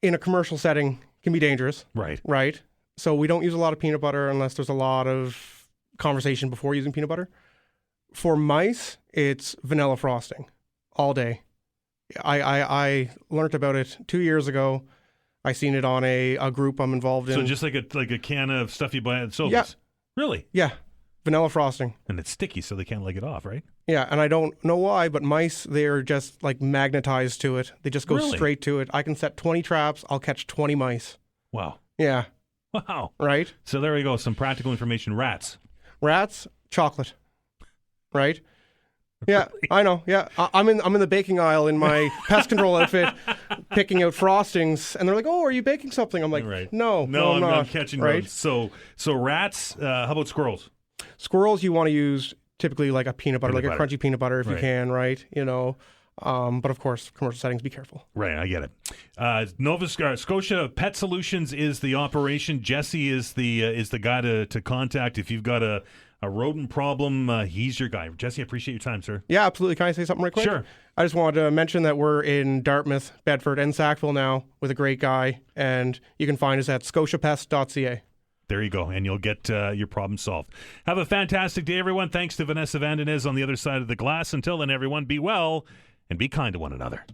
in a commercial setting can be dangerous. Right. So we don't use a lot of peanut butter unless there's a lot of conversation before using peanut butter. For mice, it's vanilla frosting all day. I learned about it 2 years ago. I seen it on a group I'm involved in. So just like a can of stuff you buy at Sobeys? Yeah. Really? Yeah. Vanilla frosting. And it's sticky, so they can't lick it off, right? Yeah, and I don't know why, but mice, they're just like magnetized to it. They just go straight to it. I can set 20 traps. I'll catch 20 mice. Wow. Yeah. Wow. Right? So there we go. Some practical information. Rats, chocolate. Right? Yeah, I know. Yeah, I'm in the baking aisle in my pest control outfit, picking out frostings, and they're like, "Oh, are you baking something?" I'm like, "No, I'm not." I'm catching those. So rats. How about squirrels? Squirrels, you want to use typically like a peanut butter, a crunchy peanut butter if you can, right? You know, but of course, commercial settings, be careful. Right, I get it. Nova Scotia Pest Solutions is the operation. Jesse is the guy to contact if you've got a a rodent problem, he's your guy. Jesse, I appreciate your time, sir. Yeah, absolutely. Can I say something right quick? Sure. I just wanted to mention that we're in Dartmouth, Bedford, and Sackville now with a great guy, and you can find us at scotiapest.ca. There you go, and you'll get your problem solved. Have a fantastic day, everyone. Thanks to Vanessa Van Den Is on the other side of the glass. Until then, everyone, be well and be kind to one another.